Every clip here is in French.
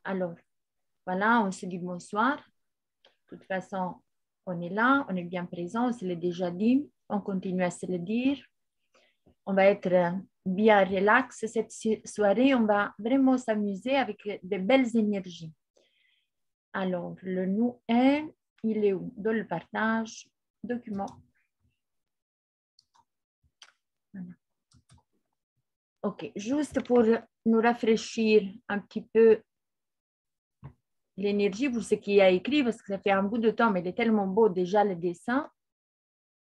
Alors, voilà, on se dit bonsoir. De toute façon, on est là, on est bien présent, on se l'est déjà dit, on continue à se le dire. On va être bien relax cette soirée, on va vraiment s'amuser avec de belles énergies. Alors, le nous est, il est où? Dans le partage, document. Voilà. OK, juste pour nous rafraîchir un petit peu l'énergie pour ce qui a écrit, parce que ça fait un bout de temps, mais il est tellement beau déjà le dessin.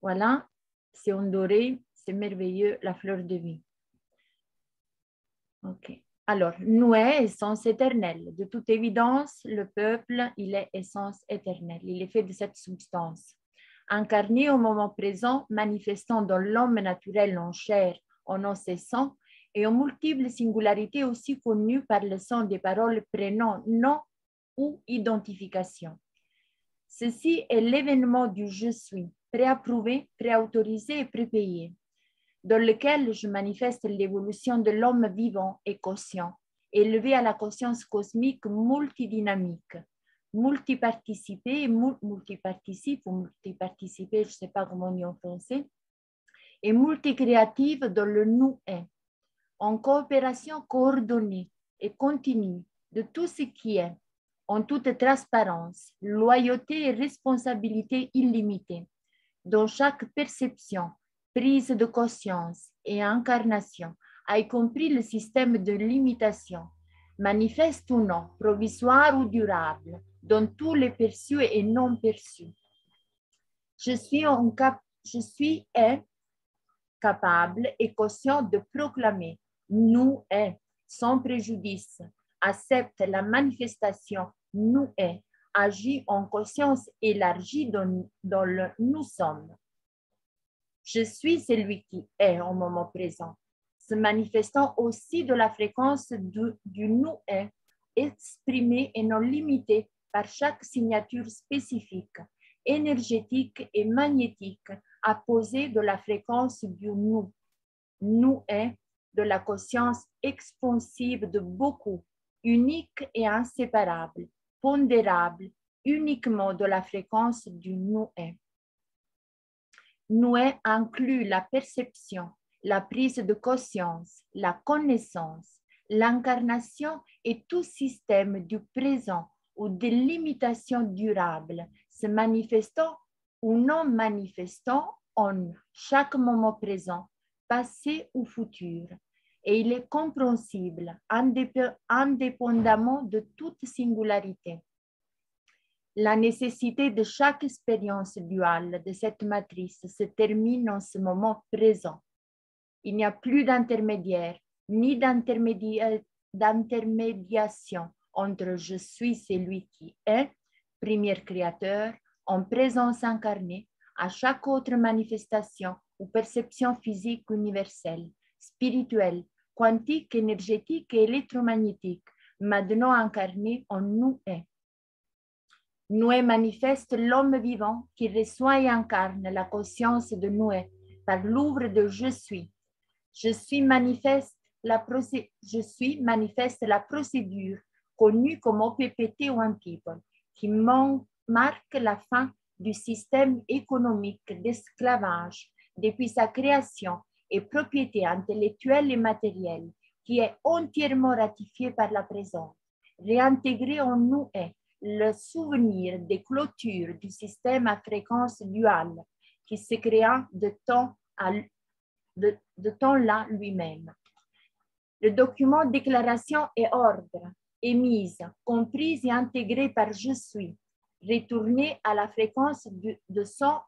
Voilà, c'est en doré, c'est merveilleux, la fleur de vie. OK. Alors, nous est essence éternelle. De toute évidence, le peuple, il est essence éternelle. Il est fait de cette substance. Incarné au moment présent, manifestant dans l'homme naturel en chair, en os et sang, et en multiples singularités aussi connues par le son des paroles prénom, nom ou identification. Ceci est l'événement du je suis, préapprouvé, préautorisé et prépayé, dans lequel je manifeste l'évolution de l'homme vivant et conscient, élevé à la conscience cosmique multidynamique, multiparticipé, multiparticipe ou multiparticipé, je ne sais pas comment on dit en français, et multicréative dans le nous est, en coopération coordonnée et continue de tout ce qui est, en toute transparence, loyauté et responsabilité illimitée, dont chaque perception, prise de conscience et incarnation, y compris le système de limitation, manifeste ou non, provisoire ou durable, dans tous les perçus et non perçus. Je suis capable et conscient de proclamer nous est, sans préjudice, accepte la manifestation nous est, agit en conscience élargie dans le nous sommes. Je suis celui qui est au moment présent, se manifestant aussi de la fréquence du nous est, exprimée et non limitée par chaque signature spécifique, énergétique et magnétique, apposée de la fréquence du nous. Nous est de la conscience expansive de beaucoup, unique et inséparable, pondérable, uniquement de la fréquence du nous est. Nous est inclut la perception, la prise de conscience, la connaissance, l'incarnation et tout système du présent ou de limitation durable se manifestant ou non manifestant en chaque moment présent, passé ou futur. Et il est compréhensible indépendamment de toute singularité. La nécessité de chaque expérience duale de cette matrice se termine en ce moment présent. Il n'y a plus d'intermédiaire, ni d'intermédiation entre je suis celui qui est, premier créateur, en présence incarnée, à chaque autre manifestation ou perception physique universelle, spirituelle, quantique, énergétique et électromagnétique, maintenant incarnée en nous est. Noué manifeste l'homme vivant qui reçoit et incarne la conscience de Noué par l'ouvre de je suis. Je suis manifeste la procédure connue comme OPPT One People qui marque la fin du système économique d'esclavage depuis sa création et propriété intellectuelle et matérielle qui est entièrement ratifiée par la présence. Réintégrée en nous est le souvenir des clôtures du système à fréquence duale qui se créa de temps là lui-même. Le document déclaration et ordre émise, comprise et intégrée par je suis, retourné à la fréquence de son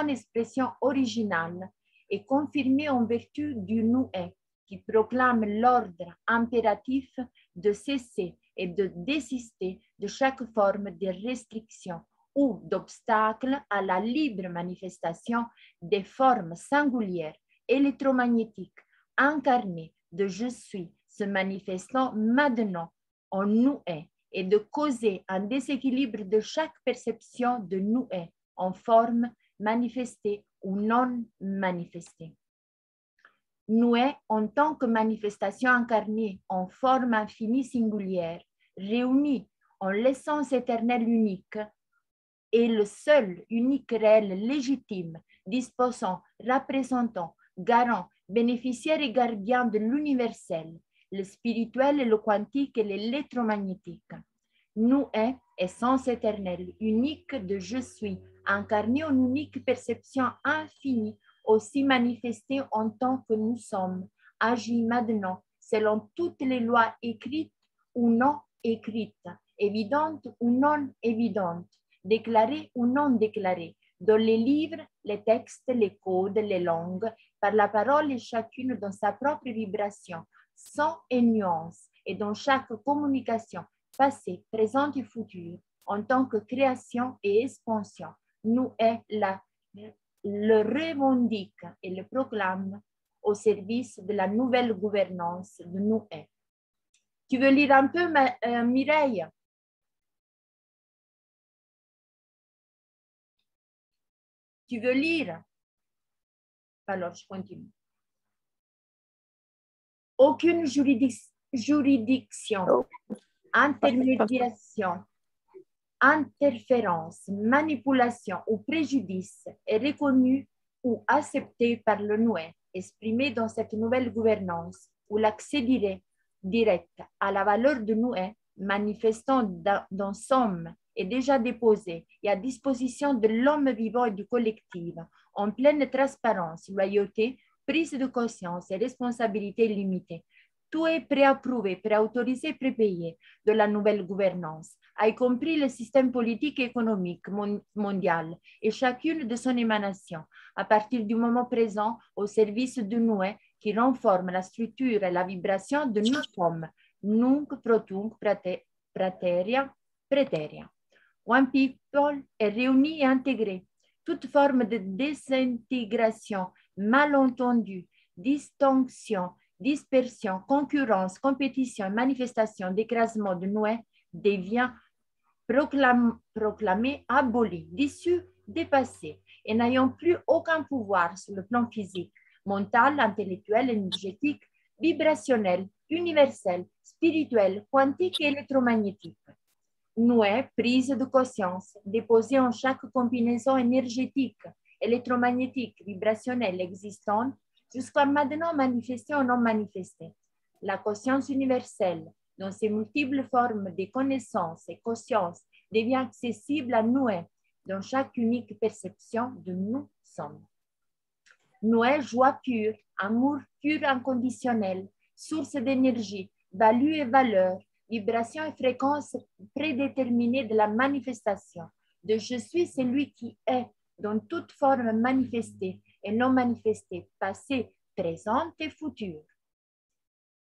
expression originale et confirmé en vertu du nous est qui proclame l'ordre impératif de cesser et de désister de chaque forme de restriction ou d'obstacle à la libre manifestation des formes singulières électromagnétiques incarnées de je suis se manifestant maintenant en nous est et de causer un déséquilibre de chaque perception de nous est en forme manifestée ou non manifestée. Nous est en tant que manifestation incarnée en forme infinie singulière, réunie en l'essence éternelle unique et le seul, unique, réel, légitime, disposant, représentant, garant, bénéficiaire et gardien de l'universel, le spirituel, le quantique et l'électromagnétique. Nous est essence éternelle, unique de je suis, incarnée en unique perception infinie, aussi manifestée en tant que nous sommes, agit maintenant selon toutes les lois écrites ou non écrites, évidentes ou non évidentes, déclarées ou non déclarées, dans les livres, les textes, les codes, les langues, par la parole et chacune dans sa propre vibration, son et nuance, et dans chaque communication, passé, présent et futur, en tant que création et expansion, nous est là, le revendique et le proclame au service de la nouvelle gouvernance de nous est. Tu veux lire un peu, Mireille? Tu veux lire? Alors, je continue. Aucune juridiction, intermédiation, interférence, manipulation ou préjudice est reconnue ou acceptée par le Noué, exprimé dans cette nouvelle gouvernance, où l'accès direct à la valeur de Noué, manifestant dans somme, est déjà déposé et à disposition de l'homme vivant et du collectif, en pleine transparence, loyauté, prise de conscience et responsabilité limitée. Tout est préapprouvé, préautorisé, prépayé de la nouvelle gouvernance, y compris le système politique et économique mondial et chacune de son émanation, à partir du moment présent au service de Noué qui renforme la structure et la vibration de nous sommes, nunc pro tunc praeteria praeteria. One People est réuni et intégré. Toute forme de désintégration, malentendu, distinction, dispersion, concurrence, compétition, manifestation, d'écrasement de Noué devient proclamé, aboli, dissous, dépassé, et n'ayant plus aucun pouvoir sur le plan physique, mental, intellectuel, énergétique, vibrationnel, universel, spirituel, quantique et électromagnétique. Noué, prise de conscience, déposée en chaque combinaison énergétique, électromagnétique, vibrationnelle existante, jusqu'à maintenant manifestée ou non manifestée. La conscience universelle, dans ses multiples formes de connaissance et conscience, devient accessible à Noué, dans chaque unique perception de nous sommes. Noué, joie pure, amour pur inconditionnel, source d'énergie, value et valeur, vibration et fréquence prédéterminée de la manifestation, de je suis celui qui est, dans toute forme manifestée et non manifestée, passée, présente et future.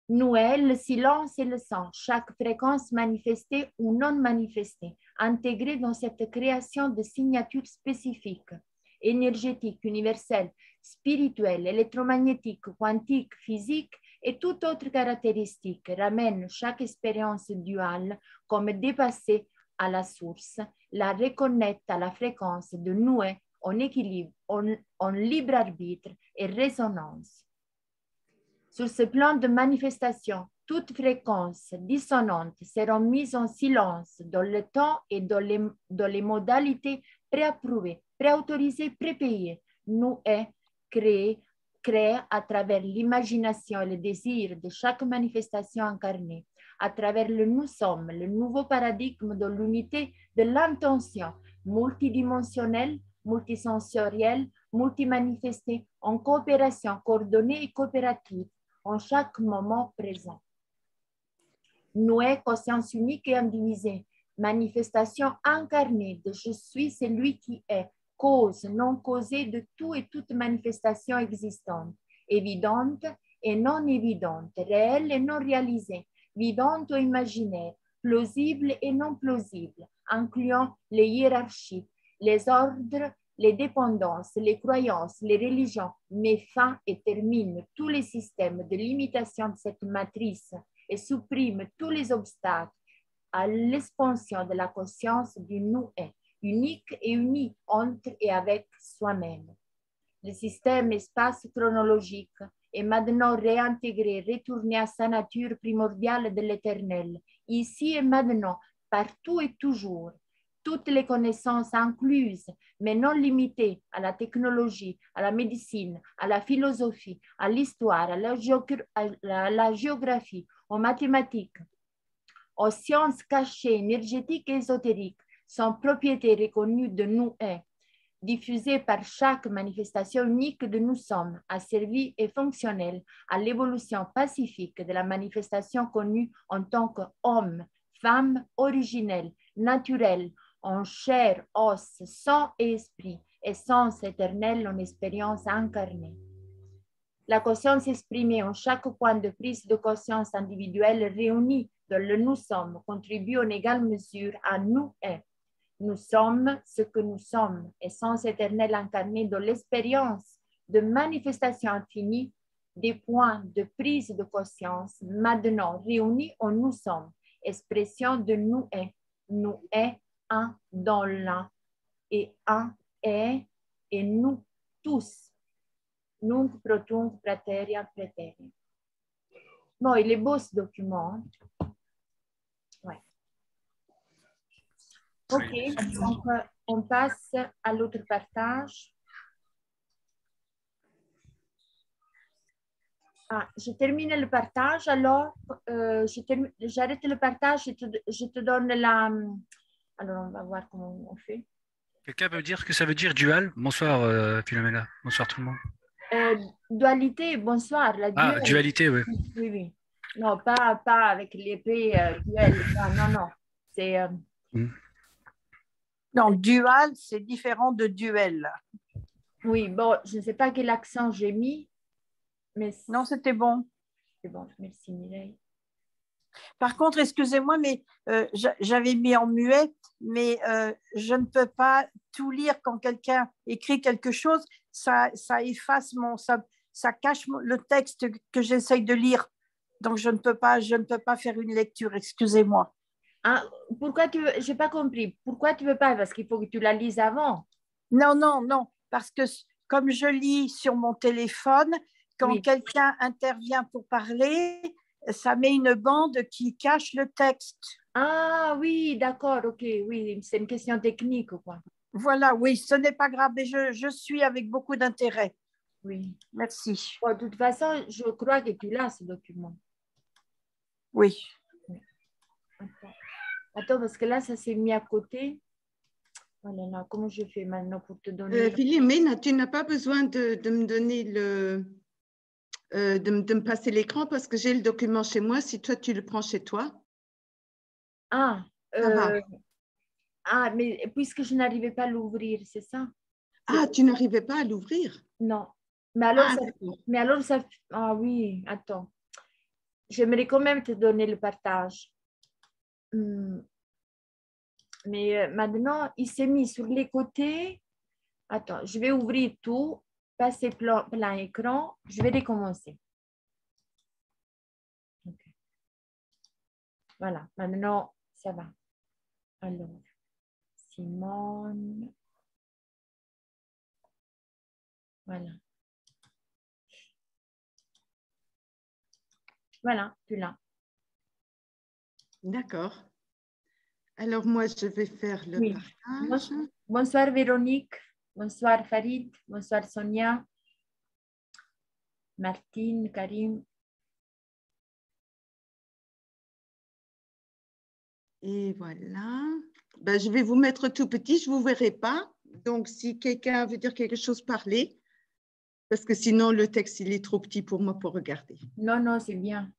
Noué, le silence et le sang, chaque fréquence manifestée ou non manifestée, intégrée dans cette création de signatures spécifiques, énergétiques, universelles, spirituelles, électromagnétiques, quantiques, physiques et toute autre caractéristique, ramène chaque expérience duale comme dépassée à la source, la reconnecte à la fréquence de Noué en équilibre, en libre arbitre et résonance. Sur ce plan de manifestation, toutes fréquences dissonantes seront mises en silence dans le temps et dans les modalités préapprouvées, préautorisées, prépayées. Nous est créé à travers l'imagination et le désir de chaque manifestation incarnée, à travers le nous sommes, le nouveau paradigme de l'unité de l'intention multidimensionnelle, multisensorielle, multimanifestée, en coopération coordonnée et coopérative, en chaque moment présent. Noué, conscience unique et indivisée, manifestation incarnée de je suis celui qui est, cause non causée de tout et toute manifestation existante, évidente et non évidente, réelle et non réalisée, vivante ou imaginaire, plausible et non plausible, incluant les hiérarchies, les ordres, les dépendances, les croyances, les religions, met fin et termine tous les systèmes de limitation de cette matrice et supprime tous les obstacles à l'expansion de la conscience du nous-est, unique et uni entre et avec soi-même. Le système espace chronologique et maintenant réintégrer, retourner à sa nature primordiale de l'éternel, ici et maintenant, partout et toujours. Toutes les connaissances incluses, mais non limitées à la technologie, à la médecine, à la philosophie, à l'histoire, à la géographie, aux mathématiques, aux sciences cachées, énergétiques et ésotériques, sont propriétés reconnues de nous est, diffusées par chaque manifestation unique de nous sommes, asservies et fonctionnelles à l'évolution pacifique de la manifestation connue en tant qu'homme, femme originelle, naturelle, en chair, os, sang et esprit, essence éternelle en expérience incarnée. La conscience exprimée en chaque point de prise de conscience individuelle réunie dans le nous sommes contribue en égale mesure à nous est. Nous sommes ce que nous sommes, essence éternelle incarnée dans l'expérience de manifestation infinie des points de prise de conscience maintenant réunis en nous sommes, expression de nous est un dans l'un et un est et nous tous. Nunc pro tunc praeterea praeterea. Bon, il est beau ce document. Ouais. Ok, donc on passe à l'autre partage. Ah, je termine le partage, alors j'arrête le partage et je te donne la... Alors, on va voir comment on fait. Quelqu'un peut me dire ce que ça veut dire dual? Bonsoir Philomena, bonsoir tout le monde. Dualité, bonsoir, la Ah, duel. dualité, oui. Oui, oui. Non, pas avec l'épée duel. Non, non. C'est... Non, dual, c'est différent de duel. Oui, bon, je ne sais pas quel accent j'ai mis, mais... Non, c'était bon. C'est bon, merci Mireille. Par contre, excusez-moi, mais j'avais mis en muet, mais je ne peux pas tout lire quand quelqu'un écrit quelque chose. Ça efface ça cache le texte que j'essaye de lire. Donc, je ne peux pas faire une lecture. Excusez-moi. Ah, pourquoi tu veux... Je n'ai pas compris. Pourquoi tu ne veux pas? Parce qu'il faut que tu la lises avant. Non, non, non. Parce que comme je lis sur mon téléphone, quand quelqu'un intervient pour parler, ça met une bande qui cache le texte. Ah oui, d'accord, ok, oui, c'est une question technique, quoi. Voilà, oui, ce n'est pas grave, mais je suis avec beaucoup d'intérêt. Oui. Merci. Bon, de toute façon, je crois que tu l'as, ce document. Oui. Attends, parce que là, ça s'est mis à côté. Oh là là, comment je fais maintenant pour te donner... Philomena, tu n'as pas besoin de me donner le... de me passer l'écran parce que j'ai le document chez moi. Si toi, tu le prends chez toi. Ah, ça va. Ah, mais puisque je n'arrivais pas à l'ouvrir, c'est ça? Ah, tu n'arrivais pas à l'ouvrir? Non. Mais alors, ah, ça... Ah oui, attends. J'aimerais quand même te donner le partage. Mais maintenant, il s'est mis sur les côtés. Attends, je vais ouvrir tout, passer plein écran. Je vais recommencer. Okay. Voilà, maintenant, ça va. Alors, Simone. Voilà. Voilà, tu l'as. D'accord. Alors, moi, je vais faire le partage. Bonsoir Véronique. Bonsoir Farid. Bonsoir Sonia. Martine, Karim. Et voilà. Ben, je vais vous mettre tout petit, je ne vous verrai pas. Donc, si quelqu'un veut dire quelque chose, parlez. Parce que sinon, le texte, il est trop petit pour moi pour regarder. Non, non, c'est bien.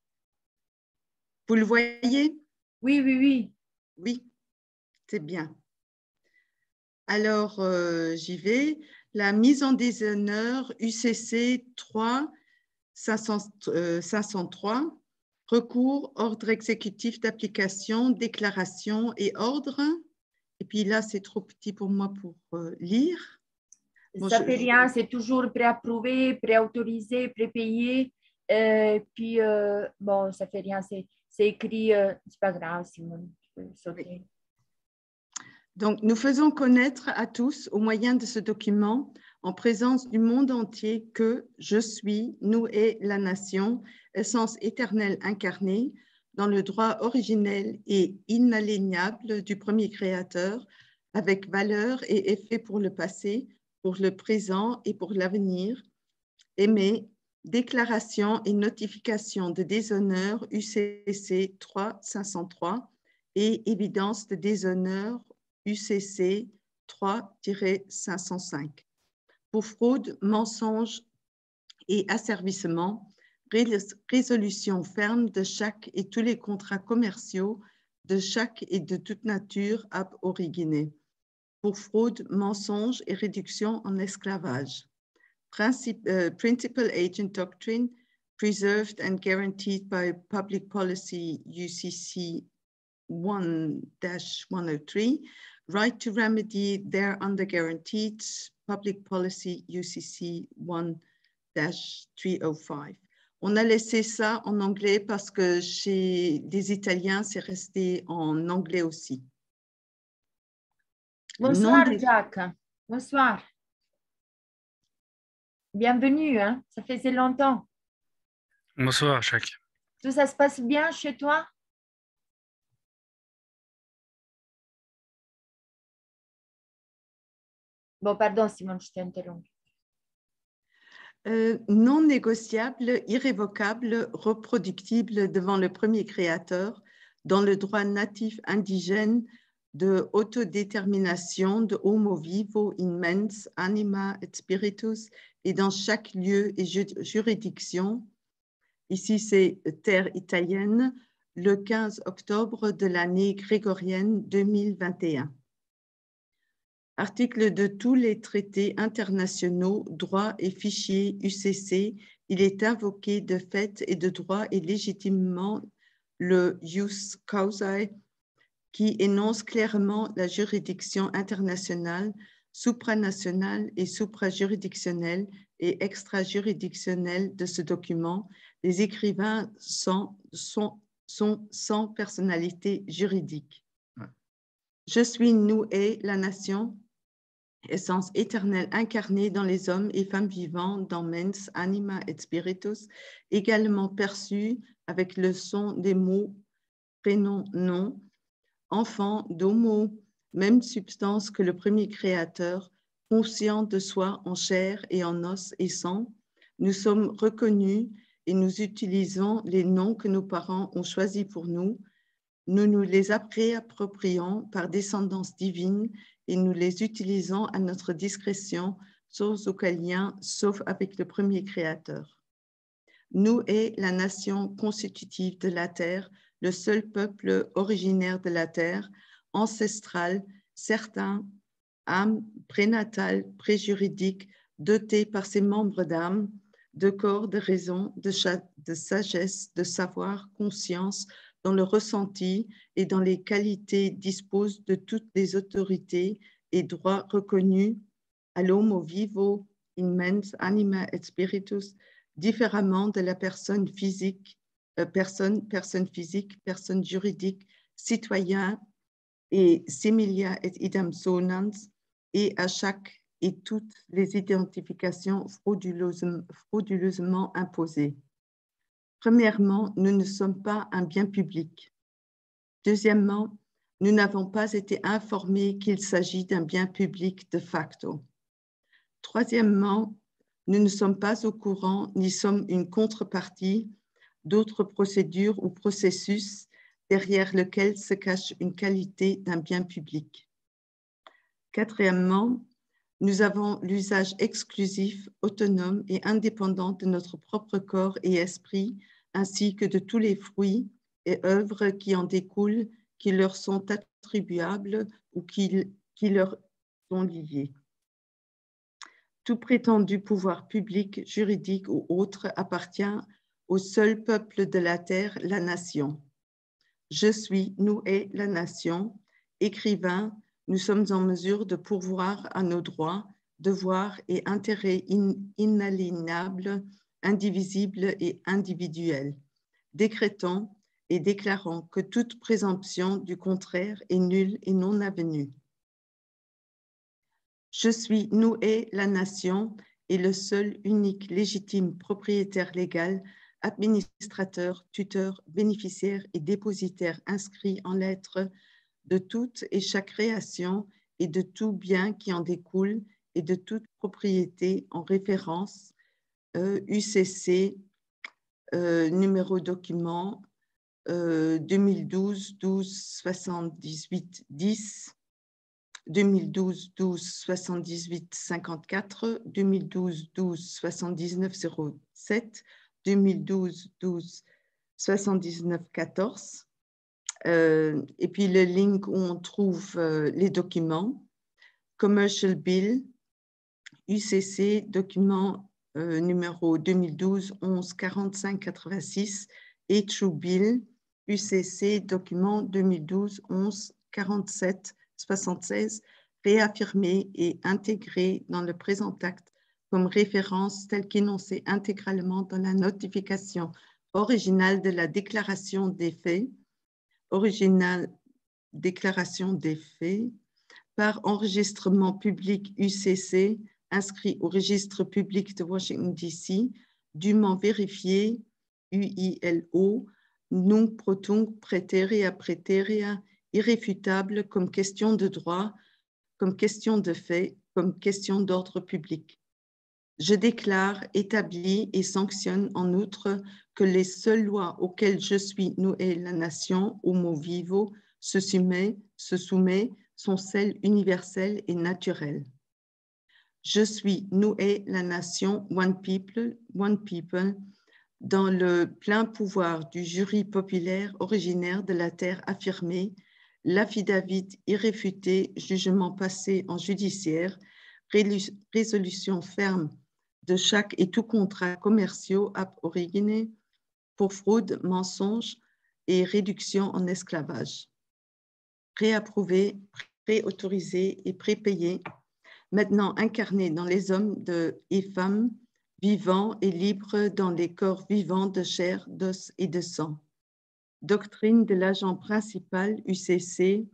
Vous le voyez? Oui, oui, oui. Oui, c'est bien. Alors, j'y vais. La mise en déshonneur UCC 3 503, recours, ordre exécutif d'application, déclaration et ordre. Et puis là, c'est trop petit pour moi pour lire. Bon, ça ne fait rien, c'est toujours préapprouvé, préautorisé, prépayé. Puis, bon, ça ne fait rien, c'est écrit, c'est pas grave, Simone, tu peux sauter. Oui. Donc, nous faisons connaître à tous, au moyen de ce document, en présence du monde entier que je suis, nous et la nation, essence éternelle incarnée, dans le droit originel et inaliénable du premier créateur, avec valeur et effet pour le passé, pour le présent et pour l'avenir, émet déclaration et notification de déshonneur UCC 3-503 et évidence de déshonneur UCC 3-505. Pour fraude, mensonge et asservissement, résolution ferme de chaque et tous les contrats commerciaux de chaque et de toute nature ab origine. Pour fraude, mensonge et réduction en esclavage. Principal Agent Doctrine, preserved and guaranteed by Public Policy UCC 1-103, right to remedy thereunder guaranteed, Public Policy UCC 1-305. On a laissé ça en anglais parce que chez les Italiens, c'est resté en anglais aussi. Bonsoir, Jacques. Bonsoir. Bienvenue, hein? Ça faisait longtemps. Bonsoir, Jacques. Tout ça se passe bien chez toi? Bon, pardon, Simone, je t'ai interrompu. Non négociable, irrévocable, reproductible devant le premier créateur, dans le droit natif indigène de autodétermination de homo vivo in mens, anima et spiritus, et dans chaque lieu et juridiction. Ici, c'est terre italienne, le 15 octobre de l'année grégorienne 2021. Article de tous les traités internationaux, droits et fichiers UCC, il est invoqué de fait et de droit et légitimement le jus causae qui énonce clairement la juridiction internationale, supranationale et suprajuridictionnelle et extrajuridictionnelle de ce document. Les écrivains sont sans personnalité juridique. Je suis, nous et la nation, essence éternelle incarnée dans les hommes et femmes vivants, dans mens, anima et spiritus, également perçue avec le son des mots prénom, nom, enfant, d'homo, même substance que le premier créateur, conscient de soi en chair et en os et sang. Nous sommes reconnus et nous utilisons les noms que nos parents ont choisis pour nous. Nous nous les réapproprions par descendance divine et nous les utilisons à notre discrétion, sans aucun lien, sauf avec le premier créateur. Nous et la nation constitutive de la terre, le seul peuple originaire de la terre, ancestral, certain, âme prénatale, préjuridique, doté par ses membres d'âme, de corps, de raison, de sagesse, de savoir, conscience, dans le ressenti et dans les qualités dispose de toutes les autorités et droits reconnus à l'homo vivo, in mens, anima et spiritus, différemment de la personne physique, personne physique, personne juridique, citoyen et similia et idem sonans, et à chaque et toutes les identifications frauduleusement imposées. Premièrement, nous ne sommes pas un bien public. Deuxièmement, nous n'avons pas été informés qu'il s'agit d'un bien public de facto. Troisièmement, nous ne sommes pas au courant ni sommes une contrepartie d'autres procédures ou processus derrière lesquels se cache une qualité d'un bien public. Quatrièmement, nous avons l'usage exclusif, autonome et indépendant de notre propre corps et esprit, ainsi que de tous les fruits et œuvres qui en découlent, qui leur sont attribuables ou qui leur sont liés. Tout prétendu pouvoir public, juridique ou autre appartient au seul peuple de la terre, la nation. Je suis, nous et la nation, écrivain, nous sommes en mesure de pourvoir à nos droits, devoirs et intérêts inaliénables, indivisibles et individuels, décrétant et déclarant que toute présomption du contraire est nulle et non avenue. Je suis, nous est la nation et le seul, unique, légitime propriétaire légal, administrateur, tuteur, bénéficiaire et dépositaire inscrit en lettres de toute et chaque création et de tout bien qui en découle et de toute propriété en référence UCC numéro document 2012 12 78 10 2012 12 78 54 2012 12 79 07 2012 12 79 14 et puis le link où on trouve les documents Commercial Bill UCC document numéro 2012 11 45 86 et True Bill UCC document 2012 11 47 76 réaffirmé et intégré dans le présent acte comme référence telle qu'énoncée intégralement dans la notification originale de la déclaration des faits, originale déclaration des faits, par enregistrement public UCC inscrit au registre public de Washington, D.C., dûment vérifié UILO, nunc pro tunc praeterea praeterea, irréfutable comme question de droit, comme question de fait, comme question d'ordre public. Je déclare, établis et sanctionne en outre que les seules lois auxquelles je suis, nous et la nation, homo vivo, se soumet, sont celles universelles et naturelles. Je suis, nous et la nation, one people, dans le plein pouvoir du jury populaire originaire de la terre affirmée, l'affidavit irréfuté, jugement passé en judiciaire, résolution ferme de chaque et tout contrat commerciaux ab origine pour fraude, mensonge et réduction en esclavage. Préapprouvé, préautorisé et prépayé, maintenant incarné dans les hommes et femmes vivants et libres dans les corps vivants de chair, d'os et de sang. Doctrine de l'agent principal UCC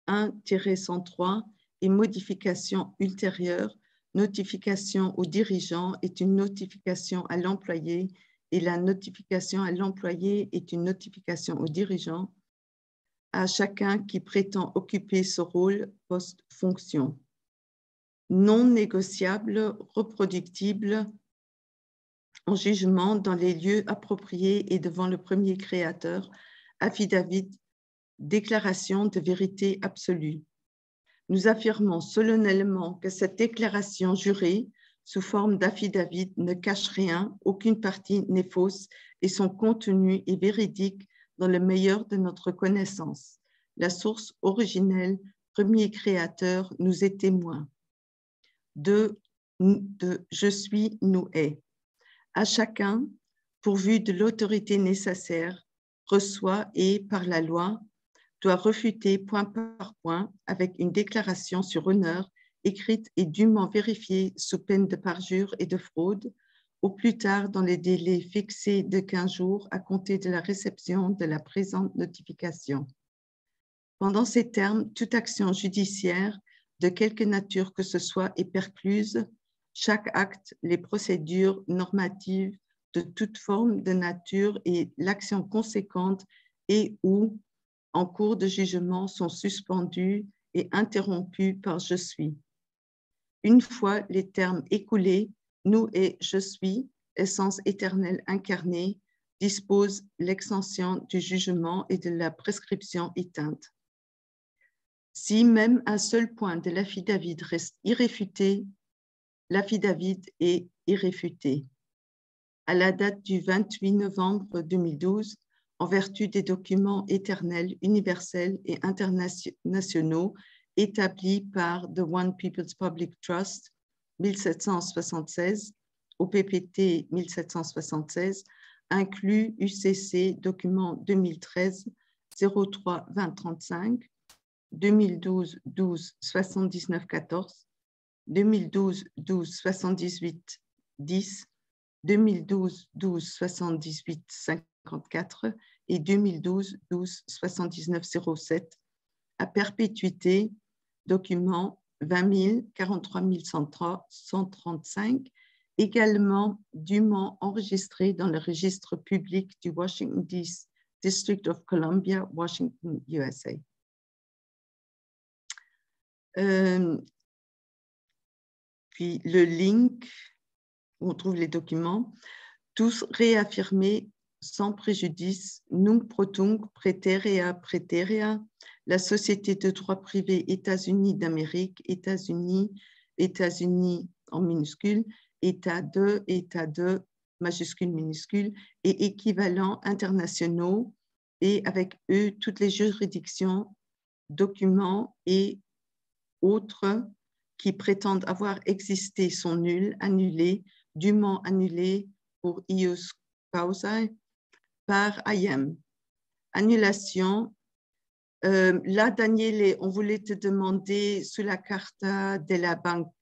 1-103 et modification ultérieure. Notification au dirigeant est une notification à l'employé et la notification à l'employé est une notification au dirigeant, à chacun qui prétend occuper ce rôle post-fonction. Non négociable, reproductible en jugement dans les lieux appropriés et devant le premier créateur, affidavit, déclaration de vérité absolue. Nous affirmons solennellement que cette déclaration jurée sous forme d'affidavit ne cache rien, aucune partie n'est fausse et son contenu est véridique dans le meilleur de notre connaissance. La source originelle, premier créateur, nous est témoin. De je suis, nous est. À chacun, pourvu de l'autorité nécessaire, reçoit et, par la loi, doit refuter point par point avec une déclaration sur honneur, écrite et dûment vérifiée sous peine de parjure et de fraude, au plus tard dans les délais fixés de 15 jours à compter de la réception de la présente notification. Pendant ces termes, toute action judiciaire, de quelque nature que ce soit, est percluse. Chaque acte, les procédures normatives de toute forme de nature et l'action conséquente et ou en cours de jugement sont suspendus et interrompus par « je suis ». Une fois les termes écoulés, nous et je suis, essence éternelle incarnée, dispose l'extension du jugement et de la prescription éteinte. Si même un seul point de l'affidavit reste irréfuté, l'affidavit est irréfuté. À la date du 28 novembre 2012, en vertu des documents éternels, universels et internationaux établis par The One People's Public Trust 1776, OPPT 1776, inclus UCC document 2013 03 2035, 2012 12 79 14, 2012 12 78 10, 2012 12 78 54 et 2012 12 79 07 à perpétuité, document 20 000, 43 135, également dûment enregistré dans le registre public du Washington District of Columbia, Washington, USA. Puis le link, où on trouve les documents, tous réaffirmés sans préjudice, nunc pro tunc praeterea praeterea, la Société de droit privé États-Unis d'Amérique, États-Unis en minuscule, État de, majuscule, minuscule, et équivalents internationaux, et avec eux, toutes les juridictions, documents et autres qui prétendent avoir existé sont nuls, annulés, dûment annulés pour ius causae par IAM. Annulation. Là, Daniel, on voulait te demander sur la Carta de la Banque.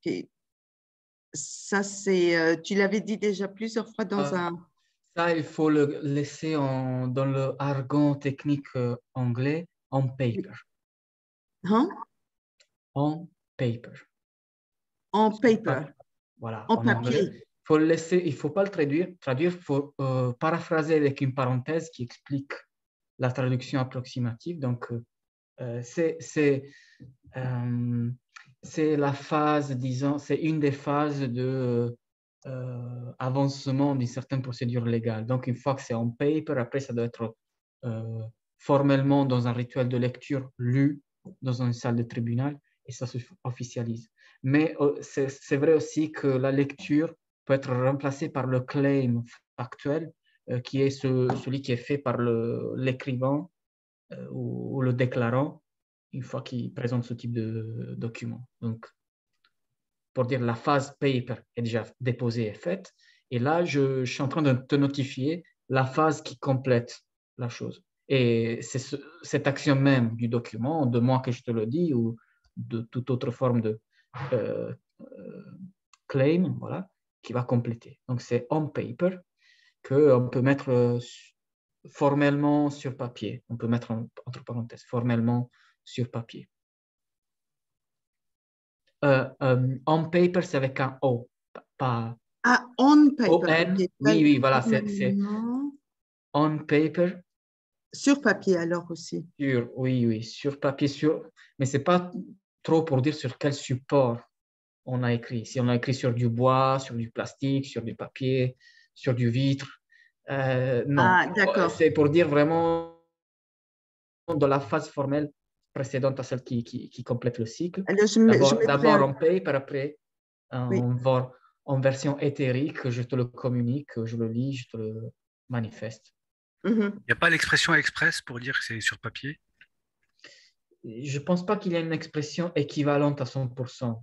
Ça, c'est, tu l'avais dit déjà plusieurs fois dans un... Ça, il faut le laisser dans le jargon technique anglais, on paper. Hein? On paper. En paper. Voilà, en papier. papier. Faut le laisser, il ne faut pas le traduire, il faut paraphraser avec une parenthèse qui explique la traduction approximative. Donc, c'est la phase, disons, c'est une des phases de avancement d'une certaine procédure légale. Donc, une fois que c'est en paper, après, ça doit être formellement dans un rituel de lecture lu dans une salle de tribunal et ça se officialise. Mais c'est vrai aussi que la lecture peut être remplacée par le claim factuel, qui est celui qui est fait par l'écrivain ou le déclarant une fois qu'il présente ce type de document. Donc, pour dire la phase paper est déjà déposée et faite, et là, je suis en train de te notifier la phase qui complète la chose. Et c'est cette action même du document, de moi que je te le dis, ou de toute autre forme de claim, voilà, qui va compléter. Donc, c'est on paper qu'on peut mettre formellement sur papier. On peut mettre entre parenthèses, formellement sur papier. On paper, c'est avec un O, pas... Ah, on paper. O-N, Okay. oui, voilà, c'est on paper. Sur papier alors aussi. Oui, sur papier, mais ce n'est pas trop pour dire sur quel support on a écrit. Si on a écrit sur du bois, sur du plastique, sur du papier, sur du vitre, non. Ah, d'accord. C'est pour dire vraiment dans la phase formelle précédente à celle qui complète le cycle. D'abord en paper, après en version éthérique, je te le communique, je le lis, je te le manifeste. Il n'y a pas l'expression express pour dire que c'est sur papier? Je ne pense pas qu'il y ait une expression équivalente à 100%.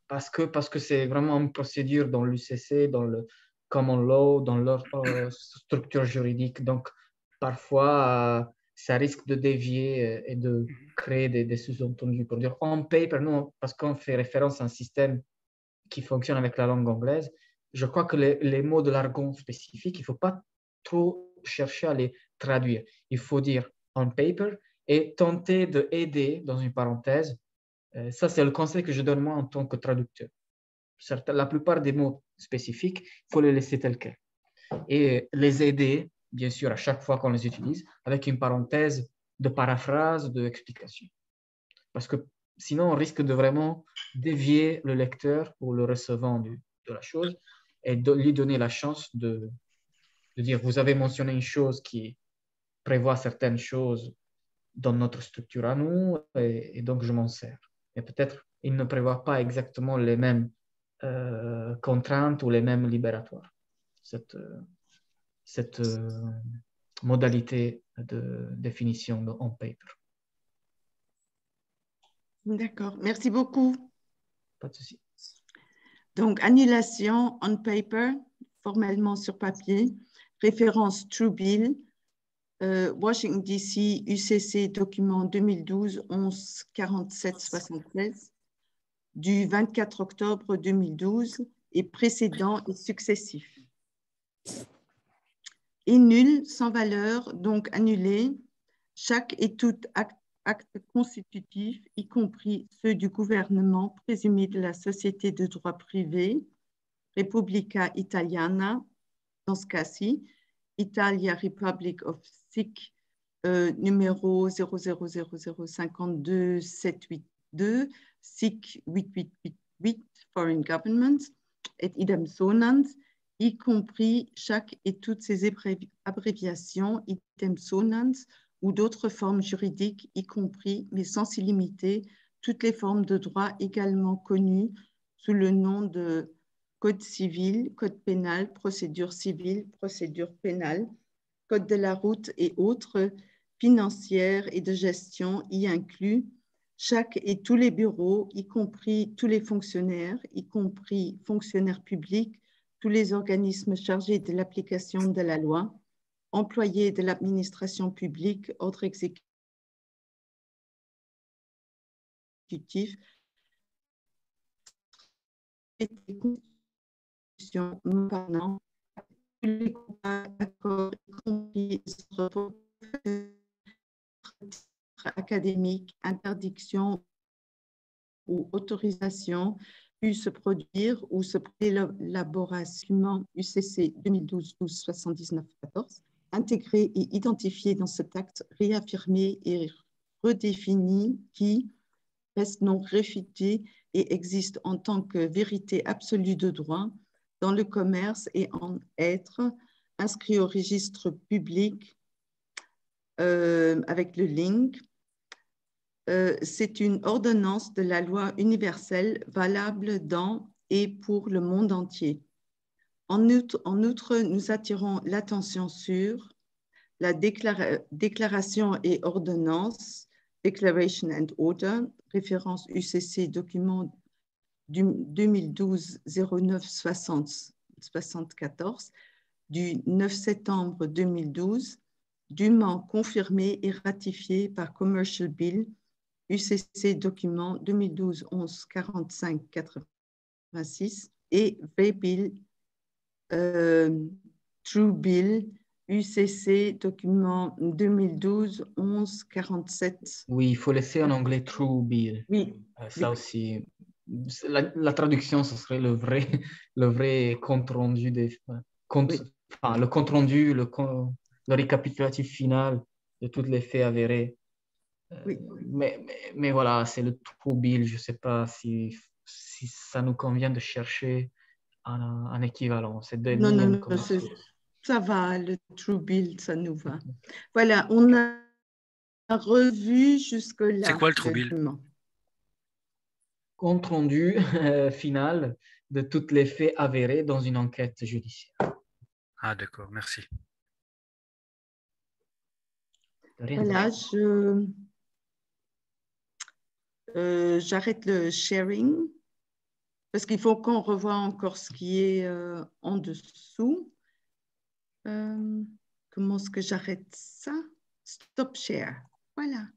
Parce que c'est vraiment une procédure dans l'UCC, dans le common law, dans leur structure juridique. Donc, parfois, ça risque de dévier et de créer des sous-entendus. Pour dire on paper, non, parce qu'on fait référence à un système qui fonctionne avec la langue anglaise. Je crois que les mots de l'argon spécifique, il ne faut pas trop chercher à les traduire. Il faut dire on paper et tenter d'aider, dans une parenthèse. Ça, c'est le conseil que je donne moi en tant que traducteur. La plupart des mots spécifiques, il faut les laisser tels quels. Et les aider, bien sûr, à chaque fois qu'on les utilise, avec une parenthèse de paraphrase, d'explication. Parce que sinon, on risque de vraiment dévier le lecteur ou le recevant de la chose et de lui donner la chance de dire, vous avez mentionné une chose qui prévoit certaines choses dans notre structure à nous, et donc je m'en sers. Et peut-être il ne prévoit pas exactement les mêmes contraintes ou les mêmes libératoires. Cette modalité de définition de on paper. D'accord, merci beaucoup. Pas de souci. Donc, annulation on paper, formellement sur papier, référence True Bill, Washington DC, UCC, document 2012 11 47 73, du 24 octobre 2012 et précédent et successif. Et nul, sans valeur, donc annulé, chaque et tout acte actes constitutifs, y compris ceux du gouvernement présumé de la société de droit privé, Repubblica Italiana, dans ce cas-ci, Italia Republic of SIC, numéro 000052782, SIC 8888, Foreign Government, et idem sonans, y compris chaque et toutes ces abréviations, idem sonans, ou d'autres formes juridiques, y compris, mais sans illimiter, toutes les formes de droit également connues sous le nom de Code civil, Code pénal, procédure civile, procédure pénale, Code de la route et autres financières et de gestion, y inclus chaque et tous les bureaux, y compris tous les fonctionnaires, y compris fonctionnaires publics, tous les organismes chargés de l'application de la loi, employés de l'administration publique, ordre exécutif, et les constitutions permanentes, tous les accords, y compris académiques, interdictions ou autorisations, pu se produire ou se élaboration UCC 2012-12-79-14, intégré et identifié dans cet acte, réaffirmé et redéfini qui reste non réfuté et existe en tant que vérité absolue de droit dans le commerce et en être inscrit au registre public avec le link. C'est une ordonnance de la loi universelle valable dans et pour le monde entier. En outre, nous attirons l'attention sur la déclaration et ordonnance, Declaration and Order, référence UCC document 2012-09-74 du 9 septembre 2012, dûment confirmé et ratifié par Commercial Bill UCC document 2012-11-45-86 et V-Bill True Bill UCC document 2012-11-47. Oui, il faut laisser en anglais True Bill. Oui. Ça oui. Aussi, la traduction, ce serait le vrai compte rendu des oui. Enfin, le compte rendu, le récapitulatif final de tous les faits avérés. Oui. Mais voilà, c'est le True Bill. Je ne sais pas si ça nous convient de chercher un équivalent. Non, ça va, le True Bill, ça nous va. Voilà, on a revu jusque-là. C'est quoi le True Bill? Compte rendu final de tous les faits avérés dans une enquête judiciaire. Ah, d'accord, merci. Voilà, j'arrête le sharing parce qu'il faut qu'on revoie encore ce qui est en dessous. Comment est-ce que j'arrête ça? Stop share. Voilà.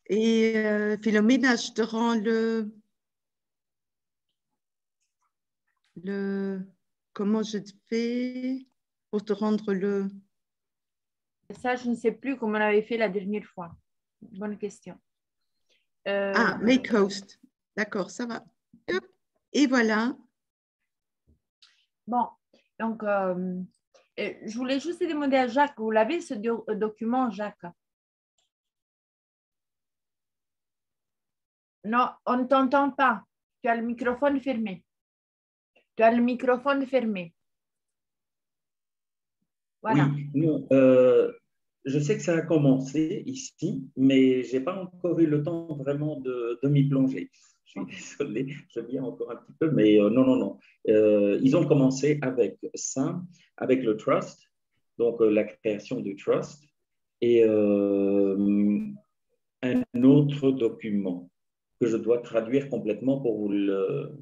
Et Philomena, je te rends comment je fais pour te rendre le... Ça, je ne sais plus comment on avait fait la dernière fois. Bonne question. Make host. D'accord, ça va. Et voilà. Bon, donc, je voulais juste demander à Jacques, vous l'avez ce document, Jacques? Non, on ne t'entend pas. Tu as le microphone fermé. Voilà. Oui, non, je sais que ça a commencé ici, mais je n'ai pas encore eu le temps vraiment de m'y plonger. Je suis désolé, je viens encore un petit peu, mais non. Ils ont commencé avec ça, avec le trust, donc la création du trust, et un autre document que je dois traduire complètement pour vous le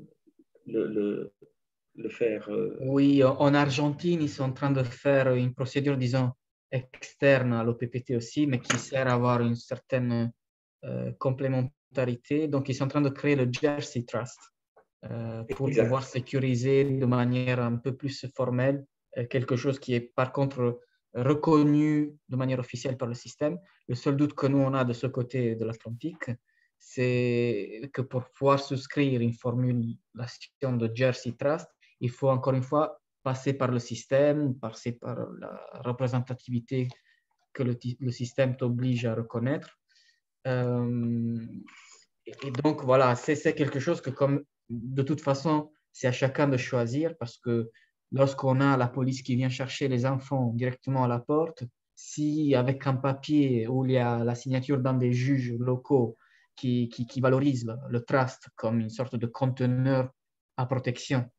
faire. Oui, en Argentine, ils sont en train de faire une procédure, disons, externe à l'OPPT aussi, mais qui sert à avoir une certaine complémentarité. Donc, ils sont en train de créer le Jersey Trust pour pouvoir sécuriser de manière un peu plus formelle quelque chose qui est par contre reconnu de manière officielle par le système. Le seul doute que nous, on a de ce côté de l'Atlantique, c'est que pour pouvoir souscrire une formulation de Jersey Trust, il faut encore une fois passer par le système, passer par la représentativité que le système t'oblige à reconnaître. Et donc, voilà, c'est quelque chose que, comme de toute façon, c'est à chacun de choisir parce que lorsqu'on a la police qui vient chercher les enfants directement à la porte, si avec un papier où il y a la signature d'un des juges locaux qui valorise le trust comme une sorte de conteneur à protection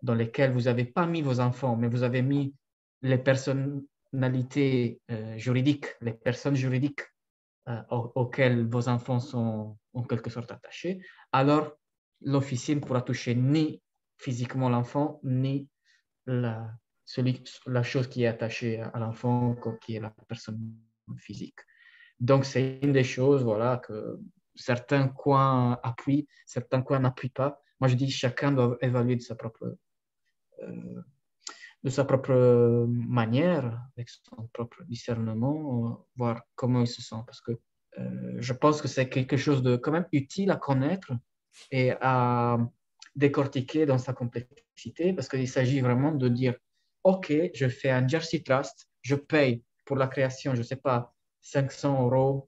dans lequel vous n'avez pas mis vos enfants, mais vous avez mis les personnalités juridiques, les personnes juridiques auxquelles vos enfants sont en quelque sorte attachés, alors l'officier ne pourra toucher ni physiquement l'enfant, ni la chose qui est attachée à l'enfant, qui est la personne physique. Donc, c'est une des choses, voilà, que certains coins appuient, certains coins n'appuient pas. Moi, je dis que chacun doit évaluer de sa propre manière, avec son propre discernement, voir comment il se sent. Parce que je pense que c'est quelque chose de quand même utile à connaître et à décortiquer dans sa complexité, parce qu'il s'agit vraiment de dire, OK, je fais un Jersey Trust, je paye pour la création, je ne sais pas, 500 €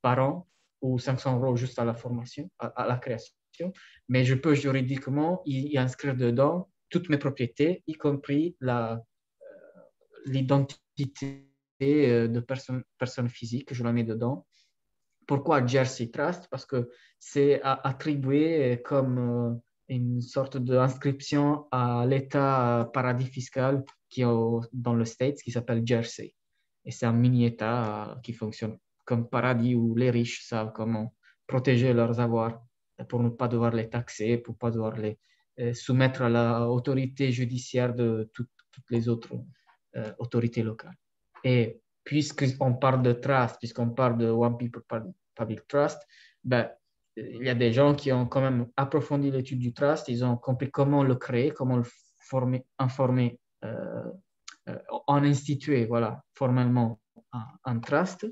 par an ou 500 € juste à la formation, à la création, mais je peux juridiquement y inscrire dedans toutes mes propriétés, y compris l'identité de personne physique, je la mets dedans. Pourquoi Jersey Trust? Parce que c'est attribué comme une sorte d'inscription à l'État paradis fiscal qui est dans le States, qui s'appelle Jersey. Et c'est un mini-État qui fonctionne comme paradis où les riches savent comment protéger leurs avoirs pour ne pas devoir les taxer, pour ne pas devoir les soumettre à l'autorité judiciaire de toutes les autres autorités locales. Et puisqu'on parle de trust, puisqu'on parle de One People Public Trust, ben, il y a des gens qui ont quand même approfondi l'étude du trust, ils ont compris comment le créer, comment le informer, en instituer, voilà, formellement un trust,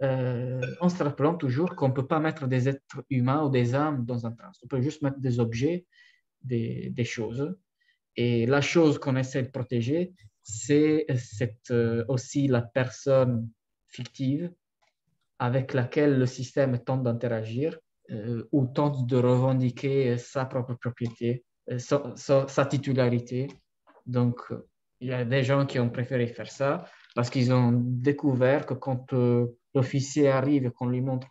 en se rappelant toujours qu'on ne peut pas mettre des êtres humains ou des âmes dans un trust. On peut juste mettre des objets, des choses. Et la chose qu'on essaie de protéger, c'est aussi la personne fictive avec laquelle le système tente d'interagir ou tente de revendiquer sa propre propriété, sa titularité. Donc, il y a des gens qui ont préféré faire ça parce qu'ils ont découvert que quand l'officier arrive et qu'on lui montre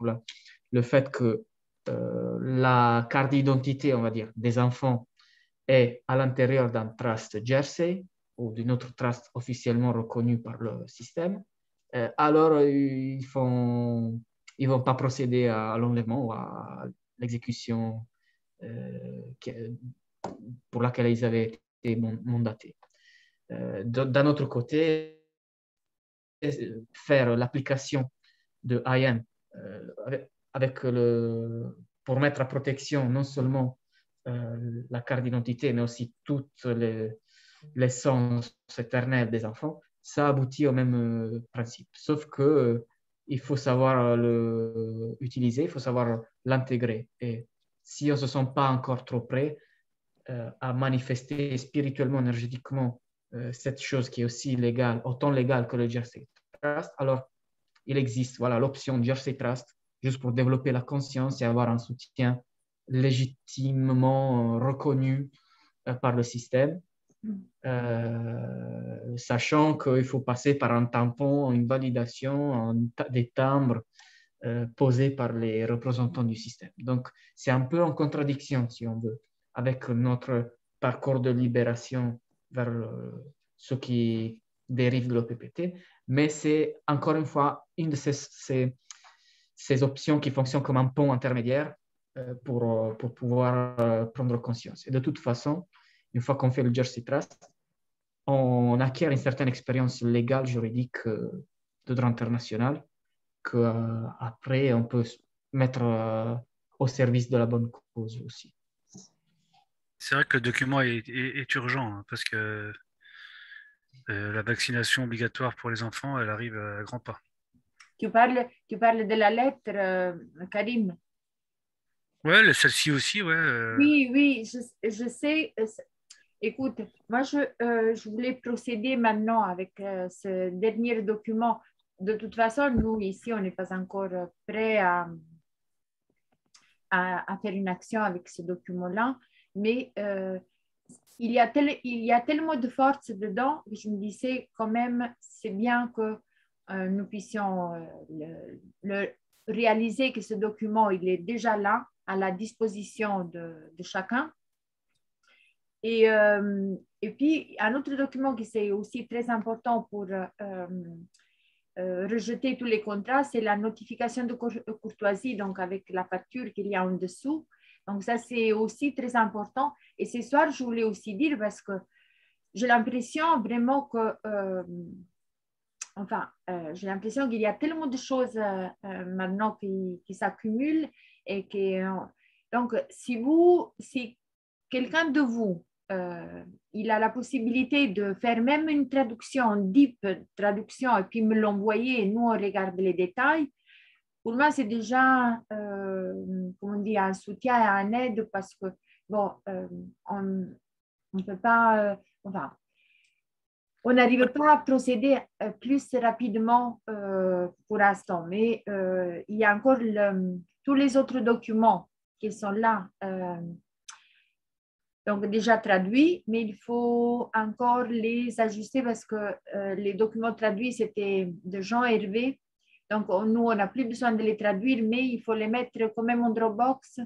le fait que la carte d'identité, on va dire, des enfants est à l'intérieur d'un trust Jersey ou d'une autre trust officiellement reconnue par le système, alors ils vont pas procéder à l'enlèvement ou à l'exécution pour laquelle ils avaient été mandatés. D'un autre côté, faire l'application de IAM pour mettre à protection non seulement la carte d'identité, mais aussi toute l'essence éternelle des enfants, ça aboutit au même principe. Sauf que il faut savoir l'utiliser, il faut savoir l'intégrer. Et si on ne se sent pas encore trop prêt à manifester spirituellement, énergétiquement cette chose qui est aussi légale, autant légale que le Jersey Trust, alors il existe voilà, l'option Jersey Trust, juste pour développer la conscience et avoir un soutien légitimement reconnu par le système, sachant qu'il faut passer par un tampon, une validation, des timbres posés par les représentants du système. Donc, c'est un peu en contradiction, si on veut, avec notre parcours de libération vers ce qui dérive de l'OPPT, mais c'est encore une fois une de ces options qui fonctionnent comme un pont intermédiaire pour pouvoir prendre conscience. Et de toute façon, une fois qu'on fait le Jersey Trust, on acquiert une certaine expérience légale, juridique de droit international qu'après on peut mettre au service de la bonne cause aussi. C'est vrai que le document est urgent hein, parce que La vaccination obligatoire pour les enfants, elle arrive à grands pas. Tu parles de la lettre, Karim? Ouais, celle-ci aussi, ouais. Oui, je sais. Écoute, moi, je voulais procéder maintenant avec ce dernier document. De toute façon, nous, ici, on n'est pas encore prêts à faire une action avec ce document-là, mais il y a tellement de force dedans que je me disais quand même, c'est bien que nous puissions réaliser que ce document, il est déjà là, à la disposition de chacun. Et puis, un autre document qui c'est aussi très important pour rejeter tous les contrats, c'est la notification de courtoisie, donc avec la facture qu'il y a en dessous. Donc, ça, c'est aussi très important. Et ce soir, je voulais aussi dire, parce que j'ai l'impression vraiment que, j'ai l'impression qu'il y a tellement de choses maintenant qui s'accumulent et que, donc, si quelqu'un de vous, il a la possibilité de faire même une traduction, deep traduction, et puis me l'envoyer, et nous, on regarde les détails. Pour moi, c'est déjà, comment dire, un soutien et un aide parce que, bon, on ne peut pas, on n'arrive pas à procéder plus rapidement pour l'instant, mais il y a encore tous les autres documents qui sont là. Donc, déjà traduits, mais il faut encore les ajuster parce que les documents traduits, c'était de Jean Hervé. Donc, nous, on n'a plus besoin de les traduire, mais il faut les mettre quand même en Dropbox.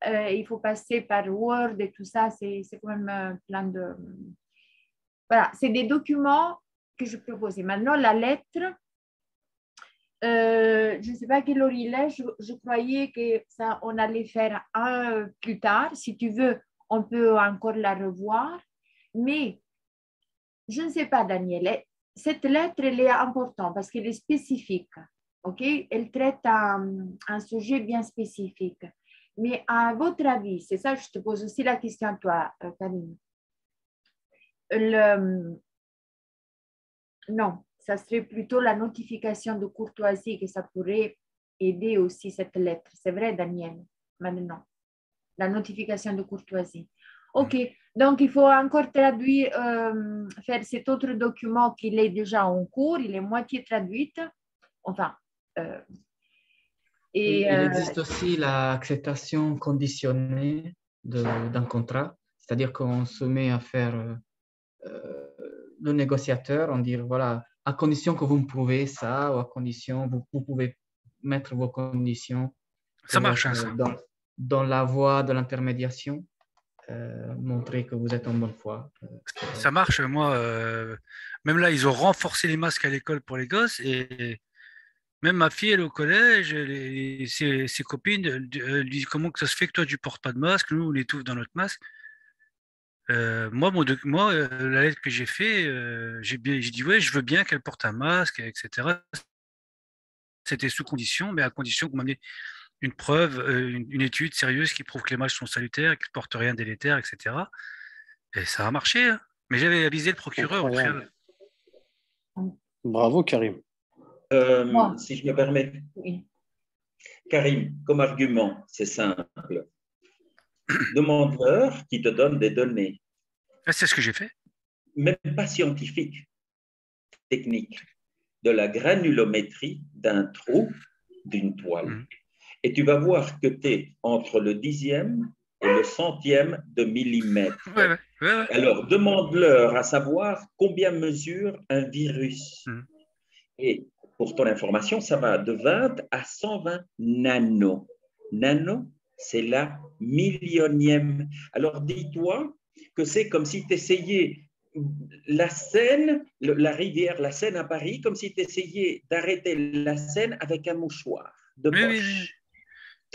Il faut passer par Word et tout ça. C'est quand même plein de... Voilà, c'est des documents que je propose. Et maintenant, la lettre, je ne sais pas quelle heure il est. Je croyais que ça, on allait faire un plus tard. Si tu veux, on peut encore la revoir, mais je ne sais pas, Daniel, cette lettre, elle est importante parce qu'elle est spécifique, ok? Elle traite un sujet bien spécifique. Mais à votre avis, c'est ça, je te pose aussi la question à toi, Karine. Non, ça serait plutôt la notification de courtoisie que ça pourrait aider aussi cette lettre. C'est vrai, Daniel, maintenant. La notification de courtoisie. OK, donc il faut encore traduire, faire cet autre document qu'il est déjà en cours, il est moitié traduit. Enfin. Il existe aussi l'acceptation conditionnée d'un contrat, c'est-à-dire qu'on se met à faire le négociateur, on dit voilà, à condition que vous me prouvez ça, ou à condition, vous pouvez mettre vos conditions. Ça marche, hein, ça. Dans la voie de l'intermédiation, montrer que vous êtes en bonne foi. Ça marche, moi, même là, ils ont renforcé les masques à l'école pour les gosses, et même ma fille, elle est au collège, ses copines lui disent comment que ça se fait que toi, tu portes pas de masque, nous, on étouffe dans notre masque. Moi, la lettre que j'ai fait, j'ai dit ouais, je veux bien qu'elle porte un masque, etc. C'était sous condition, mais à condition que vous m'amenez une preuve, une étude sérieuse qui prouve que les masques sont salutaires, qu'ils ne portent rien délétère, etc. Et ça a marché, hein. Mais j'avais avisé le procureur au préalable. Bravo, Karim. Si je me permets. Oui. Karim, comme argument, c'est simple. Demande-leur qui te donne des données. C'est ce que j'ai fait. Même pas scientifique, technique, de la granulométrie d'un trou d'une toile. Et tu vas voir que tu es entre le 10e et le 100e de millimètre. Ouais. Alors, demande-leur à savoir combien mesure un virus. Et pour ton information, ça va de 20 à 120 nano. Nano, c'est la millionième. Alors, dis-toi que c'est comme si tu essayais la Seine, la rivière, la Seine à Paris, comme si tu essayais d'arrêter la Seine avec un mouchoir de poche.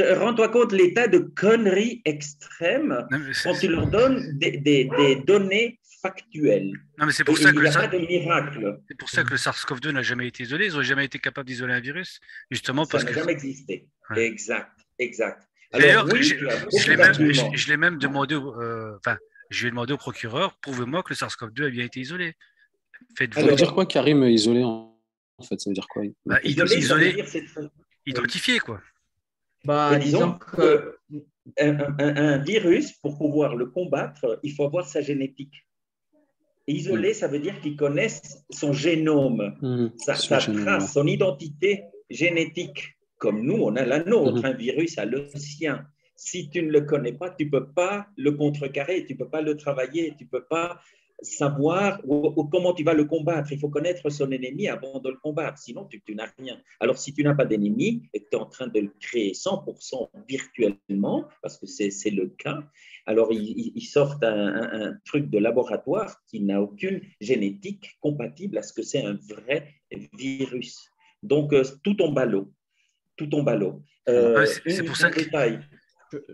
Rends-toi compte l'état de connerie extrême quand tu leur donnes des données factuelles. Non, mais c'est pour ça il n'y a pas de miracle. C'est pour ça que le SARS-CoV-2 n'a jamais été isolé. Ils n'ont jamais été capables d'isoler un virus, justement parce que ça n'a jamais existé. Ouais. Exact. D'ailleurs, oui, je l'ai même demandé, je lui ai demandé au procureur, prouvez-moi que le SARS-CoV-2 a bien été isolé. Ça veut dire quoi, Karim, isolé en fait? Ça veut dire quoi? Isolé, ça veut Isolé, dire c'est identifié, quoi. Bah, disons disons que un virus, pour pouvoir le combattre, il faut avoir sa génétique. Isolé, ça veut dire qu'ils connaissent son génome, sa génome, trace, son identité génétique. Comme nous, on a la nôtre, un virus a le sien. Si tu ne le connais pas, tu ne peux pas le contrecarrer, tu ne peux pas le travailler, tu ne peux pas savoir comment tu vas le combattre. Il faut connaître son ennemi avant de le combattre, sinon tu n'as rien. Alors, si tu n'as pas d'ennemi et que tu es en train de le créer 100% virtuellement, parce que c'est le cas, alors ils sortent un truc de laboratoire qui n'a aucune génétique compatible à ce que c'est un vrai virus. Donc, tout tombe à l'eau. Tout tombe à l'eau. C'est pour ça que... détail.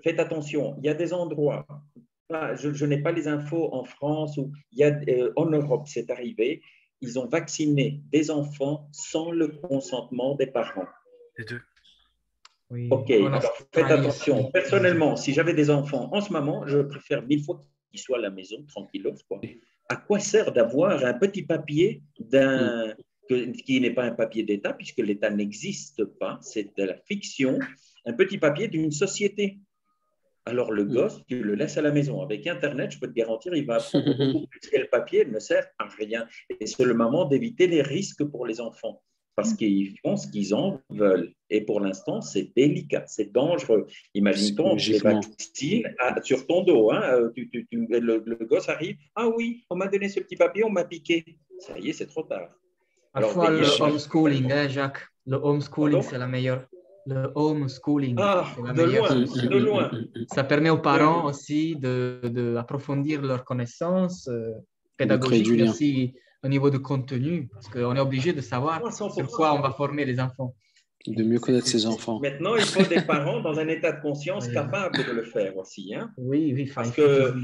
Faites attention, il y a des endroits, je n'ai pas les infos en France, ou il y a, en Europe, c'est arrivé, ils ont vacciné des enfants sans le consentement des parents. Les deux. oui, Ok, alors faites attention. Personnellement, si j'avais des enfants en ce moment, je préfère 1000 fois qu'ils soient à la maison, tranquillos, quoi. À quoi sert d'avoir un petit papier qui n'est pas un papier d'État, puisque l'État n'existe pas, c'est de la fiction, un petit papier d'une société. Alors le gosse, tu le laisses à la maison. Avec Internet, je peux te garantir, il va apprendre beaucoup plus que le papier, il ne sert à rien. Et c'est le moment d'éviter les risques pour les enfants, parce qu'ils font ce qu'ils en veulent. Et pour l'instant, c'est délicat, c'est dangereux. Imagine-toi, les vaccins sur ton dos. Hein, le gosse arrive, ah oui, on m'a donné ce petit papier, on m'a piqué. Ça y est, c'est trop tard. Parfois, le homeschooling, hein, Jacques, le homeschooling, c'est la meilleure. Le homeschooling, c'est la meilleure solution. De loin. Ça permet aux parents aussi d'approfondir leurs connaissances pédagogiques, mais aussi au niveau du contenu, parce qu'on est obligé de savoir sur quoi on va former les enfants. De mieux connaître ses enfants. Maintenant, il faut des parents dans un état de conscience capable de le faire aussi. Hein? Oui, parce que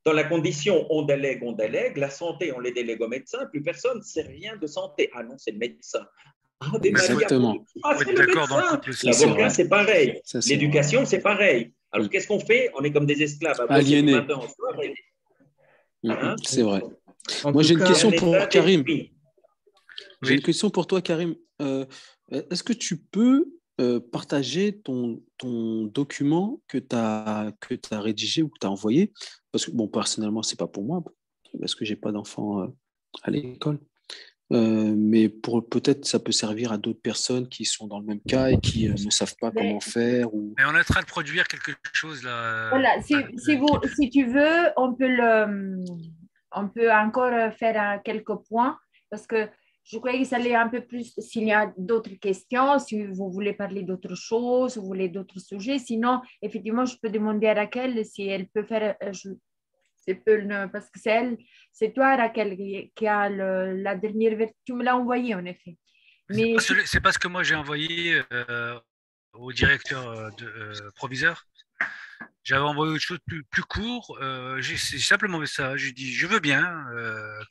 dans la condition on délègue, la santé, on les délègue aux médecins, plus personne ne sait rien de santé. Ah non, c'est le médecin. Exactement. C'est le médecin. L'avocat, c'est pareil. L'éducation, c'est pareil. Alors, qu'est-ce qu'on fait? On est comme des esclaves. Aliénés. C'est vrai. Moi, j'ai une question pour Karim. J'ai une question pour toi, Karim. Est-ce que tu peux partager ton document que tu as rédigé ou que tu as envoyé? Parce que, bon, personnellement, ce n'est pas pour moi, parce que je n'ai pas d'enfant à l'école. Mais peut-être ça peut servir à d'autres personnes qui sont dans le même cas et qui ne savent pas comment faire. Mais on est en train de produire quelque chose là. Voilà, si tu veux, on peut encore faire quelques points parce que je croyais que ça allait un peu plus s'il y a d'autres questions, si vous voulez parler d'autres choses, si vous voulez d'autres sujets. Sinon, effectivement, je peux demander à Raquel si elle peut faire... parce que c'est toi, Raquel, qui a la dernière version. Tu me l'as envoyé, en effet. Mais c'est parce que moi, j'ai envoyé au directeur proviseur. J'avais envoyé autre chose plus court. J'ai simplement fait ça. J'ai dit, je veux bien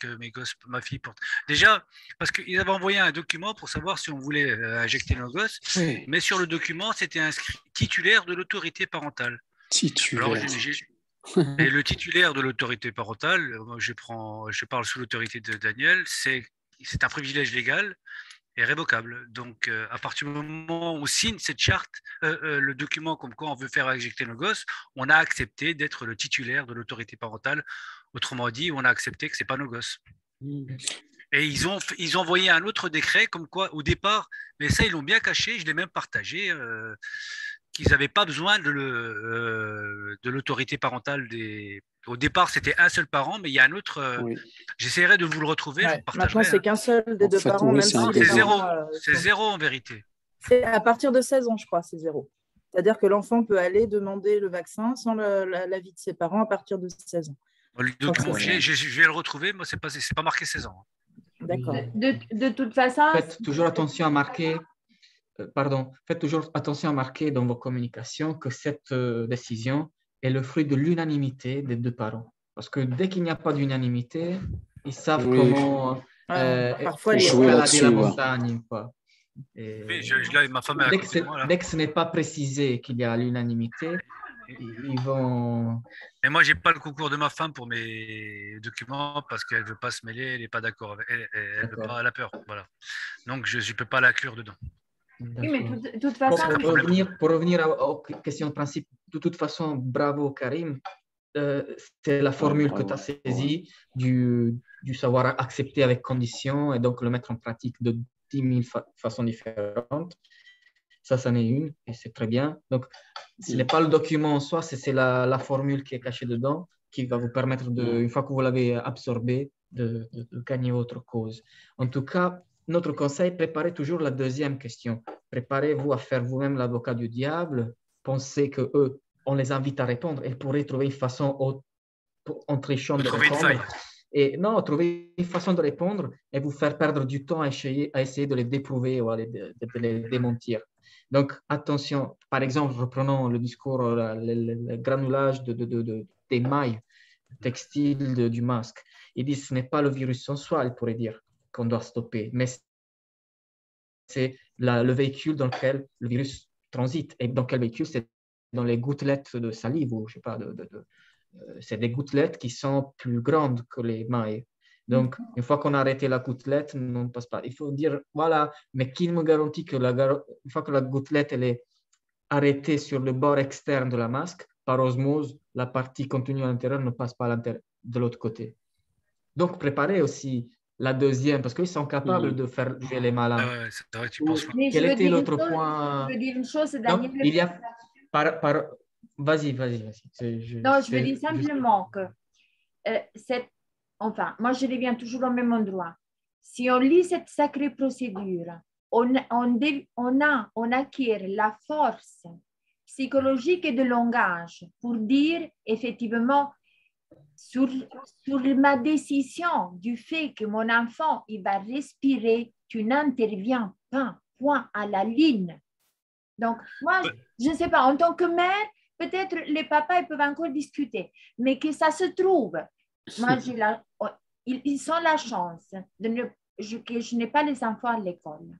que ma fille porte. Déjà, parce qu'ils avaient envoyé un document pour savoir si on voulait injecter nos gosses. Oui. Mais sur le document, c'était inscrit titulaire de l'autorité parentale. Titulaire. Alors, et le titulaire de l'autorité parentale, je parle sous l'autorité de Daniel, c'est un privilège légal et révocable. Donc, à partir du moment où on signe cette charte, le document comme quoi on veut faire injecter nos gosses, on a accepté d'être le titulaire de l'autorité parentale. Autrement dit, on a accepté que ce n'est pas nos gosses. Et ils ont envoyé un autre décret comme quoi, au départ, mais ça, ils l'ont bien caché, je l'ai même partagé, qu'ils n'avaient pas besoin de l'autorité parentale. Au départ, c'était un seul parent, mais il y a un autre. J'essaierai de vous le retrouver. Ouais, maintenant, c'est qu'un seul des deux parents. Oui, c'est zéro en vérité. C'est à partir de 16 ans, je crois, c'est zéro. C'est-à-dire que l'enfant peut aller demander le vaccin sans l'avis de ses parents à partir de 16 ans. Le document, je vais le retrouver. Moi, c'est pas marqué 16 ans. D'accord. De toute façon. Faites toujours attention à marquer. Faites toujours attention à marquer dans vos communications que cette décision est le fruit de l'unanimité des deux parents. Parce que dès qu'il n'y a pas d'unanimité, ils savent comment parfois jouer escalader la montagne. Ma femme dès que ce n'est pas précisé qu'il y a l'unanimité, ils vont... Et moi, j'ai pas le concours de ma femme pour mes documents parce qu'elle veut pas se mêler, elle n'est pas d'accord avec, elle veut pas, elle a peur, voilà. Donc je peux pas l'inclure dedans. Oui, mais de toute façon... Pour revenir aux questions de principe, de toute façon, bravo Karim, c'est la formule que tu as saisie du savoir accepter avec conditions et donc le mettre en pratique de 10 000 façons différentes. Ça en est une et c'est très bien. Donc, ce n'est pas le document en soi, c'est la formule qui est cachée dedans qui va vous permettre, une fois que vous l'avez absorbé, de gagner votre cause. En tout cas, notre conseil, préparez toujours la deuxième question. Préparez-vous à faire vous-même l'avocat du diable. Pensez qu'eux, on les invite à répondre. Ils pourraient trouver une façon en trichant de répondre. Et non, trouver une façon de répondre et vous faire perdre du temps à essayer de les déprouver ou de les démentir. Donc, attention, par exemple, reprenons le discours, le granulage des mailles textiles du masque. Ils disent ce n'est pas le virus en soi, ils pourraient dire, qu'on doit stopper, mais c'est le véhicule dans lequel le virus transite. Et dans quel véhicule? C'est dans les gouttelettes de salive ou je sais pas, c'est des gouttelettes qui sont plus grandes que les mailles. Donc, une fois qu'on a arrêté la gouttelette, on ne passe pas. Il faut dire, voilà, mais qui me garantit que une fois que la gouttelette elle est arrêtée sur le bord externe de la masque, par osmose, la partie contenue à l'intérieur ne passe pas de l'autre côté. Donc, préparez aussi la deuxième, parce qu'ils sont capables de faire jouer les malins. C'est vrai, tu penses. Quel était l'autre point? Je veux dire une chose, Daniel. Il y a... Vas-y. Non, je veux dire simplement que enfin, moi je reviens toujours au même endroit. Si on lit cette sacrée procédure, on acquiert la force psychologique et de langage pour dire effectivement sur ma décision du fait que mon enfant il va respirer, tu n'interviens pas, point à la ligne. Donc, moi, je ne sais pas, en tant que mère, peut-être les papas ils peuvent encore discuter, mais que ça se trouve, moi, ils ont la chance que je n'ai pas les enfants à l'école.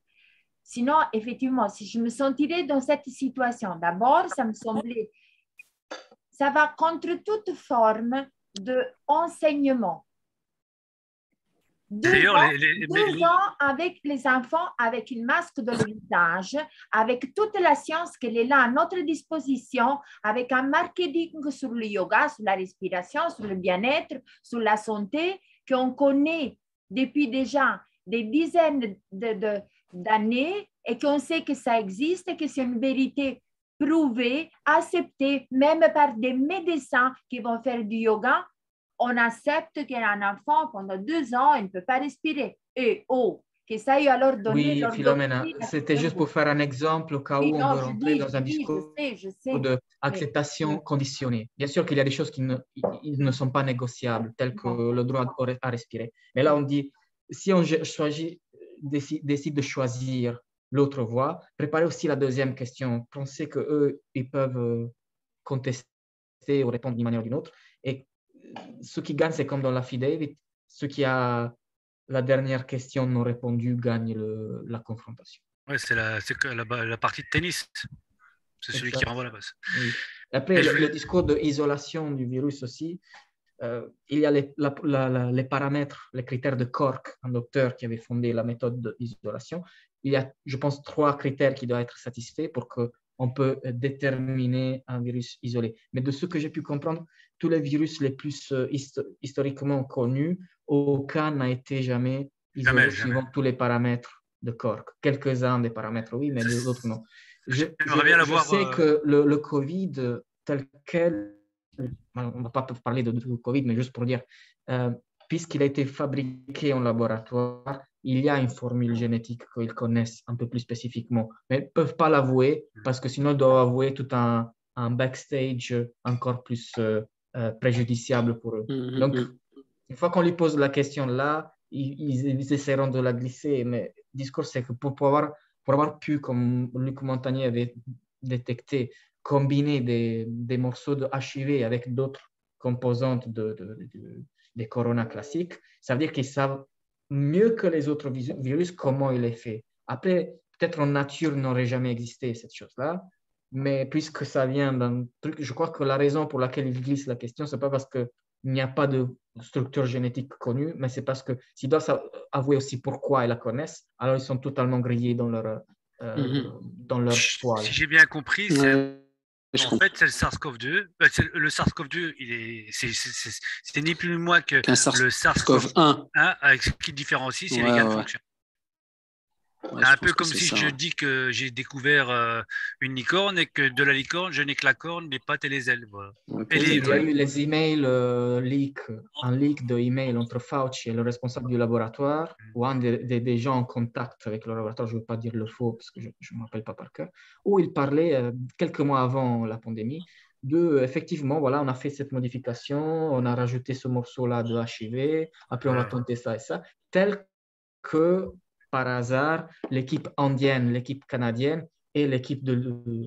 Sinon, effectivement, si je me sentirais dans cette situation, d'abord, ça me semblait, ça va contre toute forme d'enseignement. Deux ans avec les enfants, avec une masque dans le visage, avec toute la science qu'elle est là à notre disposition, avec un marketing sur le yoga, sur la respiration, sur le bien-être, sur la santé, qu'on connaît depuis déjà des dizaines d'années et qu'on sait que ça existe et que c'est une vérité prouvée, acceptée, même par des médecins qui vont faire du yoga. On accepte qu'un enfant, pendant 2 ans, il ne peut pas respirer. Et que ça ait alors donné... Oui, Philomena, c'était juste pour faire un exemple au cas où on veut rentrer dans un discours d'acceptation conditionnée. Bien sûr qu'il y a des choses qui ne sont pas négociables, telles que le droit à respirer. Mais là, on dit, si on décide de choisir l'autre voie, préparez aussi la deuxième question. Pensez qu'eux, ils peuvent contester ou répondre d'une manière ou d'une autre. Et ceux qui gagnent, c'est comme dans l'affidavit. Ceux qui a la dernière question non répondue gagnent la confrontation. Oui, c'est la partie de tennis. C'est celui qui renvoie la balle. Oui. Après, le discours d'isolation du virus aussi, il y a les paramètres, les critères de Cork, un docteur qui avait fondé la méthode d'isolation. Il y a, je pense, 3 critères qui doivent être satisfaits pour qu'on peut déterminer un virus isolé. Mais de ce que j'ai pu comprendre, tous les virus les plus historiquement connus, aucun n'a été jamais isolé suivant tous les paramètres de Cork. Quelques-uns des paramètres, oui, mais les autres non. Je sais que le Covid, tel quel, on ne va pas parler de Covid, mais juste pour dire, puisqu'il a été fabriqué en laboratoire, il y a une formule génétique qu'ils connaissent un peu plus spécifiquement, mais ils ne peuvent pas l'avouer parce que sinon ils doivent avouer tout un backstage encore plus préjudiciable pour eux. Donc, une fois qu'on lui pose la question là, ils essaieront de la glisser, mais le discours, c'est que pour avoir pu, comme Luc Montagnier avait détecté, combiner des morceaux de HIV avec d'autres composantes des corona classiques, ça veut dire qu'ils savent mieux que les autres virus comment il est fait. Après, peut-être en nature n'aurait jamais existé cette chose-là, Mais puisque ça vient d'un truc, je crois que la raison pour laquelle ils glissent la question, c'est pas parce qu'il n'y a pas de structure génétique connue, mais c'est parce que s'ils doivent avouer aussi pourquoi ils la connaissent, alors ils sont totalement grillés dans leur poil. Si j'ai bien compris, en fait, c'est le SARS-CoV-2. Le SARS-CoV-2, c'est ni plus ni moins que le SARS-CoV-1. Avec ce qui différencie, c'est les gains de fonction. Ouais, un peu comme si je dis que j'ai découvert une licorne et que de la licorne, je n'ai que la corne, les pattes et les ailes. Voilà. Il y a eu les emails un leak de email entre Fauci et le responsable du laboratoire, ou un des gens en contact avec le laboratoire, je ne veux pas dire le faux parce que je ne me rappelle pas par cœur, où il parlait quelques mois avant la pandémie effectivement, voilà, on a fait cette modification, on a rajouté ce morceau-là de HIV, après on va tenter ça et ça, tel que par hasard, l'équipe indienne, l'équipe canadienne et l'équipe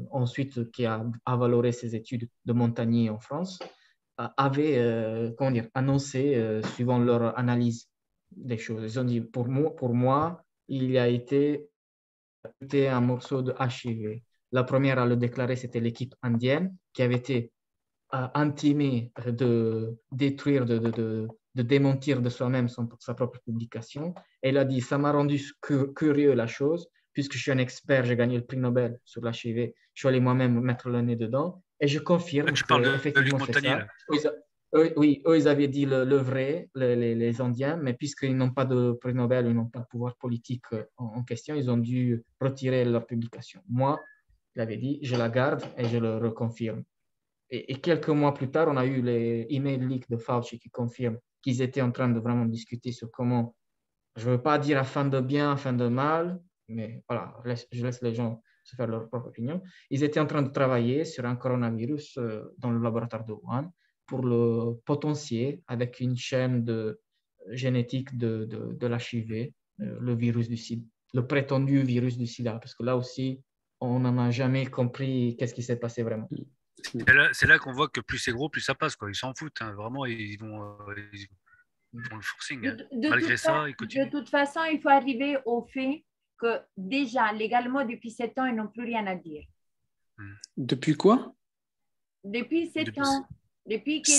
ensuite qui a valoré ses études de Montagnier en France avaient annoncé, suivant leur analyse des choses. Ils ont dit, pour moi, il y a été un morceau de HIV. La première à le déclarer, c'était l'équipe indienne qui avait été intimée de détruire, de démentir de soi-même sa propre publication. Elle a dit, ça m'a rendu curieux la chose, puisque je suis un expert, j'ai gagné le prix Nobel sur l'HIV, je suis allé moi-même mettre le nez dedans, et je confirme qu'effectivement c'est ça. Oui, eux, ils avaient dit le vrai, les Indiens, mais puisqu'ils n'ont pas de prix Nobel, ils n'ont pas de pouvoir politique en question, ils ont dû retirer leur publication. Moi, je l'avais dit, je la garde et je le reconfirme. Et quelques mois plus tard, on a eu les emails leaks de Fauci qui confirment qu'ils étaient en train de vraiment discuter sur comment, je ne veux pas dire afin de bien, afin de mal, mais voilà, je laisse les gens se faire leur propre opinion. Ils étaient en train de travailler sur un coronavirus dans le laboratoire de Wuhan pour le potentier avec une chaîne génétique de l'HIV, le virus du sida, le prétendu virus du sida, parce que là aussi, on n'en a jamais compris qu'est-ce qui s'est passé vraiment. C'est là qu'on voit que plus c'est gros, plus ça passe. Quoi. Ils s'en foutent. Hein. Vraiment, ils font le forcing. Hein. Malgré ça, ils continuent. De toute façon, il faut arriver au fait que déjà, légalement, depuis 7 ans, ils n'ont plus rien à dire. Depuis quoi? Depuis 7 ans. Depuis que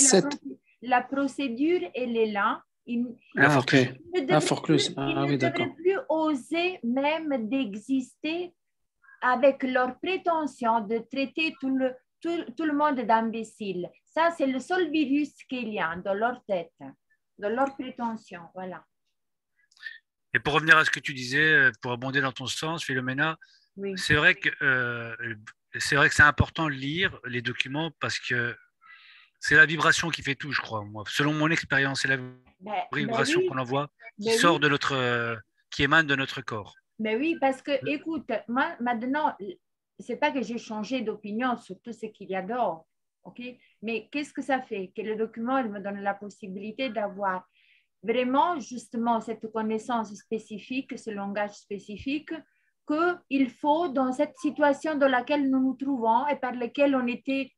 la procédure, elle est là. Ils oui, d'accord. ne devraient plus oser même d'exister avec leur prétention de traiter tout le monde d'imbéciles. Ça, c'est le seul virus qu'il y a dans leur tête, dans leur prétention. Voilà. Et pour revenir à ce que tu disais, pour abonder dans ton sens, Philomena, oui. C'est vrai que c'est important de lire les documents parce que c'est la vibration qui fait tout, je crois. Moi. Selon mon expérience, c'est la vibration qu'on envoie qui sort de qui émane de notre corps. Mais oui, parce que, écoute, moi, maintenant, c'est pas que j'ai changé d'opinion sur tout ce qu'il y a dehors, ok? Mais qu'est-ce que ça fait? Que le document, il me donne la possibilité d'avoir vraiment, justement, cette connaissance spécifique, ce langage spécifique qu'il faut dans cette situation dans laquelle nous nous trouvons et par laquelle on était,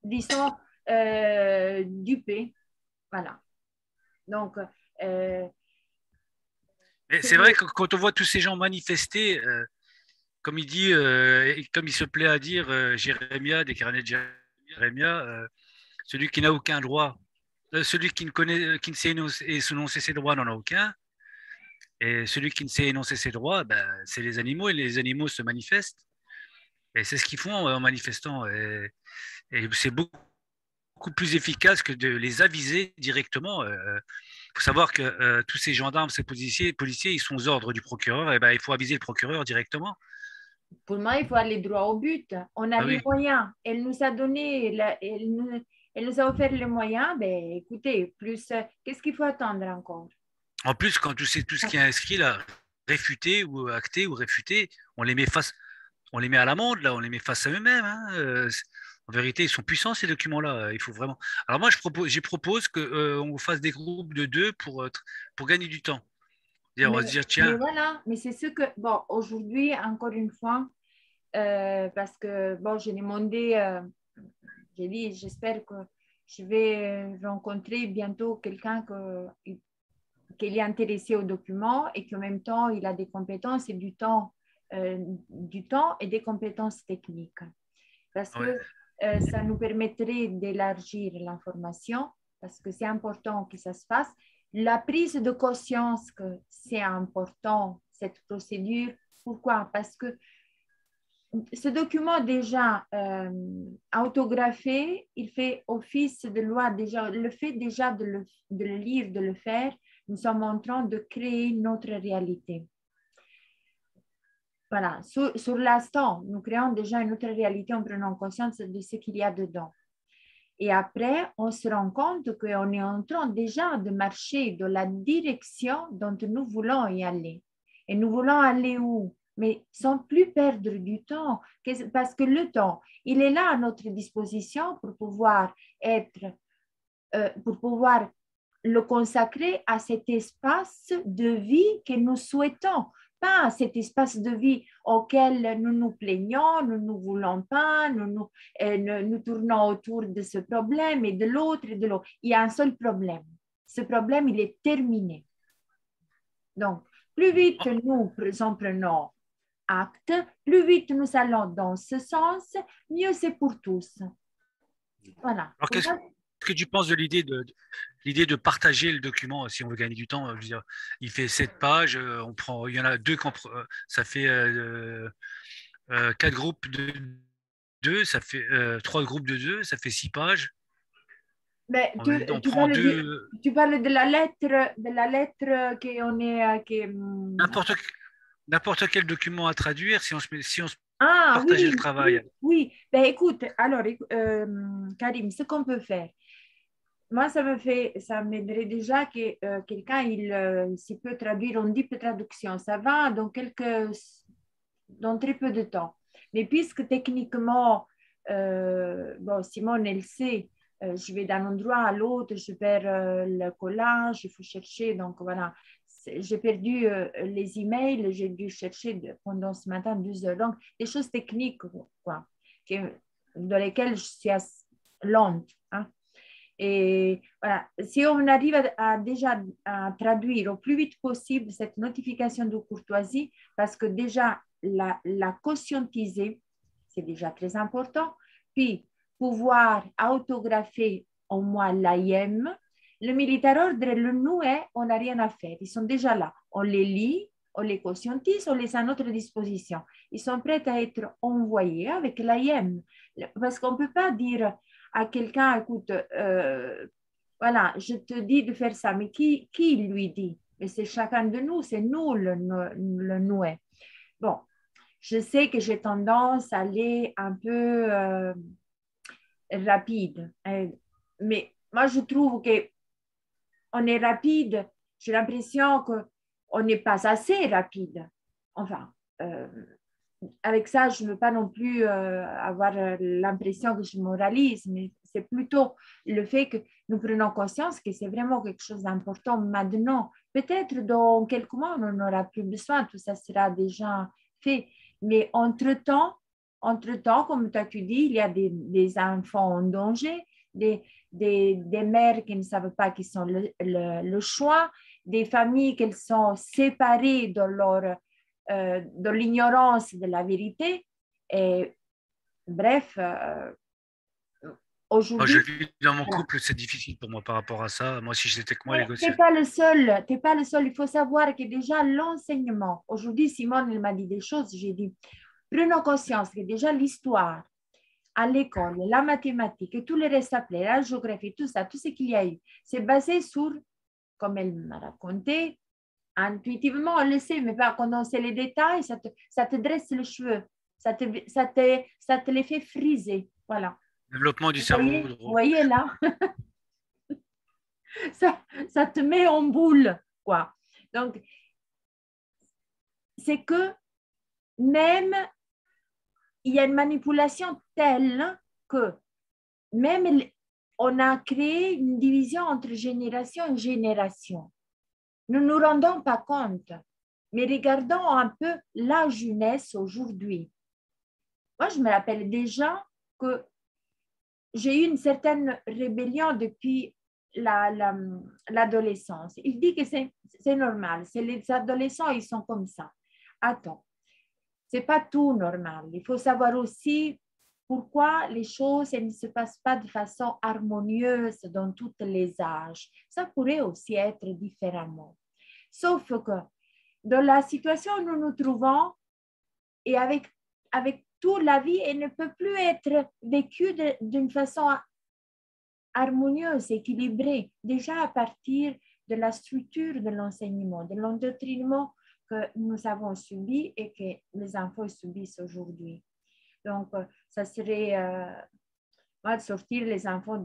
disons, dupés. Voilà. Donc, c'est vrai que quand on voit tous ces gens manifester, comme il dit, comme il se plaît à dire, Jérémia, des carnets de Jérémia, celui qui n'a aucun droit, celui qui ne sait énoncer ses droits n'en a aucun, et celui qui ne sait énoncer ses droits, c'est les animaux, et les animaux se manifestent, et c'est ce qu'ils font en manifestant, et c'est beaucoup plus efficace que de les aviser directement. Il faut savoir que tous ces gendarmes, ces policiers, ils sont aux ordres du procureur. Et il faut aviser le procureur directement. Pour moi, il faut aller droit au but. On a les moyens. Elle nous a donné, elle nous a offert les moyens. Écoutez, plus, qu'est-ce qu'il faut attendre encore? En plus, quand tout ce qui est inscrit là, réfuté ou acté ou réfuté, on les met à l'amende là, on les met face à eux-mêmes. Hein. En vérité, ils sont puissants ces documents-là. Il faut vraiment. Alors moi, je propose qu'on fasse des groupes de 2 pour gagner du temps. On va se dire tiens. Mais voilà, mais c'est ce que aujourd'hui, encore une fois, parce que j'ai demandé, j'ai dit, j'espère que je vais rencontrer bientôt quelqu'un qui est intéressé au document et qu'en même temps, il a des compétences et du temps et des compétences techniques. parce que ça nous permettrait d'élargir l'information, parce que c'est important que ça se fasse. La prise de conscience que c'est important, cette procédure. Pourquoi? Parce que ce document déjà autographié, il fait office de loi. Déjà, le fait déjà de le lire, de le faire, nous sommes en train de créer notre réalité. Voilà, sur l'instant, nous créons déjà une autre réalité en prenant conscience de ce qu'il y a dedans. Et après, on se rend compte qu'on est en train déjà de marcher dans la direction dont nous voulons y aller. Et nous voulons aller où? Mais sans plus perdre du temps, parce que le temps, il est là à notre disposition pour pouvoir le consacrer à cet espace de vie que nous souhaitons, pas à cet espace de vie auquel nous nous plaignons, nous ne voulons pas, nous tournons autour de ce problème et de l'autre et de l'autre. Il y a un seul problème. Ce problème, il est terminé. Donc, plus vite nous en prenons acte, plus vite nous allons dans ce sens, mieux c'est pour tous. Voilà. Alors, qu'est-ce que tu penses de l'idée de partager le document si on veut gagner du temps? Je veux dire, il fait 7 pages, il y en a 2, ça fait 4 groupes de 2, ça fait 3 groupes de 2, ça fait 6 pages. Mais tu parles de la lettre qu'on est... N'importe quel document à traduire si on se partageait le travail. Oui. Ben, écoute, alors, Karim, ce qu'on peut faire, moi, ça m'aiderait déjà que quelqu'un s'il peut traduire en 10 traductions. Ça va dans très peu de temps. Mais puisque techniquement, Simone, elle sait, je vais d'un endroit à l'autre, je perds le collage, il faut chercher. Donc, voilà, j'ai perdu les emails, j'ai dû chercher pendant ce matin 12 heures. Donc, des choses techniques, quoi, dans lesquelles je suis lente. Hein. Et voilà, si on arrive déjà à traduire au plus vite possible cette notification de courtoisie, parce que déjà la conscientiser, c'est déjà très important, puis pouvoir autographier au moins l'AIM, le militaire ordre et le NUE, on n'a rien à faire, ils sont déjà là, on les lit, on les conscientise, on les a à notre disposition, ils sont prêts à être envoyés avec l'AIM, parce qu'on ne peut pas dire à quelqu'un, écoute, voilà, je te dis de faire ça, mais qui lui dit? Mais c'est chacun de nous, c'est nous le noué. Bon, je sais que j'ai tendance à aller un peu rapide, mais moi je trouve qu'on est rapide, j'ai l'impression qu'on n'est pas assez rapide. Enfin, avec ça, je ne veux pas non plus avoir l'impression que je moralise, mais c'est plutôt le fait que nous prenons conscience que c'est vraiment quelque chose d'important maintenant. Peut-être dans quelques mois, on n'en aura plus besoin, tout ça sera déjà fait. Mais entre-temps, comme tu as dit, il y a des enfants en danger, des mères qui ne savent pas qu'ils sont le choix, des familles qui sont séparées de l'ignorance de la vérité. Et bref, aujourd'hui... Je vis dans mon couple, c'est difficile pour moi par rapport à ça. Moi, si j'étais que moi, négocier. Tu n'es pas le seul. Il faut savoir que déjà l'enseignement, aujourd'hui, Simone, elle m'a dit des choses, j'ai dit, prenons conscience que déjà l'histoire, à l'école, la mathématique et tout le reste appelé, la géographie, tout ça, tout ce qu'il y a eu, c'est basé sur, comme elle m'a raconté, intuitivement, on le sait, mais pas quand on sait les détails, ça te dresse les cheveux, ça te les fait friser. Voilà. Développement du cerveau. Vous voyez là, ça te met en boule, quoi. Donc, c'est que même il y a une manipulation telle que même on a créé une division entre génération et génération. Nous ne nous rendons pas compte, mais regardons un peu la jeunesse aujourd'hui. Moi, je me rappelle déjà que j'ai eu une certaine rébellion depuis l'adolescence. Il dit que c'est normal, les adolescents, ils sont comme ça. Attends, ce n'est pas tout normal. Il faut savoir aussi pourquoi les choses elles ne se passent pas de façon harmonieuse dans tous les âges. Ça pourrait aussi être différemment. Sauf que dans la situation où nous nous trouvons et avec toute la vie, elle ne peut plus être vécue d'une façon harmonieuse, équilibrée, déjà à partir de la structure de l'enseignement, de l'endoctrinement que nous avons subi et que les enfants subissent aujourd'hui. Donc, ça serait de sortir les enfants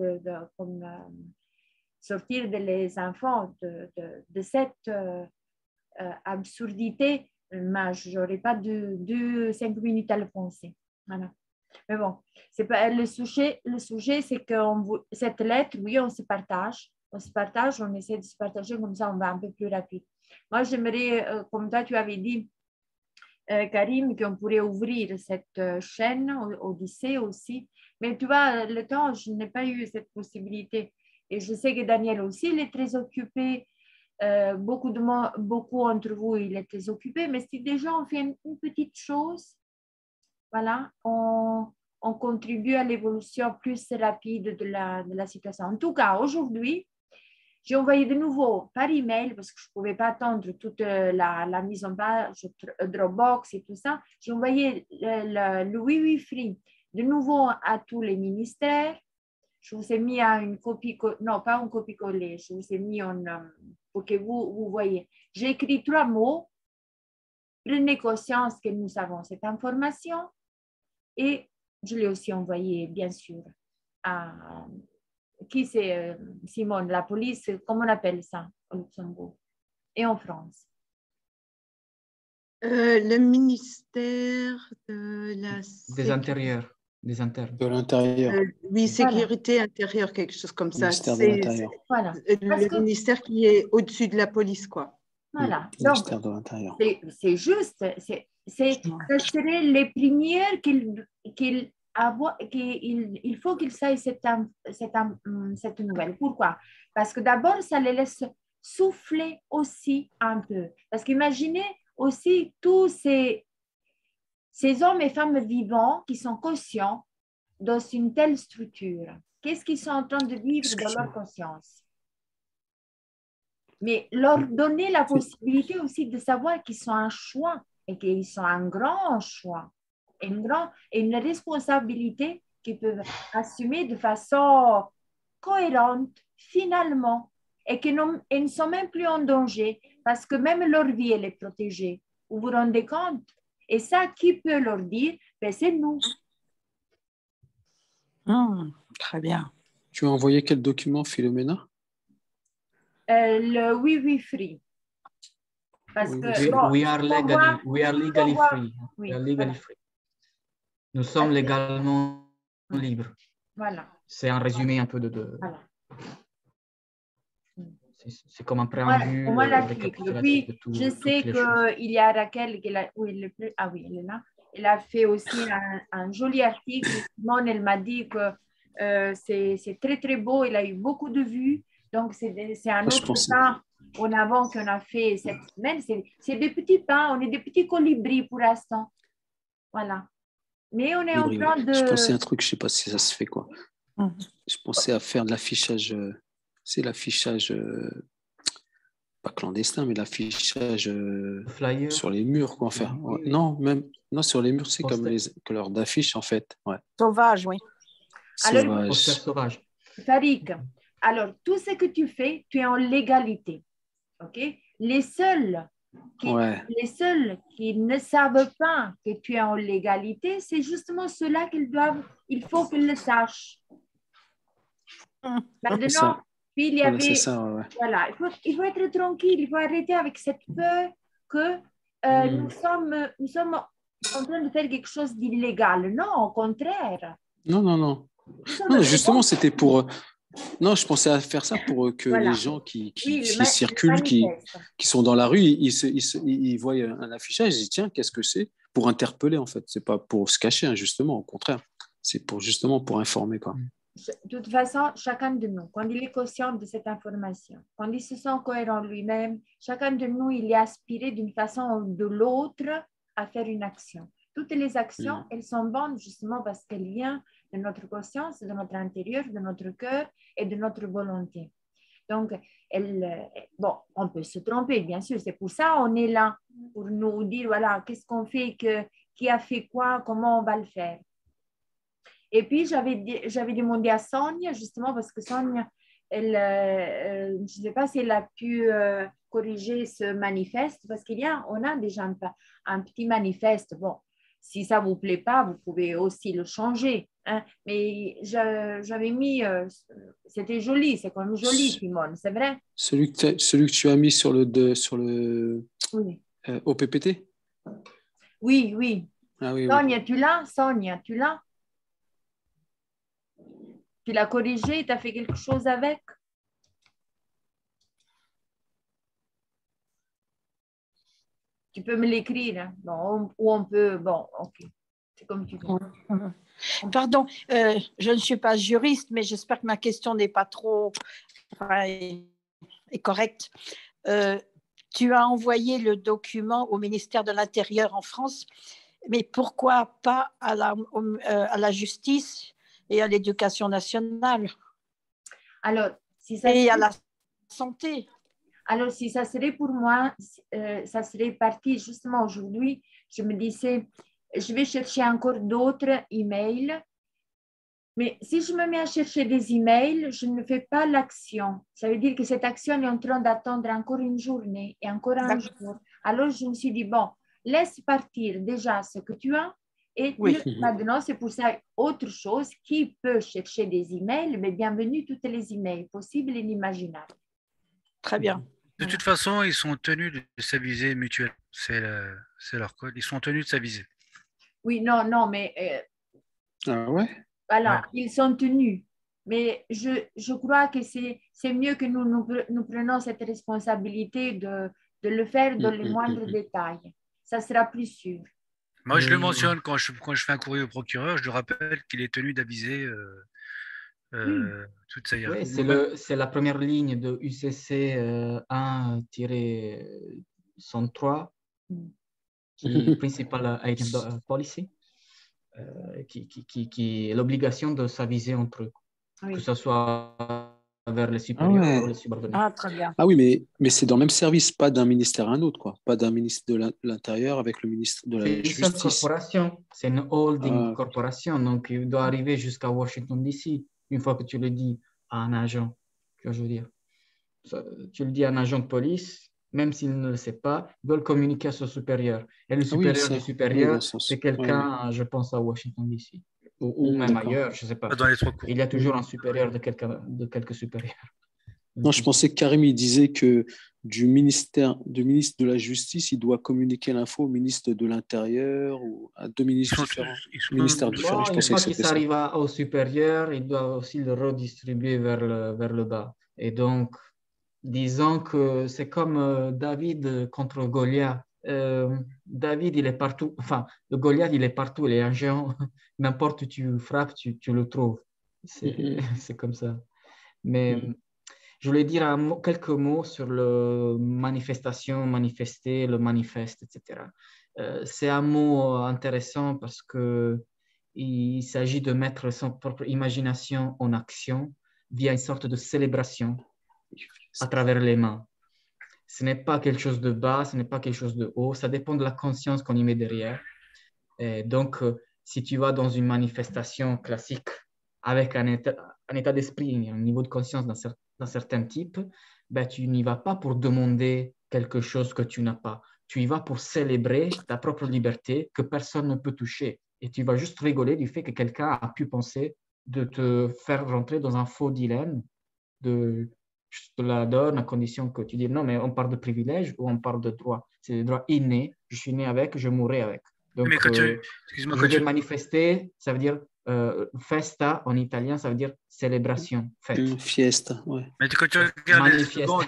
sortir les enfants de cette absurdité. Mais je n'aurais pas 5 minutes à le penser. Voilà. Mais bon, c'est pas le sujet. Le sujet, c'est que cette lettre, oui, on se partage, on essaie de se partager, comme ça, on va un peu plus rapide. Moi, j'aimerais, comme toi, tu avais dit, Karim, qu'on pourrait ouvrir cette chaîne Odyssée aussi. Mais tu vois, le temps, je n'ai pas eu cette possibilité. Et je sais que Daniel aussi, il est très occupé. Beaucoup d'entre vous, il est très occupé. Mais si déjà on fait une petite chose, voilà, on contribue à l'évolution plus rapide de la situation. En tout cas, aujourd'hui, j'ai envoyé de nouveau par email, parce que je ne pouvais pas attendre toute la mise en page, Dropbox et tout ça. J'ai envoyé le Oui Free de nouveau à tous les ministères. Je vous ai mis une copie, non, pas une copie-collée, je vous ai mis pour que vous voyez. J'ai écrit 3 mots. Prenez conscience que nous avons cette information. Et je l'ai aussi envoyé, bien sûr, à qui c'est Simone, la police, comment on appelle ça au Luxembourg et en France? Le ministère de la Des intérieurs, des internes. De l'intérieur. Oui, sécurité intérieure, quelque chose comme ça. Ministère de l'Intérieur. Voilà. Le ministère qui est au-dessus de la police, quoi. Voilà. Le ministère de l'Intérieur. C'est juste, ce serait les premières qu'il faut qu'ils sachent cette nouvelle. Pourquoi? Parce que d'abord, ça les laisse souffler aussi un peu. Parce qu'imaginez aussi tous ces hommes et femmes vivants qui sont conscients dans une telle structure. Qu'est-ce qu'ils sont en train de vivre dans leur conscience? Mais leur donner la possibilité aussi de savoir qu'ils sont un choix et qu'ils sont un grand choix, une responsabilité qu'ils peuvent assumer de façon cohérente finalement et qu'ils ne sont même plus en danger parce que même leur vie elle est protégée. Vous vous rendez compte? Et ça, qui peut leur dire? Ben, c'est nous. Très bien. Tu as envoyé quel document, Philomena? Le Oui Free. Parce que we are legally free. Oui, We are legally free. Nous sommes légalement libres. Voilà. C'est un résumé un peu Voilà. C'est comme un préambule. On voit l'article. Puis, je sais qu'il y a Raquel, elle est là. Elle a fait aussi un joli article. Simone, elle m'a dit que c'est très, très beau. Il a eu beaucoup de vues. Donc, c'est un autre pas en avant qu'on a fait cette semaine. C'est des petits pas. On est des petits colibris pour l'instant. Voilà. Mais on est en train de... Je pensais à un truc, je ne sais pas si ça se fait, quoi. Je pensais à faire de l'affichage... C'est l'affichage, pas clandestin, mais l'affichage sur les murs, quoi. Enfin, ouais. Non, sur les murs, c'est comme les couleurs d'affiches, en fait. Ouais. Sauvage, oui. Sauvage. Farik, alors, tout ce que tu fais, tu es en légalité. OK? Les seuls qui ne savent pas que tu es en légalité, c'est justement ceux-là il faut qu'ils le sachent. Maintenant, puis il y avait, voilà, il faut être tranquille, il faut arrêter avec cette peur que nous sommes en train de faire quelque chose d'illégal. Non, au contraire. Non, justement, c'était pour... Non, je pensais à faire ça pour que les gens qui circulent, qui sont dans la rue, ils voient un affichage, ils disent tiens, qu'est-ce que c'est? Pour interpeller, en fait. C'est pas pour se cacher, hein, justement, au contraire. C'est justement pour informer, quoi. De toute façon, chacun de nous, quand il est conscient de cette information, quand il se sent cohérent lui-même, chacun de nous, il est aspiré d'une façon ou de l'autre à faire une action. Toutes les actions, elles sont bonnes justement parce qu'elles viennent de notre conscience, de notre intérieur, de notre cœur et de notre volonté. Donc, bon, on peut se tromper, bien sûr. C'est pour ça qu'on est là, pour nous dire, voilà, qu'est-ce qu'on fait, qui a fait quoi, comment on va le faire. Et puis, j'avais demandé à Sonia, justement, parce que Sonia, je ne sais pas si elle a pu corriger ce manifeste, parce on a déjà un petit manifeste. Bon, si ça ne vous plaît pas, vous pouvez aussi le changer. Hein? Mais j'avais mis, c'était joli, c'est quand même joli, Simone, c'est vrai? Celui que tu as mis sur le oui. OPPT? Oui, oui. Ah, oui, Sonia, oui. tu l'as? Sonia, tu l'as? Tu l'as corrigé, tu as fait quelque chose avec? Tu peux me l'écrire, hein? Bon, ou on peut, bon, ok, c'est comme tu veux. Pardon, je ne suis pas juriste, mais j'espère que ma question n'est pas trop est correcte. Tu as envoyé le document au ministère de l'Intérieur en France, mais pourquoi pas à la justice et à l'éducation nationale? Alors, si ça et à la santé. Alors, si ça serait pour moi, ça serait parti justement aujourd'hui. Je me disais, je vais chercher encore d'autres emails. Mais si je me mets à chercher des emails, je ne fais pas l'action. Ça veut dire que cette action est en train d'attendre encore une journée et encore un jour. Alors, je me suis dit, bon, laisse partir déjà ce que tu as. Et maintenant, c'est pour ça autre chose. Qui peut chercher des emails? Mais bienvenue toutes les emails possibles et inimaginables. Très bien. De toute façon, ils sont tenus de s'aviser mutuellement. C'est leur code. Ils sont tenus de s'aviser. Oui, non, mais... ah ouais? Voilà, ils sont tenus. Mais je crois que c'est mieux que nous prenions cette responsabilité de le faire dans les moindres détails. Ça sera plus sûr. Moi, je le mentionne quand je fais un courrier au procureur, je lui rappelle qu'il est tenu d'aviser toute sa hiérarchie. Oui, c'est la première ligne de UCC 1-103, qui est Principal Agent Policy, qui est l'obligation de s'aviser entre eux, que ce soit vers les supérieurs ou les subordonnés. Ah, très bien. Ah oui, mais c'est dans le même service, pas d'un ministère à un autre, quoi. Pas d'un ministre de l'Intérieur avec le ministre de la Justice. C'est une seule corporation, c'est une holding corporation, donc il doit arriver jusqu'à Washington DC une fois que tu le dis à un agent, que je veux dire. Tu le dis à un agent de police, même s'il ne le sait pas, il doit le communiquer à son supérieur. Et le supérieur du supérieur, c'est quelqu'un, je pense, à Washington DC. Ou même ailleurs, je ne sais pas. Dans les trois cours. Il y a toujours un supérieur de quelques supérieurs. Non, je pensais que Karim, il disait que du ministre de la Justice, il doit communiquer l'info au ministre de l'Intérieur ou à deux ministres différents. Ministères différents. Une fois qu'il arrive au supérieur, il doit aussi le redistribuer vers le bas. Et donc, disons que c'est comme David contre Goliath. David, il est partout. Enfin, le Goliath, il est partout. Il est un géant. N'importe où tu frappes, tu le trouves. C'est comme ça. Mais je voulais dire quelques mots sur le manifestation, manifester, le manifeste, etc. C'est un mot intéressant parce qu'il s'agit de mettre son propre imagination en action via une sorte de célébration à travers les mains. Ce n'est pas quelque chose de bas, ce n'est pas quelque chose de haut, ça dépend de la conscience qu'on y met derrière. Et donc, si tu vas dans une manifestation classique avec un état d'esprit, un niveau de conscience d'un certain type, ben, tu n'y vas pas pour demander quelque chose que tu n'as pas. Tu y vas pour célébrer ta propre liberté que personne ne peut toucher. Et tu vas juste rigoler du fait que quelqu'un a pu penser de te faire rentrer dans un faux dilemme de je te la donne à condition que tu dis non, mais on parle de privilège ou on parle de droit. C'est des droits innés. Je suis né avec, je mourrai avec. Donc, je vais manifester, ça veut dire festa en italien, ça veut dire célébration, fête. Fiesta, ouais. Mais quand tu regardes les slogans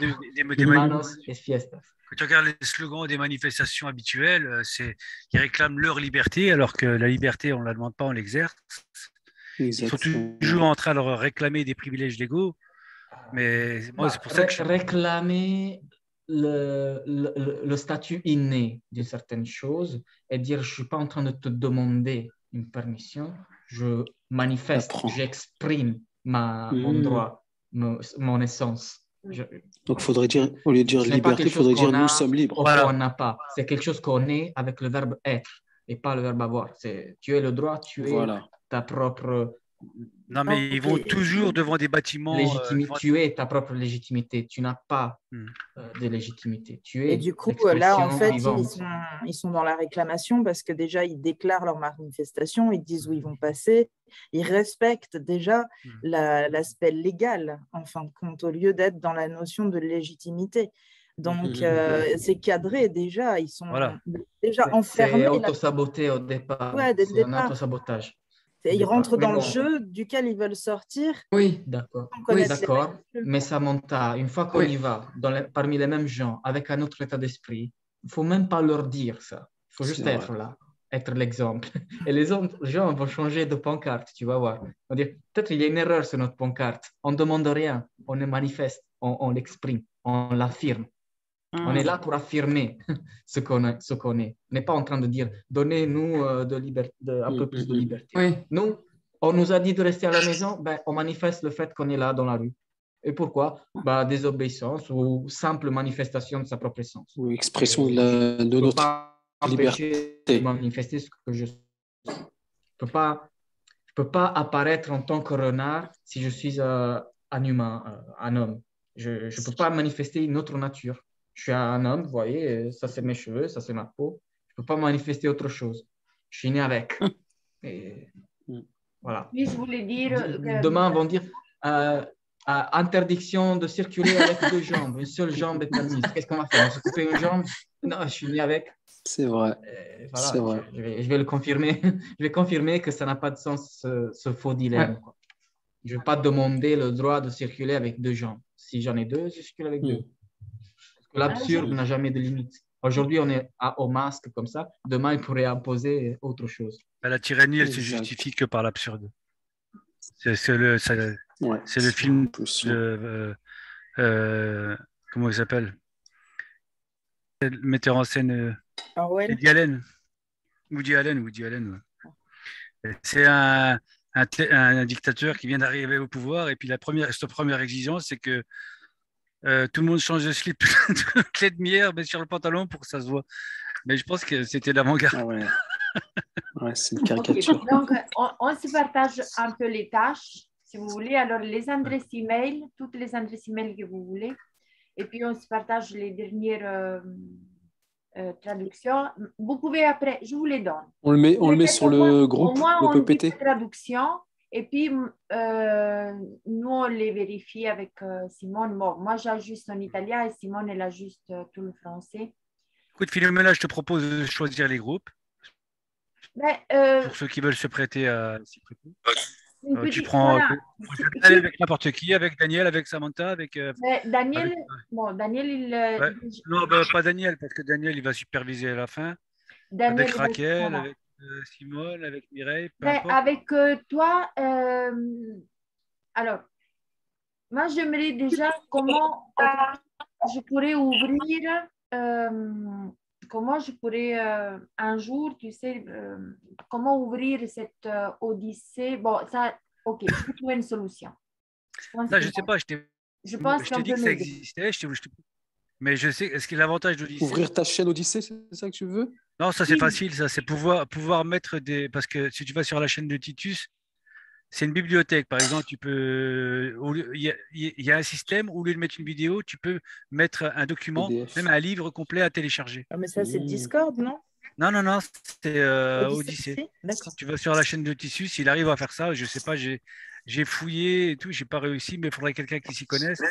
quand tu regardes les slogans des manifestations habituelles, ils réclament leur liberté, alors que la liberté, on ne la demande pas, on l'exerce. Ils sont toujours en train de réclamer des privilèges légaux. Mais moi, c'est pour ça que réclamer le statut inné d'une certaine chose et dire je ne suis pas en train de te demander une permission, je manifeste, j'exprime mon droit, mon essence. Donc, il faudrait dire, au lieu de dire liberté, il faudrait dire nous sommes libres. Voilà. On n'a pas. C'est quelque chose qu'on est avec le verbe être et pas le verbe avoir. Tu es le droit, tu es ta propre. Non, mais ils vont toujours devant des bâtiments. Tu es ta propre légitimité. Tu n'as pas de légitimité. Tu es. Et du coup, là, en fait, ils sont dans la réclamation parce que déjà, ils déclarent leur manifestation, ils disent où ils vont passer. Ils respectent déjà l'aspect légal, en fin de compte, au lieu d'être dans la notion de légitimité. Donc, c'est cadré déjà. Ils sont déjà enfermés. C'est auto-saboté au départ. Ouais, c'est un auto-sabotage. Ils rentrent dans le jeu duquel ils veulent sortir. Oui, d'accord. Mais Samantha, une fois qu'on y va, parmi les mêmes gens, avec un autre état d'esprit, il ne faut même pas leur dire ça. Il faut juste être là, être l'exemple. Et les gens vont changer de pancarte, tu vas voir. On va dire, peut-être il y a une erreur sur notre pancarte. On ne demande rien, on le manifeste, on l'exprime, on l'affirme. On est là pour affirmer ce qu'on est. On n'est pas en train de dire donnez-nous un peu plus de liberté. Oui. Nous, on nous a dit de rester à la maison, on manifeste le fait qu'on est là dans la rue. Et pourquoi? Désobéissance ou simple manifestation de sa propre essence. Ou expression de notre liberté. De manifester ce que je suis. Je ne peux pas apparaître en tant que renard si je suis un humain, un homme. Je ne peux pas manifester une autre nature. Je suis un homme, vous voyez, ça c'est mes cheveux, ça c'est ma peau. Je ne peux pas manifester autre chose. Je suis né avec. Et voilà. Oui, je voulais dire. Demain, ils vont dire interdiction de circuler avec deux jambes. Une seule jambe est permise. Qu'est-ce qu'on va faire? On va se couper une jambe? Non, je suis né avec. C'est vrai. Voilà, c'est vrai. Je vais le confirmer. Je vais confirmer que ça n'a pas de sens, ce faux dilemme. Quoi. Je ne vais pas demander le droit de circuler avec deux jambes. Si j'en ai deux, je circule avec deux. L'absurde n'a jamais de limite. Aujourd'hui, on est au masque comme ça. Demain, il pourrait imposer autre chose. La tyrannie, elle se justifie que par l'absurde. C'est le film de... comment il s'appelle? Le metteur en scène Woody Allen. Woody Allen. Ouais. C'est un dictateur qui vient d'arriver au pouvoir et puis sa première exigence, c'est que tout le monde change de slip toutes les demi-heures, mais sur le pantalon pour que ça se voit. Mais je pense que c'était l'avant-garde. Ah ouais, c'est une caricature. Okay. Donc, on se partage un peu les tâches, si vous voulez. Alors, les adresses email, toutes les adresses email que vous voulez. Et puis, on se partage les dernières traductions. Vous pouvez après, je vous les donne. On le met sur le groupe, au moins, le PPT. Traduction. Et puis, nous, on les vérifie avec Simone. Bon, moi, j'ajuste en italien et Simone, elle ajuste tout le français. Écoute, Philomena, je te propose de choisir les groupes. Pour ceux qui veulent se prêter à s'y prêter. Tu prends Daniel avec n'importe qui, avec Daniel, avec Samantha, avec... Daniel, il... Non, pas Daniel, parce que Daniel, il va superviser à la fin. Avec Raquel, avec Simone, avec Mireille. Avec toi, alors, moi, j'aimerais déjà comment je pourrais ouvrir, comment je pourrais un jour, tu sais, comment ouvrir cette Odyssée. Bon, ça, ok, je vais trouver une solution. Je ne sais pas, je t'ai dit que ça existait, mais je sais, est-ce que l'avantage d'Odyssée... Ouvrir ta chaîne Odyssée, c'est ça que tu veux? Non, ça c'est facile, ça c'est pouvoir mettre des... Parce que si tu vas sur la chaîne de Titus, c'est une bibliothèque. Par exemple, tu peux... Il y a un système où, au lieu de mettre une vidéo, tu peux mettre un document, PDF. même un livre complet à télécharger. Ah, mais ça, c'est Discord, non? Non, c'est Odyssée. D'accord. Tu vas sur la chaîne de Titus, il arrive à faire ça. Je ne sais pas, j'ai fouillé et tout, je n'ai pas réussi, mais il faudrait quelqu'un qui s'y connaisse.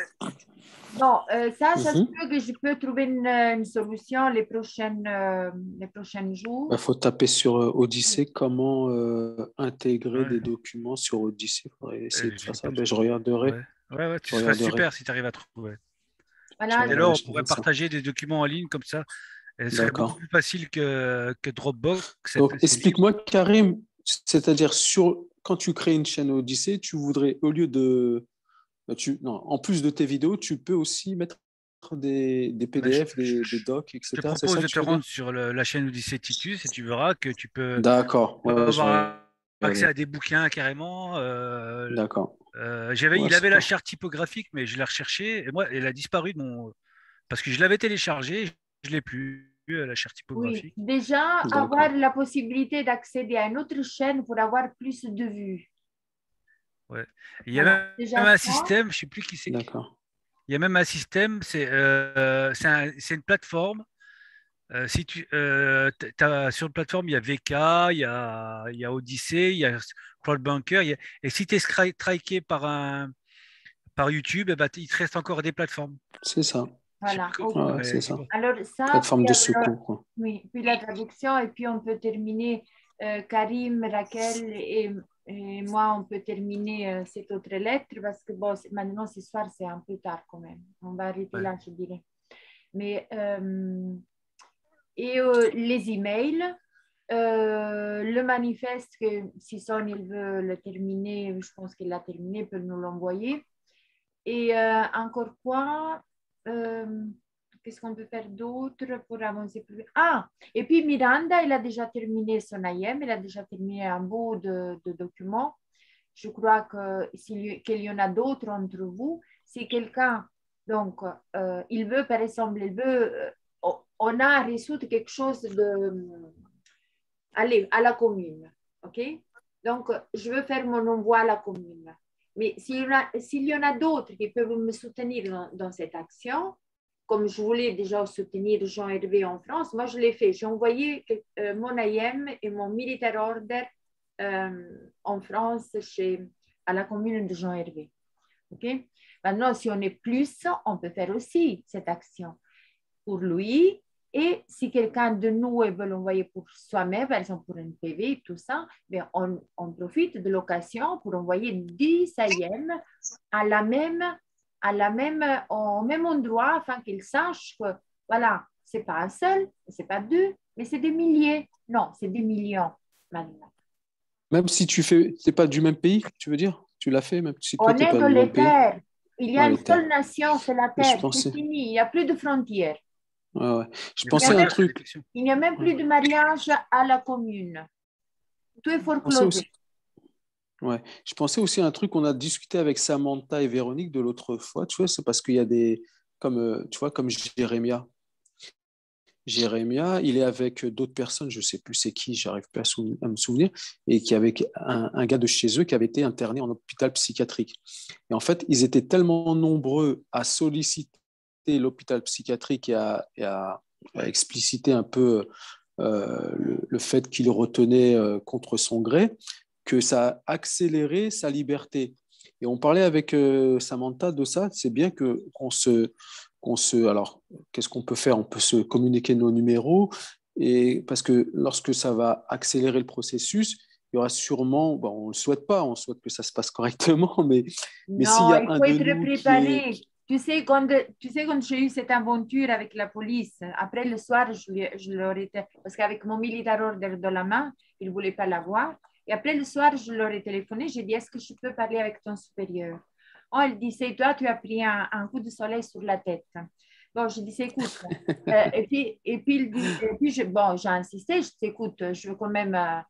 Non, ça se peut que je peux trouver une solution les prochains jours. Il faut taper sur Odyssée, comment intégrer des documents sur Odyssée. Il faudrait essayer de faire ça. Je regarderai. Ouais, tu serais super si tu arrives à trouver. Voilà. Et alors, on pourrait partager des documents en ligne comme ça. Et ce serait beaucoup plus facile que Dropbox. Donc, explique-moi, Karim, c'est-à-dire quand tu crées une chaîne Odyssée, tu voudrais, au lieu de... en plus de tes vidéos, tu peux aussi mettre des PDF, des docs, etc. Je te propose de te rendre sur la chaîne Odyssée Titus et tu verras que tu peux avoir accès à des bouquins carrément. D'accord. Il avait la charte typographique, mais je l'ai recherchée et moi, elle a disparu de mon. Parce que je l'avais téléchargée, je ne l'ai plus, la charte typographique. Oui, déjà, avoir la possibilité d'accéder à une autre chaîne pour avoir plus de vues. Ouais. Il y a même un système, je ne sais plus qui c'est. D'accord. Il y a même un système, c'est une plateforme. Si tu, sur la plateforme, il y a VK, il y a Odyssey, il y a Crowdbunker. Et si tu es striké par YouTube, eh ben, il te reste encore des plateformes. C'est ça. Voilà. C'est ça. Alors, ça, plateforme de secours. Oui, puis la traduction, et puis on peut terminer, Karim, Raquel et moi, on peut terminer cette autre lettre parce que bon, maintenant, ce soir, c'est un peu tard quand même. On va arrêter là, je dirais. Mais, les emails, le manifeste, que si Son il veut le terminer, je pense qu'il l'a terminé, peut nous l'envoyer. Et encore quoi, qu'est-ce qu'on peut faire d'autre pour avancer plus vite? Ah, et puis Miranda, elle a déjà terminé son IM, elle a déjà terminé un bout de document. Je crois qu'il y en a d'autres entre vous. Si quelqu'un, donc, il veut, par exemple, on a reçu quelque chose allez, à la commune, ok? Donc, je veux faire mon envoi à la commune. Mais s'il y en a d'autres qui peuvent me soutenir dans cette action, comme je voulais déjà soutenir Jean-Hervé en France, moi je l'ai fait. J'ai envoyé mon IM et mon military order en France à la commune de Jean-Hervé. Okay? Maintenant, si on est plus, on peut faire aussi cette action pour lui. Et si quelqu'un de nous veut l'envoyer pour soi-même, par exemple pour un PV, tout ça, bien on profite de l'occasion pour envoyer 10 IM au même endroit afin qu'ils sachent que, voilà, ce n'est pas un seul, ce n'est pas deux, mais c'est des milliers. Non, c'est des millions maintenant. Même si tu n'es pas du même pays, tu veux dire? Tu l'as fait, même si toi, on est dans les terres. Il y a une seule nation, c'est la terre. C'est fini, il n'y a plus de frontières. Ouais. Je pensais à un truc. Il n'y a même plus de mariage à la commune. Tout est foreclosé. Ouais. Je pensais aussi à un truc qu'on a discuté avec Samantha et Véronique de l'autre fois. Tu vois, c'est parce qu'il y a comme Jérémia. Jérémia, il est avec d'autres personnes, je ne sais plus c'est qui, j'arrive pas à me souvenir, et qui avec un gars de chez eux qui avait été interné en hôpital psychiatrique. Et en fait, ils étaient tellement nombreux à solliciter l'hôpital psychiatrique et à expliciter un peu le fait qu'il retenait contre son gré, que ça a accéléré sa liberté. Et on parlait avec Samantha de ça, c'est bien alors, qu'est-ce qu'on peut faire? On peut se communiquer nos numéros, et parce que lorsque ça va accélérer le processus, il y aura sûrement, on ne le souhaite pas, on souhaite que ça se passe correctement, mais s'il y a un de nous il faut être préparé. Tu sais, quand j'ai eu cette aventure avec la police, après le soir, je leur ai parce qu'avec mon militaire order dans la main, ils ne voulaient pas l'avoir. Et après le soir, je leur ai téléphoné, j'ai dit, est-ce que je peux parler avec ton supérieur? Oh, elle disait, toi, tu as pris un coup de soleil sur la tête. Bon, je disais, écoute. Et puis j'ai insisté, je dis, écoute, je veux quand même.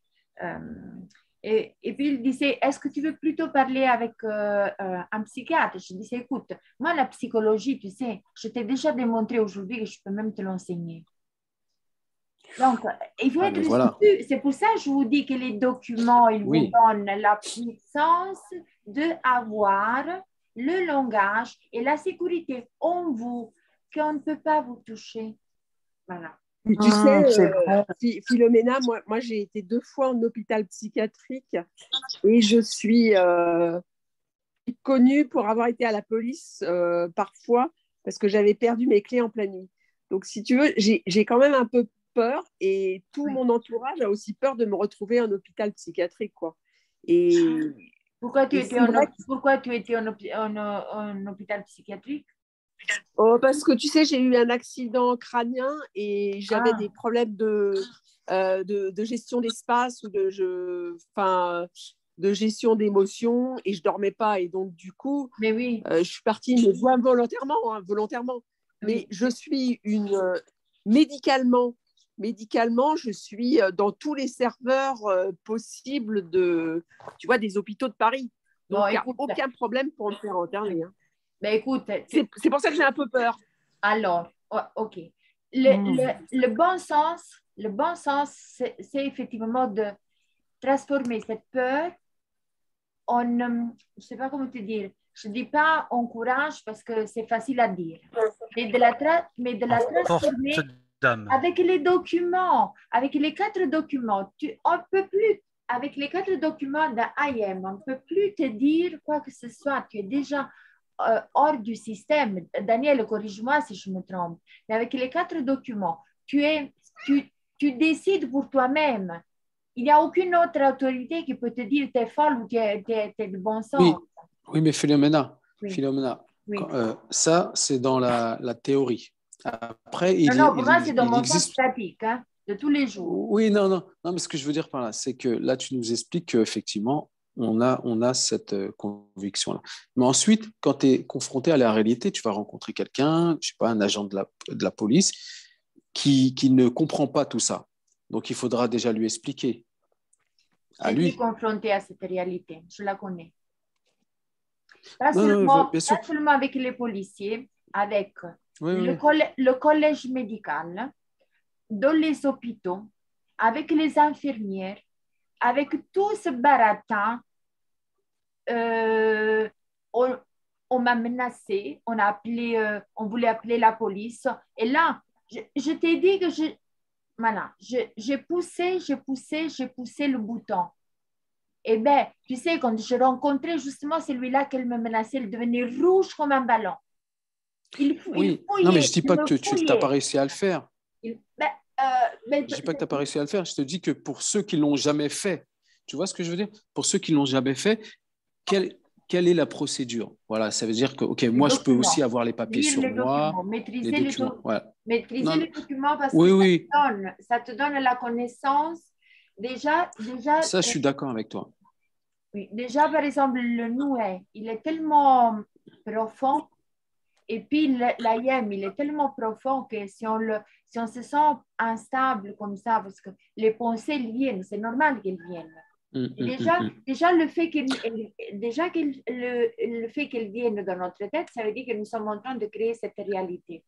Et puis il disait, est-ce que tu veux plutôt parler avec un psychiatre? Je disais, écoute, moi, la psychologie, tu sais, je t'ai déjà démontré aujourd'hui que je peux même te l'enseigner. Donc, il faut être C'est pour ça que je vous dis que les documents, ils vous donnent la puissance d'avoir le langage et la sécurité en vous, qu'on ne peut pas vous toucher. Voilà. Tu sais, Philomena, moi j'ai été 2 fois en hôpital psychiatrique et je suis connue pour avoir été à la police parfois parce que j'avais perdu mes clés en pleine nuit. Donc, si tu veux, j'ai quand même un peu peur et tout mon entourage a aussi peur de me retrouver en hôpital psychiatrique, quoi. Et pourquoi tu étais en hôpital psychiatrique? Parce que tu sais, j'ai eu un accident crânien et j'avais des problèmes de gestion d'espace ou de gestion d'émotions et je dormais pas et donc du coup, je suis partie volontairement. mais je suis médicalement, je suis dans tous les serveurs possibles tu vois, des hôpitaux de Paris. Donc, il n'y a aucun problème pour me faire interner. Hein. Ben, écoute, c'est pour ça que j'ai un peu peur. Alors, OK. Le bon sens, c'est effectivement de transformer cette peur en, je ne sais pas comment te dire, je ne dis pas en courage parce que c'est facile à dire, mais de la transformer avec les documents, avec les 4 documents. On ne peut plus, avec les 4 documents d'AIM, on ne peut plus te dire quoi que ce soit. Tu es déjà hors du système. Daniel, corrige-moi si je me trompe. Mais avec les 4 documents, tu décides pour toi-même. Il n'y a aucune autre autorité qui peut te dire tu es folle ou tu es de bon sens. Oui, mais Philomena, oui. Ça, c'est dans la théorie. Après, pour moi, c'est dans mon sens pratique, hein, de tous les jours. Oui, non, mais ce que je veux dire par là, c'est que là, tu nous expliques qu'effectivement, on a cette conviction-là. Mais ensuite, quand tu es confronté à la réalité, tu vas rencontrer quelqu'un, je sais pas, un agent de la police qui ne comprend pas tout ça. Donc, il faudra déjà lui expliquer. Je suis confrontée à cette réalité, je la connais. Pas seulement avec les policiers, avec le collège médical, dans les hôpitaux, avec les infirmières, avec tout ce baratin. On m'a menacé, on voulait appeler la police. Et là, je t'ai dit que j'ai poussé le bouton. Et bien, tu sais, quand je rencontrais justement celui-là qui me menaçait, il devenait rouge comme un ballon. Il fouillait, non, mais je ne dis pas que tu n'as pas réussi à le faire. Je ne dis pas que tu n'as pas réussi à le faire. Je te dis que pour ceux qui ne l'ont jamais fait, tu vois ce que je veux dire? Pour ceux qui ne l'ont jamais fait, quelle est la procédure? Voilà, ça veut dire que, OK, moi, je peux aussi avoir les papiers sur moi. Maîtriser les documents parce que ça te donne la connaissance. Déjà, ça, je suis d'accord avec toi. Oui, déjà, par exemple, le noué, il est tellement profond. Et puis, l'AIM, il est tellement profond que si on se sent instable comme ça, parce que les pensées viennent, c'est normal qu'elles viennent. Déjà, le fait qu'elles viennent dans notre tête, ça veut dire que nous sommes en train de créer cette réalité.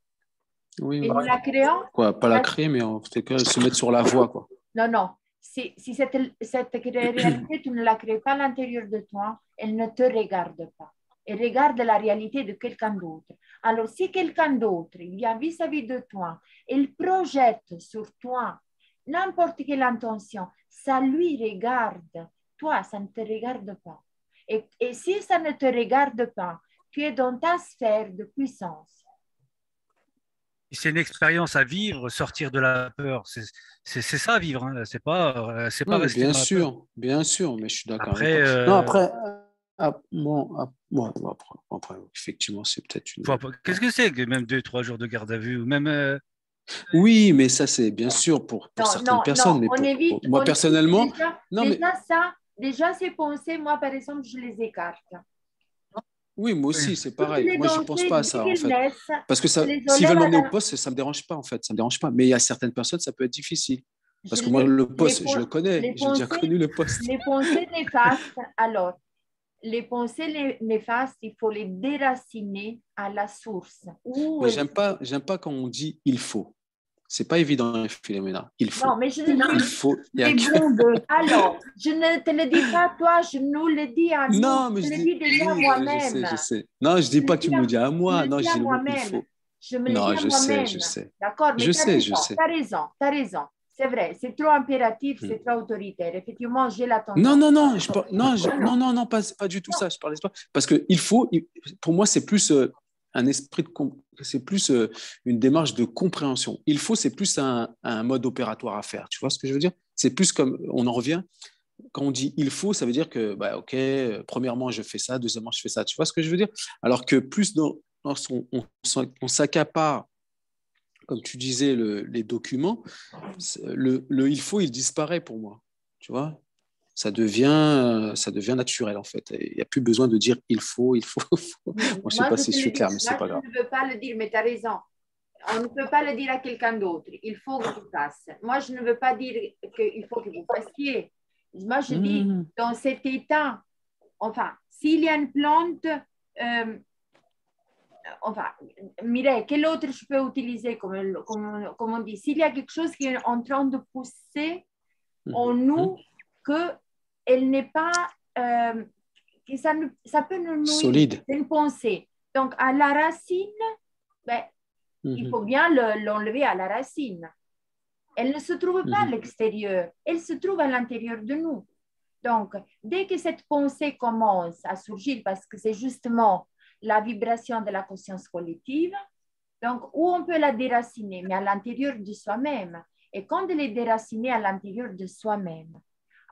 Oui, et nous la créons. Quoi, pas la créer, mais en tout cas, se mettre sur la voie, quoi. Non. Si cette réalité, tu ne la crées pas à l'intérieur de toi, elle ne te regarde pas. Elle regarde la réalité de quelqu'un d'autre. Alors, si quelqu'un d'autre vient vis-à-vis de toi, il projette sur toi n'importe quelle intention, ça lui regarde. Toi, ça ne te regarde pas. Et si ça ne te regarde pas, tu es dans ta sphère de puissance. C'est une expérience à vivre, sortir de la peur. C'est ça, vivre. Hein. C'est pas rester dans la peur. Bien sûr, mais je suis d'accord. Après, effectivement, c'est peut-être une... Qu'est-ce que c'est que même 2-3 jours de garde à vue ou même... Oui, mais ça, c'est bien sûr pour certaines personnes. Mais pour moi, personnellement... Déjà, ces pensées, moi, par exemple, je les écarte. Oui, moi aussi, c'est pareil. Moi, je ne pense pas à ça, en fait. Parce que s'ils veulent m'emmener au poste, ça ne me dérange pas, en fait. Ça me dérange pas. Mais il y a certaines personnes, ça peut être difficile. Parce que moi, le poste, je le connais. J'ai déjà connu le poste. Les pensées néfastes, alors, les pensées néfastes, il faut les déraciner à la source. Mais j'aime pas quand on dit « il faut ». C'est pas évident, Philomena. Il faut. Non, mais je ne Alors, je ne te le dis pas toi, je nous le dis à nous. Non, mais je le dis déjà moi-même. Je sais. Non, je dis pas que tu me le dis à moi. Non, je dis il faut. Je me le dis à moi-même. Je sais. D'accord, mais je sais. Tu as raison. C'est vrai, c'est trop impératif, c'est trop autoritaire. Effectivement, j'ai la tendance. Non, pas du tout ça. Je parlais pas. Parce que il faut, pour moi, c'est plus un esprit c'est plus une démarche de compréhension. Il faut, c'est plus un mode opératoire à faire. Tu vois ce que je veux dire? C'est plus comme, on en revient, quand on dit il faut, ça veut dire que, OK, premièrement, je fais ça, deuxièmement, je fais ça. Tu vois ce que je veux dire? Alors que plus lorsqu'on s'accapare, comme tu disais, les documents, le il faut, il disparaît pour moi. Tu vois? Ça devient naturel, en fait. Il n'y a plus besoin de dire il faut. Bon, je ne sais pas si je suis clair, mais ce n'est pas grave. Je ne veux pas le dire, mais tu as raison. on ne peut pas le dire à quelqu'un d'autre. Il faut que tu fasses. Moi, je ne veux pas dire qu'il faut que vous fassiez. Moi, je dis, dans cet état, enfin, s'il y a une plante, enfin, Mireille, quel autre je peux utiliser comme on dit? S'il y a quelque chose qui est en train de pousser en nous, qu'elle n'est pas, que ça peut nous nuire. Solide. C'est une pensée. Donc, à la racine, ben, il faut bien l'enlever à la racine. Elle ne se trouve pas à l'extérieur, elle se trouve à l'intérieur de nous. Donc, dès que cette pensée commence à surgir, parce que c'est justement la vibration de la conscience collective, donc où on peut la déraciner, mais à l'intérieur de soi-même. Et quand elle est déracinée à l'intérieur de soi-même,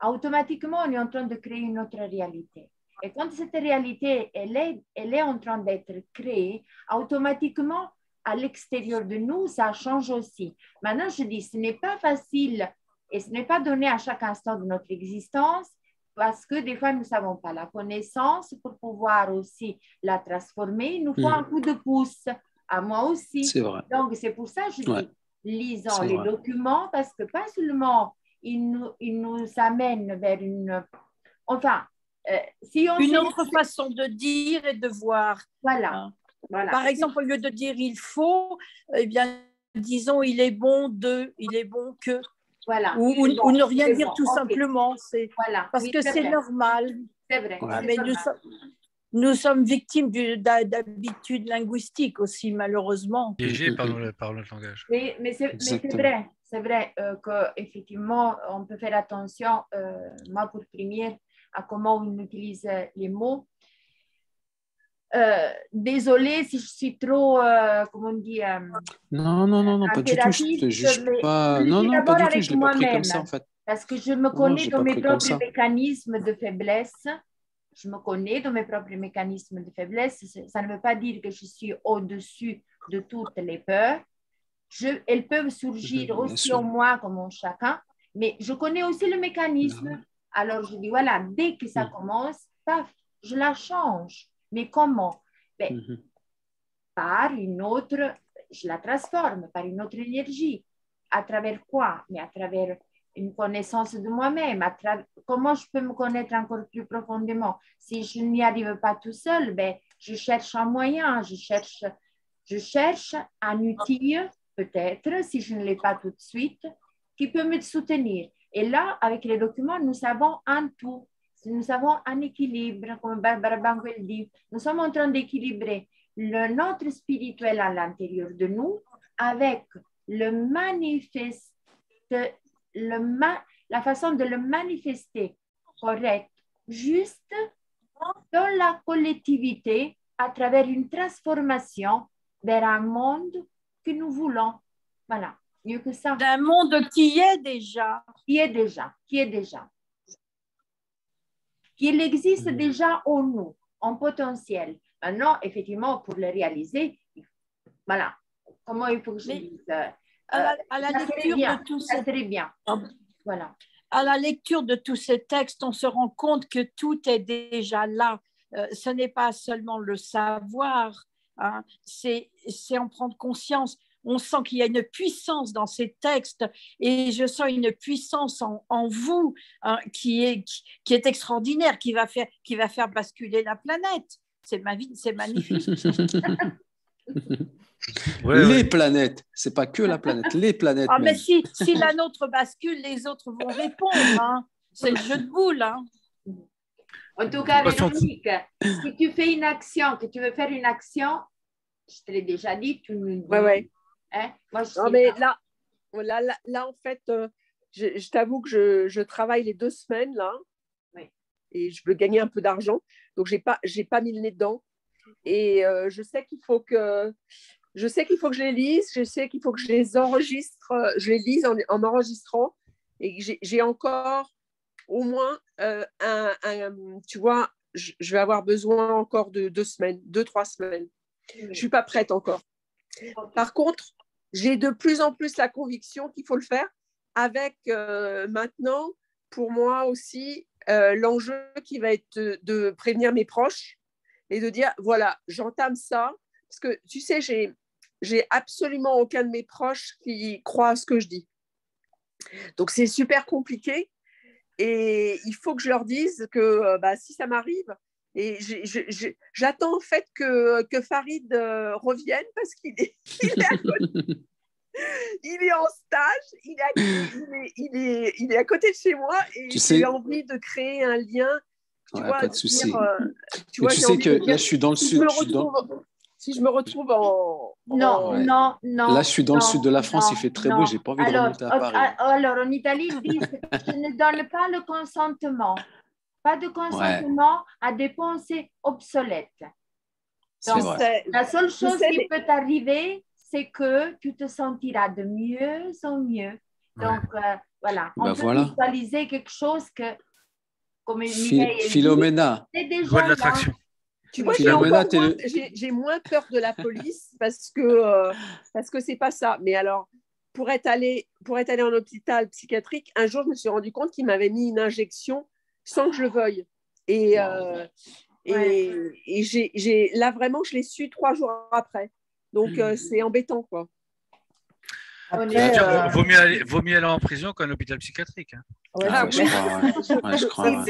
automatiquement, on est en train de créer une autre réalité. Et quand cette réalité, elle est en train d'être créée, automatiquement, à l'extérieur de nous, ça change aussi. Maintenant, je dis, ce n'est pas facile et ce n'est pas donné à chaque instant de notre existence parce que des fois, nous ne savons pas la connaissance pour pouvoir aussi la transformer. Il nous faut un coup de pouce, à moi aussi. C'est vrai. Donc, c'est pour ça que je dis, lisons les documents parce que pas seulement ils nous amènent vers une... Enfin, si on une autre façon de dire et de voir. Voilà. Hein. Voilà. Par exemple, au lieu de dire il faut, eh bien, disons il est bon de, il est bon que. Voilà. Ou ne rien dire tout simplement. Voilà. Parce que c'est normal. C'est vrai. Mais nous sommes victimes d'habitudes linguistiques aussi, malheureusement. Piégés par notre langage. Mais c'est vrai. C'est vrai qu'effectivement, on peut faire attention, moi pour première, à comment on utilise les mots. Désolée si je suis trop, comment on dit, non, pas du tout. Je te juge pas. Non, pas du tout. Je l'ai pas pris comme ça en fait. Parce que je me connais dans mes propres mécanismes de faiblesse. Je me connais dans mes propres mécanismes de faiblesse. Ça ne veut pas dire que je suis au-dessus de toutes les peurs. Elles peuvent surgir aussi en moi comme en chacun, mais je connais aussi le mécanisme. Alors je dis, voilà, dès que ça commence, paf, je la change. Mais comment? Par une autre, je la transforme par une autre énergie. À travers quoi? Mais à travers une connaissance de moi-même. Comment je peux me connaître encore plus profondément? Si je n'y arrive pas tout seul, ben, je cherche un moyen, je cherche un outil, peut-être, si je ne l'ai pas tout de suite, qui peut me soutenir. Et là, avec les documents, nous avons un tout. Nous avons un équilibre, comme Barbara Banguel dit. Nous sommes en train d'équilibrer notre spirituel à l'intérieur de nous avec la façon de le manifester correct, juste dans la collectivité à travers une transformation vers un monde que nous voulons. Voilà, mieux que ça. D'un monde qui est déjà. Qui existe déjà en nous, en potentiel. Maintenant, effectivement, pour le réaliser, voilà, comment il faut que je dise à la lecture de tous ces... très bien. Voilà. À la lecture de tous ces textes, on se rend compte que tout est déjà là. Ce n'est pas seulement le savoir, hein, c'est en prendre conscience. On sent qu'il y a une puissance dans ces textes et je sens une puissance en vous, hein, qui est extraordinaire, qui va faire basculer la planète. C'est magnifique. Les planètes, c'est pas que la planète, les planètes. Ah, mais si la nôtre bascule, les autres vont répondre. Hein. C'est le jeu de boules. Hein. En tout cas, Véronique, si tu fais une action, que tu veux faire une action, je te l'ai déjà dit, tu nous dis. Ouais. Hein? Moi, non, mais là, en fait, je t'avoue que je travaille les 2 semaines là, et je veux gagner un peu d'argent, donc j'ai pas mis le nez dedans. Et je sais qu'il faut que je les lise, je sais qu'il faut que je les enregistre, je les lise en enregistrant, et j'ai encore au moins tu vois, je vais avoir besoin encore de 2-3 semaines. Je ne suis pas prête encore. Par contre, j'ai de plus en plus la conviction qu'il faut le faire avec maintenant, pour moi aussi, l'enjeu qui va être de prévenir mes proches et de dire, voilà, j'entame ça. Parce que, tu sais, j'ai absolument aucun de mes proches qui croit à ce que je dis. Donc, c'est super compliqué. Et il faut que je leur dise que si ça m'arrive, et j'attends en fait que Farid revienne parce qu'il est, il est en stage, il est à côté de chez moi et j'ai envie de créer un lien. Pas de souci. Tu sais que là, je suis dans le sud. Si je me retrouve en... Non. Là, je suis dans le sud de la France, il fait très beau, j'ai pas envie de remonter à Paris. Alors, en Italie, ils disent que je ne donne pas le consentement. Pas de consentement à des pensées obsolètes. Donc, la seule chose qui peut t'arriver, c'est que tu te sentiras de mieux en mieux. Donc, voilà. On peut visualiser quelque chose que, comme Philomena, c'est déjà l'attraction. Tu vois, j'ai moins peur de la police parce que c'est pas ça. Mais alors, pour être allé en hôpital psychiatrique, un jour, je me suis rendu compte qu'il m'avait mis une injection sans que je le veuille. Et là, vraiment, je l'ai su 3 jours après. Donc, c'est embêtant, quoi. Après, vaut mieux aller en prison qu'en hôpital psychiatrique. Hein. Je crois.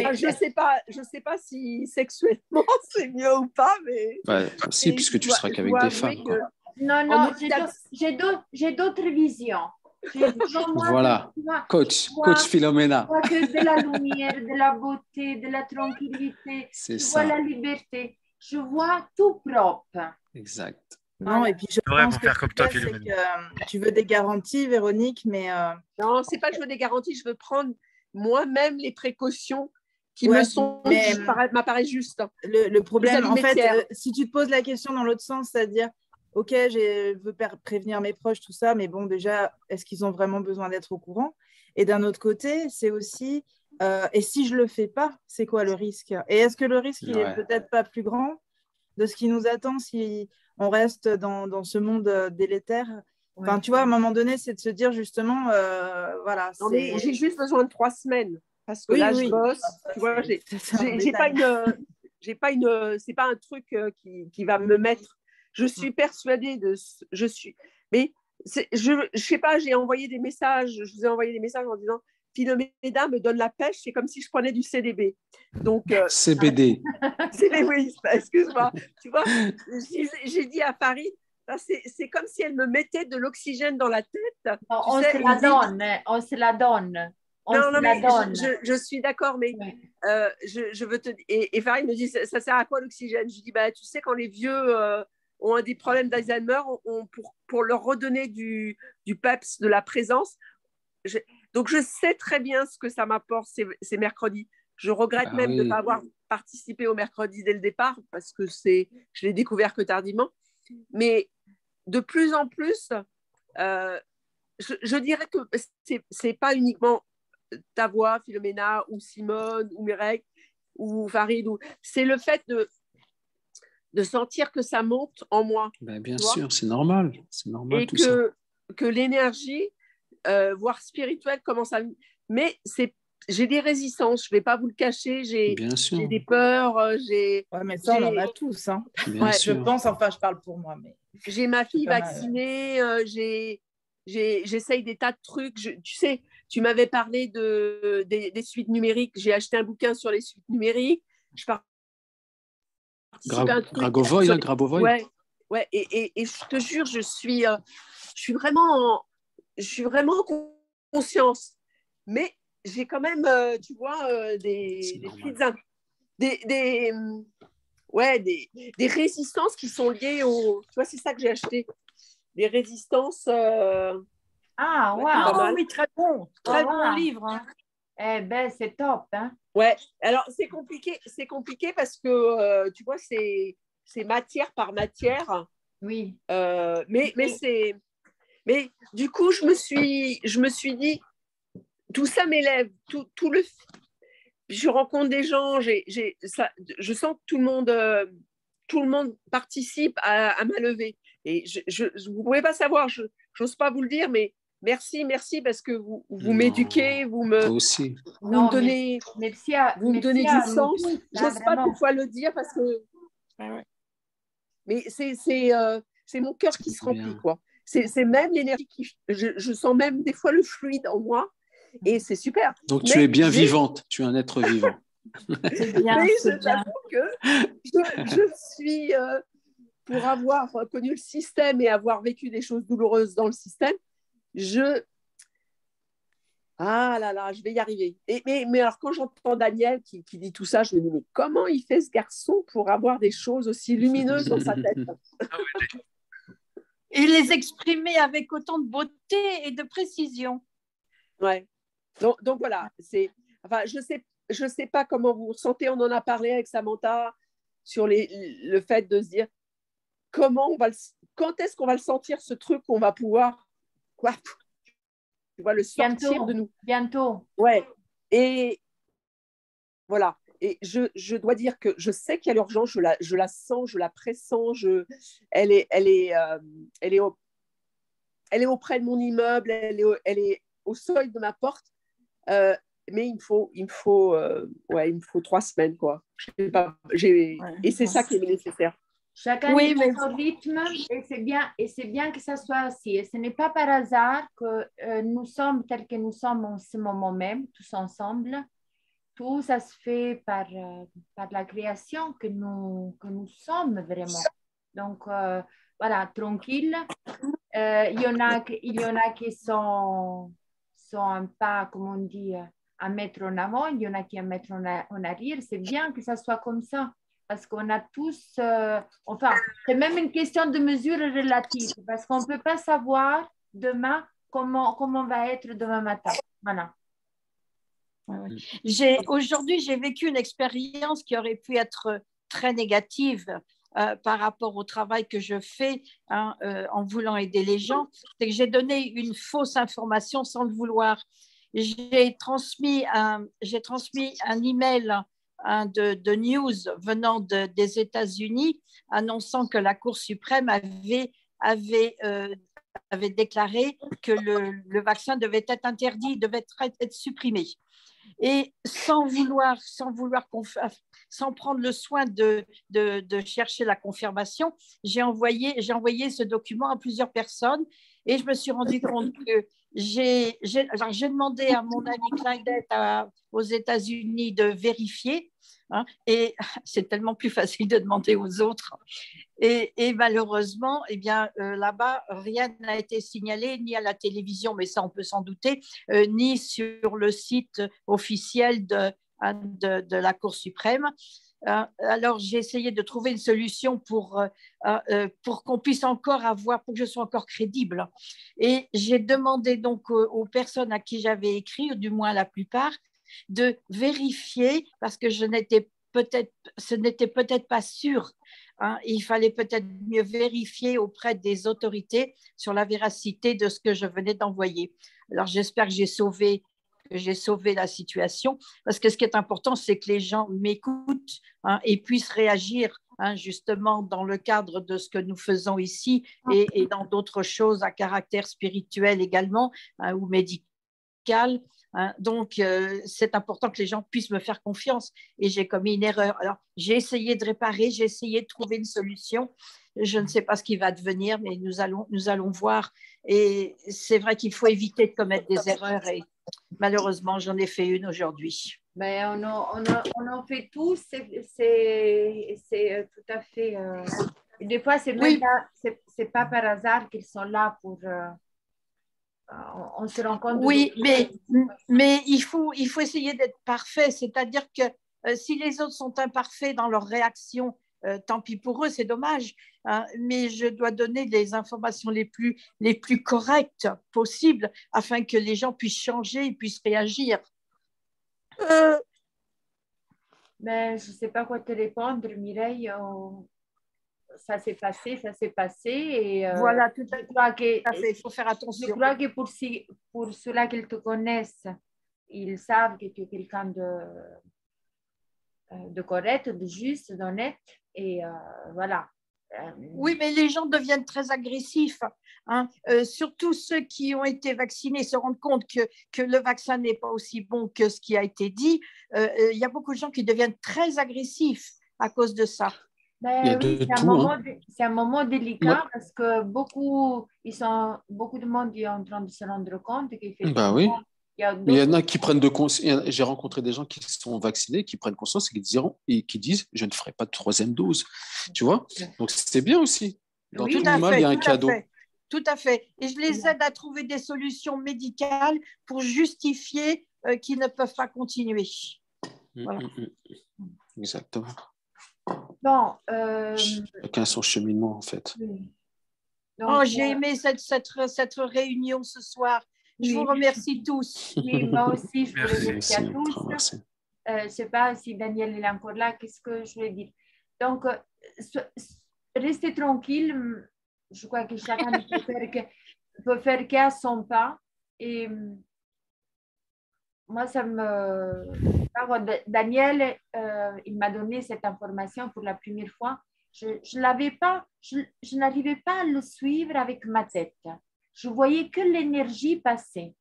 Je sais pas si sexuellement c'est mieux ou pas, mais. Si, puisque tu seras qu'avec des femmes. Non, j'ai d'autres visions. Voilà, coach Philomena. Je vois que de la lumière, de la beauté, de la tranquillité. Je vois la liberté. Je vois tout propre. Exact. Non, et puis je pense que tu veux des garanties, Véronique, mais... Non, c'est pas que je veux des garanties, je veux prendre moi-même les précautions qui m'apparaissent justes. Le problème, en fait, si tu te poses la question dans l'autre sens, c'est-à-dire, ok, je veux prévenir mes proches, tout ça, mais bon, déjà, est-ce qu'ils ont vraiment besoin d'être au courant? Et d'un autre côté, c'est aussi, et si je le fais pas, c'est quoi le risque? Et est-ce que le risque, il est peut-être pas plus grand de ce qui nous attend si on reste dans ce monde délétère? Enfin, tu vois, à un moment donné, c'est de se dire justement, voilà. Non, mais j'ai juste besoin de 3 semaines parce que je bosse. Tu vois, c'est pas un truc qui va me mettre. Je suis persuadée mais je sais pas, j'ai envoyé des messages, je vous ai envoyé des messages en disant Philomena me donne la pêche, c'est comme si je prenais du CDB. Donc, CBD. Oui, excuse-moi. Tu vois, j'ai dit à Farid, c'est comme si elle me mettait de l'oxygène dans la tête. On se la donne. Je suis d'accord, mais je veux te dire. Et Farid me dit, ça sert à quoi l'oxygène? Je dis, tu sais, quand les vieux ont des problèmes d'Alzheimer, pour leur redonner du peps, de la présence. Donc, je sais très bien ce que ça m'apporte ces mercredis. Je regrette même de ne pas avoir participé au mercredi dès le départ parce que je l'ai découvert que tardivement. Mais de plus en plus, je dirais que ce n'est pas uniquement ta voix, Philomena, ou Simone, ou Mireille, ou Farid. C'est le fait de sentir que ça monte en moi. Bien sûr, c'est normal. C'est normal et tout ça. Que l'énergie, voire spirituelle, commence à... Mais j'ai des résistances, je ne vais pas vous le cacher, j'ai des peurs. Mais ça, on en a tous. Hein. Je pense, enfin, je parle pour moi. Mais... J'ai ma fille vaccinée, j'essaye des tas de trucs. Tu sais, tu m'avais parlé des suites numériques. J'ai acheté un bouquin sur les suites numériques. Je Grabovoy. Ouais. Et je te jure, je suis vraiment en conscience. Mais j'ai quand même, tu vois, des résistances qui sont liées au... Tu vois, c'est ça que j'ai acheté. Des résistances... Ah, wow. Oui, très bon livre. Hein. Eh bien, c'est top. Hein? Ouais, alors c'est compliqué parce que, tu vois, c'est matière par matière. Oui. Mais du coup, je me suis dit, tout ça m'élève, tout le... Je rencontre des gens, je sens que tout le monde participe à ma levée. Et vous ne pouvez pas savoir, je n'ose pas vous le dire, mais merci parce que vous m'éduquez, vous me donnez du sens. Je n'ose pas toutefois le dire parce que... Mais c'est mon cœur qui se remplit, quoi. C'est même l'énergie je sens même des fois le fluide en moi et c'est super. Donc tu es bien vivante, tu es un être vivant. C'est bien, mais c'est bien. que je suis, pour avoir connu le système et avoir vécu des choses douloureuses dans le système, ah là là, je vais y arriver. Mais alors, quand j'entends Daniel qui dit tout ça, je me dis, mais comment il fait ce garçon pour avoir des choses aussi lumineuses dans sa tête? Et les exprimer avec autant de beauté et de précision. Ouais. Donc voilà, enfin, je sais pas comment vous vous ressentez, on en a parlé avec Samantha sur le fait de se dire quand est-ce qu'on va le sentir, ce truc qu'on va pouvoir le sortir de nous. Bientôt. Ouais. Et voilà. Et je dois dire que je sais qu'il y a l'urgence, je la sens, je la pressens, elle est auprès de mon immeuble, elle est au seuil de ma porte, mais il me faut 3 semaines, quoi. Et c'est ça qui est nécessaire. Chacun est à son rythme et c'est bien que ça soit ainsi. Et ce n'est pas par hasard que nous sommes tels que nous sommes en ce moment même, tous ensemble. Tout ça se fait par la création que nous sommes vraiment. Donc, voilà, tranquille. Il y en a qui sont un pas, comme on dit, à mettre en avant. Il y en a qui à mettre en arrière. C'est bien que ça soit comme ça. Parce qu'on a tous, enfin, c'est même une question de mesure relative, parce qu'on ne peut pas savoir demain comment va être demain matin. Voilà. Aujourd'hui, j'ai vécu une expérience qui aurait pu être très négative par rapport au travail que je fais en voulant aider les gens. C'est que j'ai donné une fausse information sans le vouloir. J'ai transmis un email de news venant des États-Unis annonçant que la Cour suprême avait déclaré que le vaccin devait être interdit, devait être supprimé. Et sans prendre le soin de chercher la confirmation, j'ai envoyé ce document à plusieurs personnes et je me suis rendu compte que j'ai demandé à mon ami Claudette aux États-Unis de vérifier, et c'est tellement plus facile de demander aux autres. Et malheureusement, eh bien, là-bas, rien n'a été signalé, ni à la télévision, mais ça on peut s'en douter, ni sur le site officiel de la Cour suprême. Alors, j'ai essayé de trouver une solution pour qu'on puisse encore pour que je sois encore crédible. Et j'ai demandé donc aux personnes à qui j'avais écrit, ou du moins la plupart, de vérifier, parce que ce n'était peut-être pas sûr. Il fallait peut-être mieux vérifier auprès des autorités sur la véracité de ce que je venais d'envoyer. Alors, j'espère que j'ai sauvé la situation, parce que ce qui est important, c'est que les gens m'écoutent et puissent réagir justement dans le cadre de ce que nous faisons ici et dans d'autres choses à caractère spirituel également ou médical. Donc, c'est important que les gens puissent me faire confiance et j'ai commis une erreur. Alors, j'ai essayé de réparer, j'ai essayé de trouver une solution. Je ne sais pas ce qui va devenir, mais nous allons voir. Et c'est vrai qu'il faut éviter de commettre des erreurs et malheureusement, j'en ai fait une aujourd'hui. Mais on en fait tous, c'est tout à fait... Des fois, c'est pas par hasard qu'ils sont là pour... on se rend compte. Oui, mais il faut essayer d'être parfait. C'est-à-dire que si les autres sont imparfaits dans leur réaction, tant pis pour eux, c'est dommage. Mais je dois donner les informations les plus correctes possibles afin que les gens puissent changer et puissent réagir. Mais je ne sais pas quoi te répondre, Mireille. Ça s'est passé. Et, voilà, tout à fait. Il faut faire attention. Je crois que pour ceux-là qui te connaissent, ils savent que tu es quelqu'un de correct, de juste, d'honnête. Et voilà. Oui, mais les gens deviennent très agressifs. Surtout ceux qui ont été vaccinés se rendent compte que le vaccin n'est pas aussi bon que ce qui a été dit. Il y a beaucoup de gens qui deviennent très agressifs à cause de ça. Ben, Il y a oui, de tout, hein. c'est un moment délicat Ouais. parce que beaucoup de monde est en train de se rendre compte Bah qu'effectivement, oui. il y a Mais il y en d'autres. a qui prennent de conscience. J'ai rencontré des gens qui sont vaccinés, qui prennent conscience et qui disent je ne ferai pas de troisième dose. Tu vois? Donc c'est bien aussi. Dans Oui, Tout tout à mal, il y fait, a un tout à cadeau. fait. Tout à fait. Et je les aide à trouver des solutions médicales pour justifier qu'ils ne peuvent pas continuer. Voilà. Exactement. bon, Chacun son cheminement, en fait. oui. Oh, Donc, j'ai aimé cette réunion ce soir. Je vous oui, remercie tous. oui, moi aussi, je vous Merci. remercie à Merci, tous. grand merci. Je ne sais pas si Daniel est encore là, qu'est-ce que je vais dire. Donc, restez tranquille. Je crois que chacun peut faire qu'à son pas. Et moi, ça me... Daniel, il m'a donné cette information pour la première fois. Je n'arrivais pas à le suivre avec ma tête. Je voyais que l'énergie passer.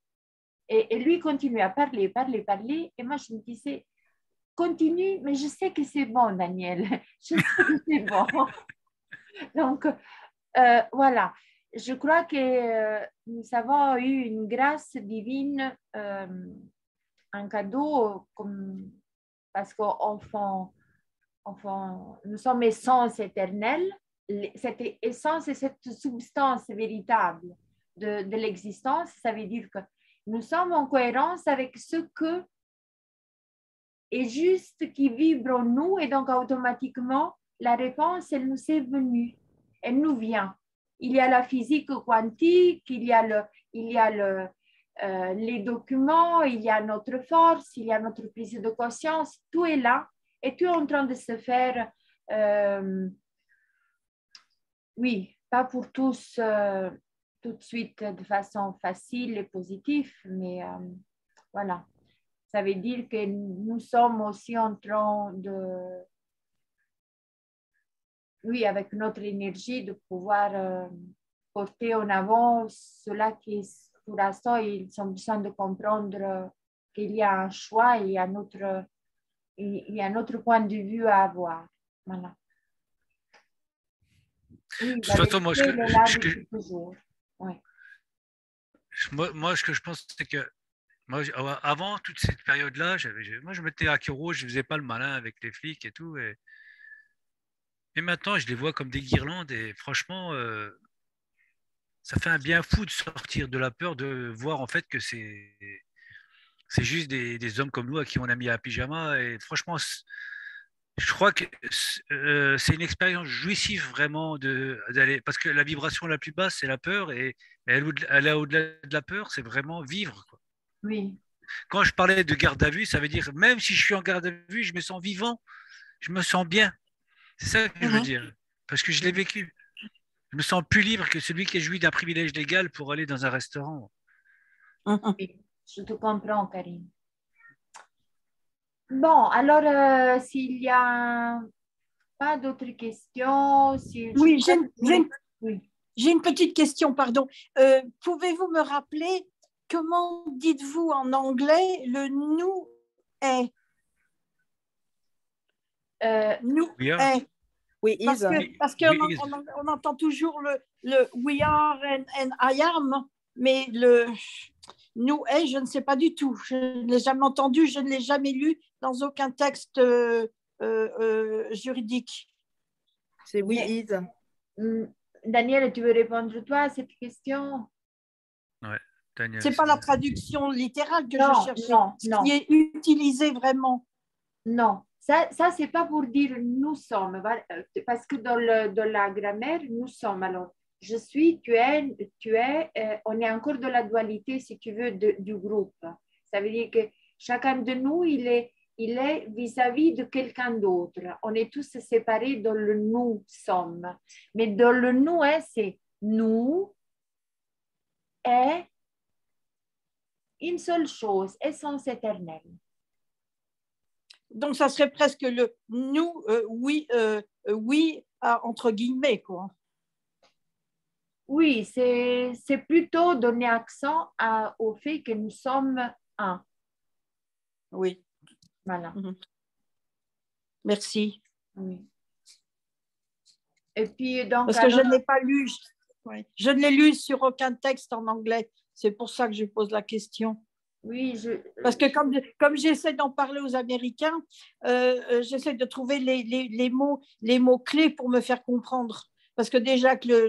Et lui continuait à parler, parler, parler. Et moi, je me disais, continue, mais je sais que c'est bon, Daniel. Je sais que c'est bon. Donc, voilà. Je crois que nous avons eu une grâce divine, un cadeau, parce qu'enfin, nous sommes essence éternelle. Cette essence et cette substance véritable de l'existence, ça veut dire que nous sommes en cohérence avec ce que est juste qui vibre en nous, et donc automatiquement, la réponse, elle nous est venue, elle nous vient. Il y a la physique quantique, il y a les documents, il y a notre force, il y a notre prise de conscience, tout est là, et tout est en train de se faire, oui, pas pour tous tout de suite de façon facile et positive, mais voilà. Ça veut dire que nous sommes aussi en train de, oui, avec notre énergie, de pouvoir porter en avant cela qui, pour l'instant, ils ont besoin de comprendre qu'il y a un choix, il y a un autre point de vue à avoir. Voilà. Oui, De toute façon, moi, il est là depuis toujours. Oui. Moi, ce que je pense, c'est que moi, avant toute cette période-là, moi, je mettais à Kiro, je faisais pas le malin avec les flics et tout. Et maintenant, je les vois comme des guirlandes. Et franchement, ça fait un bien fou de sortir de la peur, de voir en fait que c'est juste des hommes comme nous à qui on a mis un pyjama. Et franchement, je crois que c'est une expérience jouissive vraiment d'aller, parce que la vibration la plus basse, c'est la peur, et elle est au-delà de la peur, c'est vraiment vivre, quoi. Oui. Quand je parlais de garde à vue, ça veut dire même si je suis en garde à vue, je me sens vivant, je me sens bien. C'est ça que je veux dire, parce que je l'ai vécu. Je me sens plus libre que celui qui jouit d'un privilège légal pour aller dans un restaurant. Oui, je te comprends, Karine. Bon, alors, s'il n'y a pas d'autres questions, Oui, oui. j'ai une petite question, pardon. Pouvez-vous me rappeler comment dites-vous en anglais le nous est? Nous est. Oui, parce qu'on entend toujours le we are and I am, mais le nous est, je ne sais pas du tout. Je ne l'ai jamais entendu, je ne l'ai jamais lu dans aucun texte juridique. C'est we is. Daniel, tu veux répondre toi à cette question? Ouais, Daniel. C'est pas la traduction littérale que non, je cherchais, non. qui est utilisé vraiment. Non, ça c'est pas pour dire nous sommes, parce que dans la grammaire, nous sommes. Alors, je suis, tu es, on est encore dans la dualité, si tu veux, du groupe. Ça veut dire que chacun de nous, il est vis-à-vis de quelqu'un d'autre. On est tous séparés dans le nous sommes. Mais dans le nous, c'est nous est une seule chose, essence éternelle. Donc, ça serait presque le nous, oui, entre guillemets, quoi. Oui, c'est plutôt donner accent au fait que nous sommes un. Oui. Voilà. Merci. Oui. Et puis, donc, parce que je n'ai pas lu, je ne l'ai lu sur aucun texte en anglais. C'est pour ça que je pose la question. Oui, parce que comme j'essaie d'en parler aux Américains, j'essaie de trouver les mots clés pour me faire comprendre. Parce que déjà que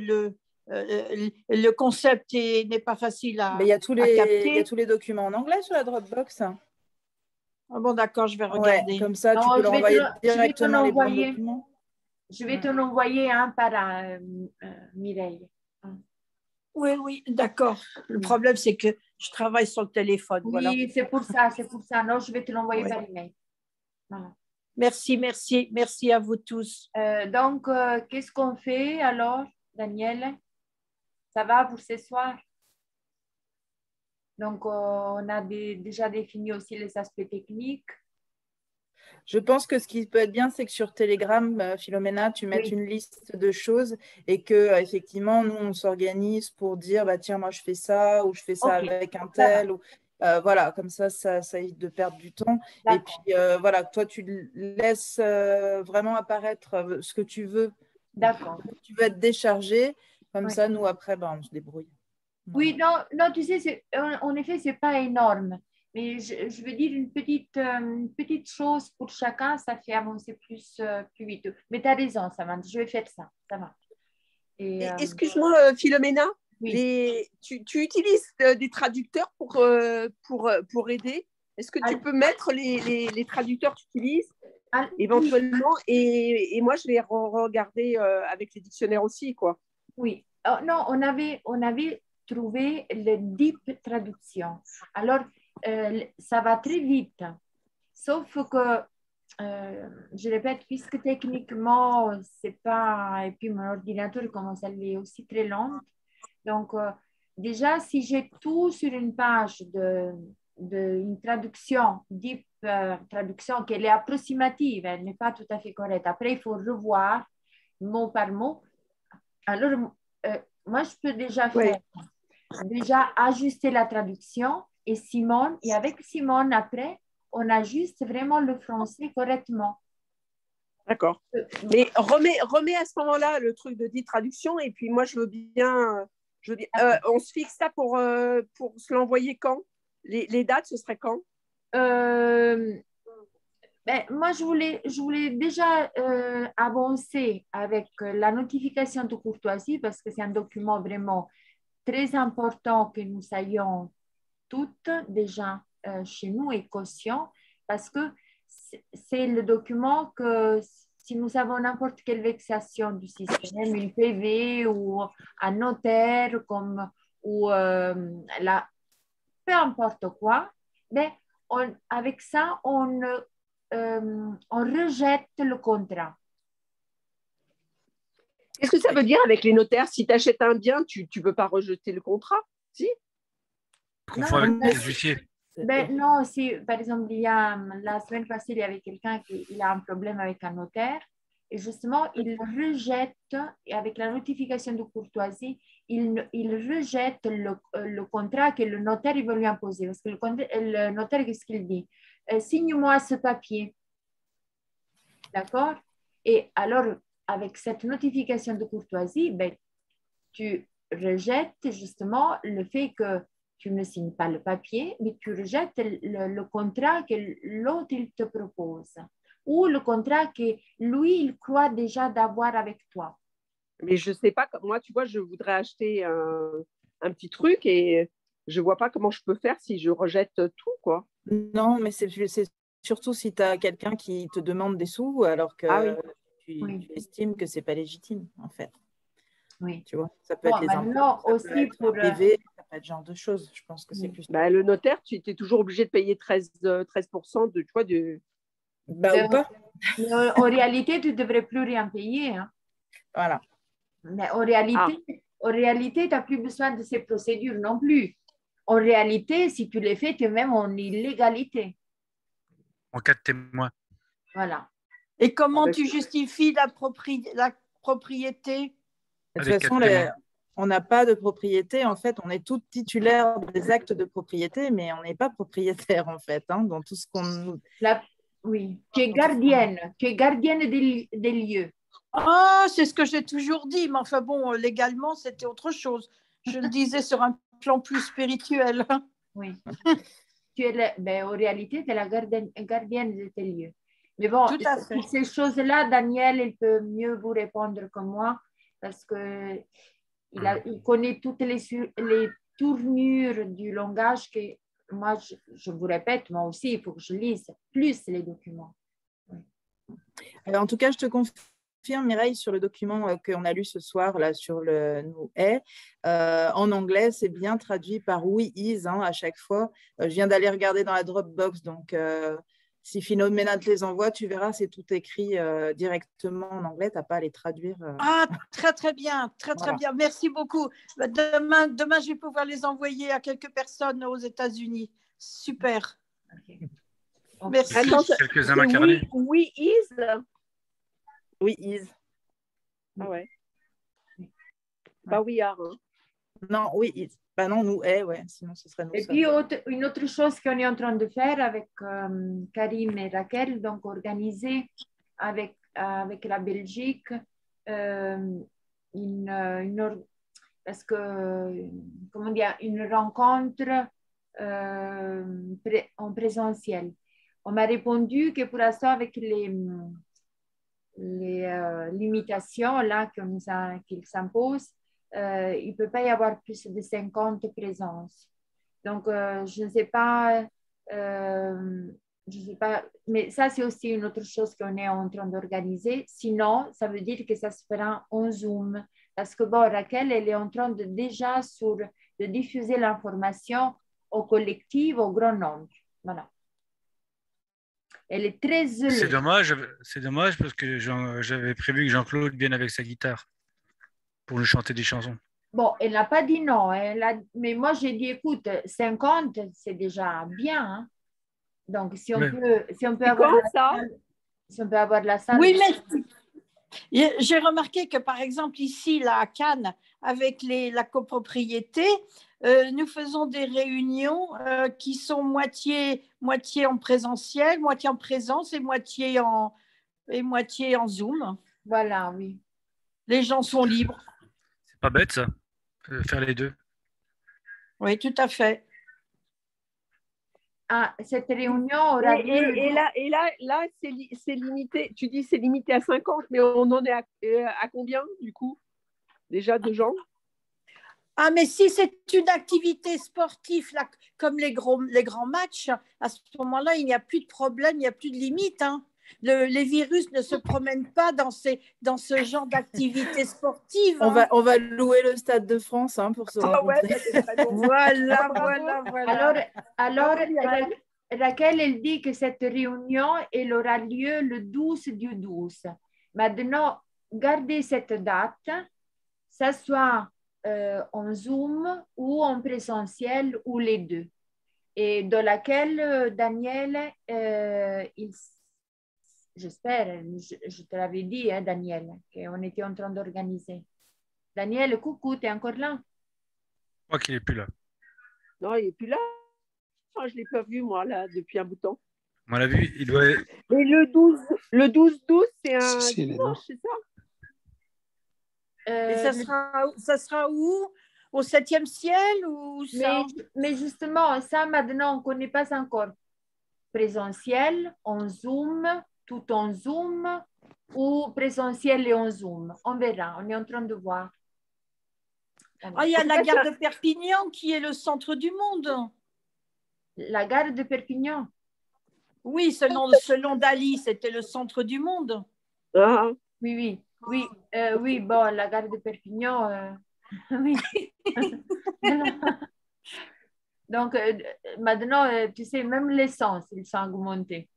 le concept n'est pas facile à capter. Il y a tous les documents en anglais sur la Dropbox. Ah bon, d'accord, je vais regarder. Comme ça, tu peux l'envoyer directement les bons documents. Je vais te l'envoyer par Mireille. Oui, d'accord. Le problème, c'est que je travaille sur le téléphone. Oui, voilà. c'est pour ça. Non, je vais te l'envoyer par email. Voilà. Merci à vous tous. Donc, qu'est-ce qu'on fait alors, Daniel? Ça va pour ce soir? Donc, on a déjà défini aussi les aspects techniques. Je pense que ce qui peut être bien, c'est que sur Telegram, Philomena, tu mettes une liste de choses et que effectivement, nous, on s'organise pour dire, bah, tiens, moi, je fais ça ou je fais ça avec un tel. Ou, voilà, comme ça évite de perdre du temps. Et puis, voilà, toi, tu laisses vraiment apparaître ce que tu veux. D'accord. Tu veux être déchargé. Comme ça, nous, après, bah, on se débrouille. Oui, non, tu sais, en effet, ce n'est pas énorme. Mais je veux dire une petite chose pour chacun, ça fait avancer plus vite. Mais tu as raison, Samantha, je vais faire ça. Ça va. Excuse-moi, Philomena, oui. tu utilises des traducteurs pour aider. Est-ce que tu peux mettre les traducteurs que tu utilises éventuellement et moi, je vais regarder avec les dictionnaires aussi, quoi. Oui. Non, on avait trouvé le deep traduction. Alors, ça va très vite. Sauf que, je répète, puisque techniquement, c'est pas... Et puis, mon ordinateur commence à aller aussi très lent. Donc, déjà, si j'ai tout sur une page une traduction, deep traduction, qu'elle est approximative, elle n'est pas tout à fait correcte. Après, il faut revoir mot par mot. Alors, moi, je peux déjà faire, déjà ajuster la traduction et avec Simone, après, on ajuste vraiment le français correctement. D'accord. Mais remets à ce moment-là le truc de dit traduction et puis moi, je veux bien on se fixe ça pour se l'envoyer quand? Les dates, ce serait quand? Moi, je voulais déjà avancer avec la notification de courtoisie parce que c'est un document vraiment très important que nous ayons toutes déjà chez nous et caution parce que c'est le document que si nous avons n'importe quelle vexation du système, une PV ou un notaire ou peu importe quoi, mais avec ça, on rejette le contrat. Qu'est-ce que ça veut dire avec les notaires? Si tu achètes un bien, tu ne peux pas rejeter le contrat, si? Confond avec les huissiers. Non, si par exemple, la semaine passée, il y avait quelqu'un qui a un problème avec un notaire et justement, il rejette, et avec la notification de courtoisie, il rejette le contrat que le notaire il veut lui imposer. Parce que le notaire, qu'est-ce qu'il dit? Signe-moi ce papier. D'accord? Et alors, avec cette notification de courtoisie, tu rejettes justement le fait que tu ne signes pas le papier, mais tu rejettes le contrat que l'autre il te propose ou le contrat que lui, il croit déjà d'avoir avec toi. Mais je ne sais pas, moi, tu vois, je voudrais acheter un petit truc et je ne vois pas comment je peux faire si je rejette tout, quoi. Non, mais c'est surtout si tu as quelqu'un qui te demande des sous alors que tu estimes que ce n'est pas légitime, en fait. Oui. Tu vois, ça peut être les impôts, ça peut être le PV, ça peut être ce genre de choses. Je pense que c'est plus... le notaire, tu es toujours obligé de payer 13% de, tu vois, ou pas. En réalité, tu ne devrais plus rien payer. Hein. Voilà. Mais en réalité, tu n'as plus besoin de ces procédures non plus. En réalité, si tu les fais, tu es même en illégalité. En cas de témoin. Voilà. Et comment tu justifies la propriété? De toute façon, on n'a pas de propriété. En fait, on est tous titulaires des actes de propriété, mais on n'est pas propriétaire, en fait, dans tout ce qu'on... Oui, tu es gardienne des lieux. Ah, c'est ce que j'ai toujours dit, mais enfin bon, légalement, c'était autre chose. Je le disais sur un plan plus spirituel. Oui. Ben, en réalité, tu es la gardienne de tes lieux. Mais bon, Tout à fait. ces choses-là, Daniel, il peut mieux vous répondre que moi parce qu'il il connaît toutes les tournures du langage que moi, je vous répète, moi aussi, il faut que je lise plus les documents. Oui. En tout cas, je te confirme, Mireille, sur le document qu'on a lu ce soir là, sur le nous est, en anglais, c'est bien traduit par we is à chaque fois. Je viens d'aller regarder dans la Dropbox, donc si Philomena te les envoie, tu verras, c'est tout écrit directement en anglais, tu n'as pas à les traduire. Ah, très, très bien, très, très bien. Merci beaucoup. Demain, je vais pouvoir les envoyer à quelques personnes aux États-Unis. Super. Okay. Merci. Attends, quelques-uns m'incarnés. We is. We is. Ah ouais. Pas we are. Non, we is. Bah non, nous est, ouais. Sinon, ce serait nous. Et puis, une autre chose qu'on est en train de faire avec Karim et Raquel, donc organiser avec la Belgique parce que, comment dire, une rencontre en présentiel. On m'a répondu que pour l'instant, avec les limitations là qu'ils s'imposent, il ne peut pas y avoir plus de 50 présences. Donc, je ne sais pas, mais ça, c'est aussi une autre chose qu'on est en train d'organiser. Sinon, ça veut dire que ça se fera en Zoom. Parce que, bon, Raquel, elle est en train de déjà de diffuser l'information au collectif, au grand nombre. Voilà. Elle est très zélée. C'est dommage parce que j'avais prévu que Jean-Claude vienne avec sa guitare pour nous chanter des chansons. Bon, elle n'a pas dit non, mais moi j'ai dit écoute, 50, c'est déjà bien. Hein? Donc, si on peut avoir la salle. Oui, mais j'ai remarqué que par exemple ici, là, à Cannes, avec la copropriété, nous faisons des réunions qui sont moitié en présentiel, moitié en présence et moitié en Zoom. Voilà, oui. Les gens sont libres. C'est pas bête ça, faire les deux. Oui, tout à fait. Ah, cette réunion aura lieu. Et là c'est limité. Tu dis c'est limité à 50, mais on en est à combien du coup déjà de gens? Ah, mais si c'est une activité sportive, là, comme les grands matchs, à ce moment-là, il n'y a plus de problème, il n'y a plus de limite. Hein. Les virus ne se promènent pas dans ce genre d'activité sportive. Hein. On va louer le Stade de France pour se rencontrer. Ouais, voilà. Alors Raquel, elle dit que cette réunion, elle aura lieu le 12 du 12. Maintenant, gardez cette date, ça soit en Zoom ou en présentiel ou les deux. Et dans laquelle Daniel, j'espère, je te l'avais dit, hein, Daniel, qu'on était en train d'organiser. Daniel, coucou, tu es encore là? Je crois qu'il n'est plus là. Non, il n'est plus là. Je ne l'ai pas vu, moi, là, depuis un bout de temps. On l'a vu, il doit... Et le 12-12, c'est un dimanche, c'est ça? Et ça sera où? Au 7e ciel ou ça? Mais justement, ça maintenant, on ne connaît pas encore. Présentiel, en Zoom, tout en Zoom ou présentiel et en Zoom. On verra, on est en train de voir. Il y a la gare de Perpignan qui est le centre du monde. La gare de Perpignan? Oui, selon Dali, c'était le centre du monde. Ah. Oui, bon, la gare de Perpignan, oui. Donc, maintenant, tu sais, même l'essence, ils sont augmentés.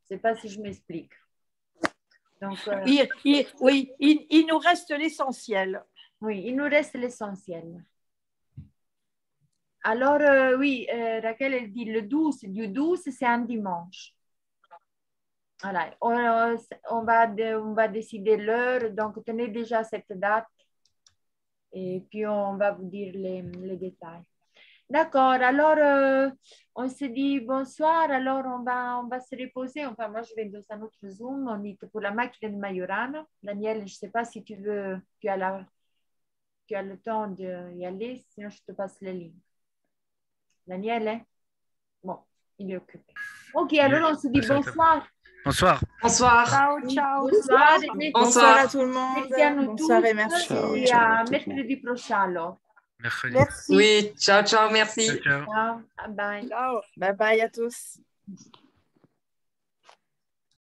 Je ne sais pas si je m'explique. Donc, oui, il nous reste l'essentiel. Oui, il nous reste l'essentiel. Alors, oui, Raquel, elle dit le 12 du 12, c'est un dimanche. Voilà, on va décider l'heure, donc tenez déjà cette date et puis on va vous dire les détails. D'accord, alors on se dit bonsoir, alors on va se reposer. Enfin, moi je vais dans un autre Zoom, on est pour la macchina de Majorana. Daniel, je ne sais pas si tu veux, tu as le temps d'y aller, sinon je te passe le lien. Daniel, hein? Bon, il est occupé. Ok, alors on se dit bonsoir. Bonsoir. Bonsoir. Ciao, ciao. Bonsoir. Bonsoir à tout le monde. Merci à nous Bonsoir tous. et merci. Et à mercredi prochain alors. Mercredi. Merci. Oui, ciao, ciao, merci. Ciao, ciao. Ciao. Bye. Ciao. Bye bye à tous.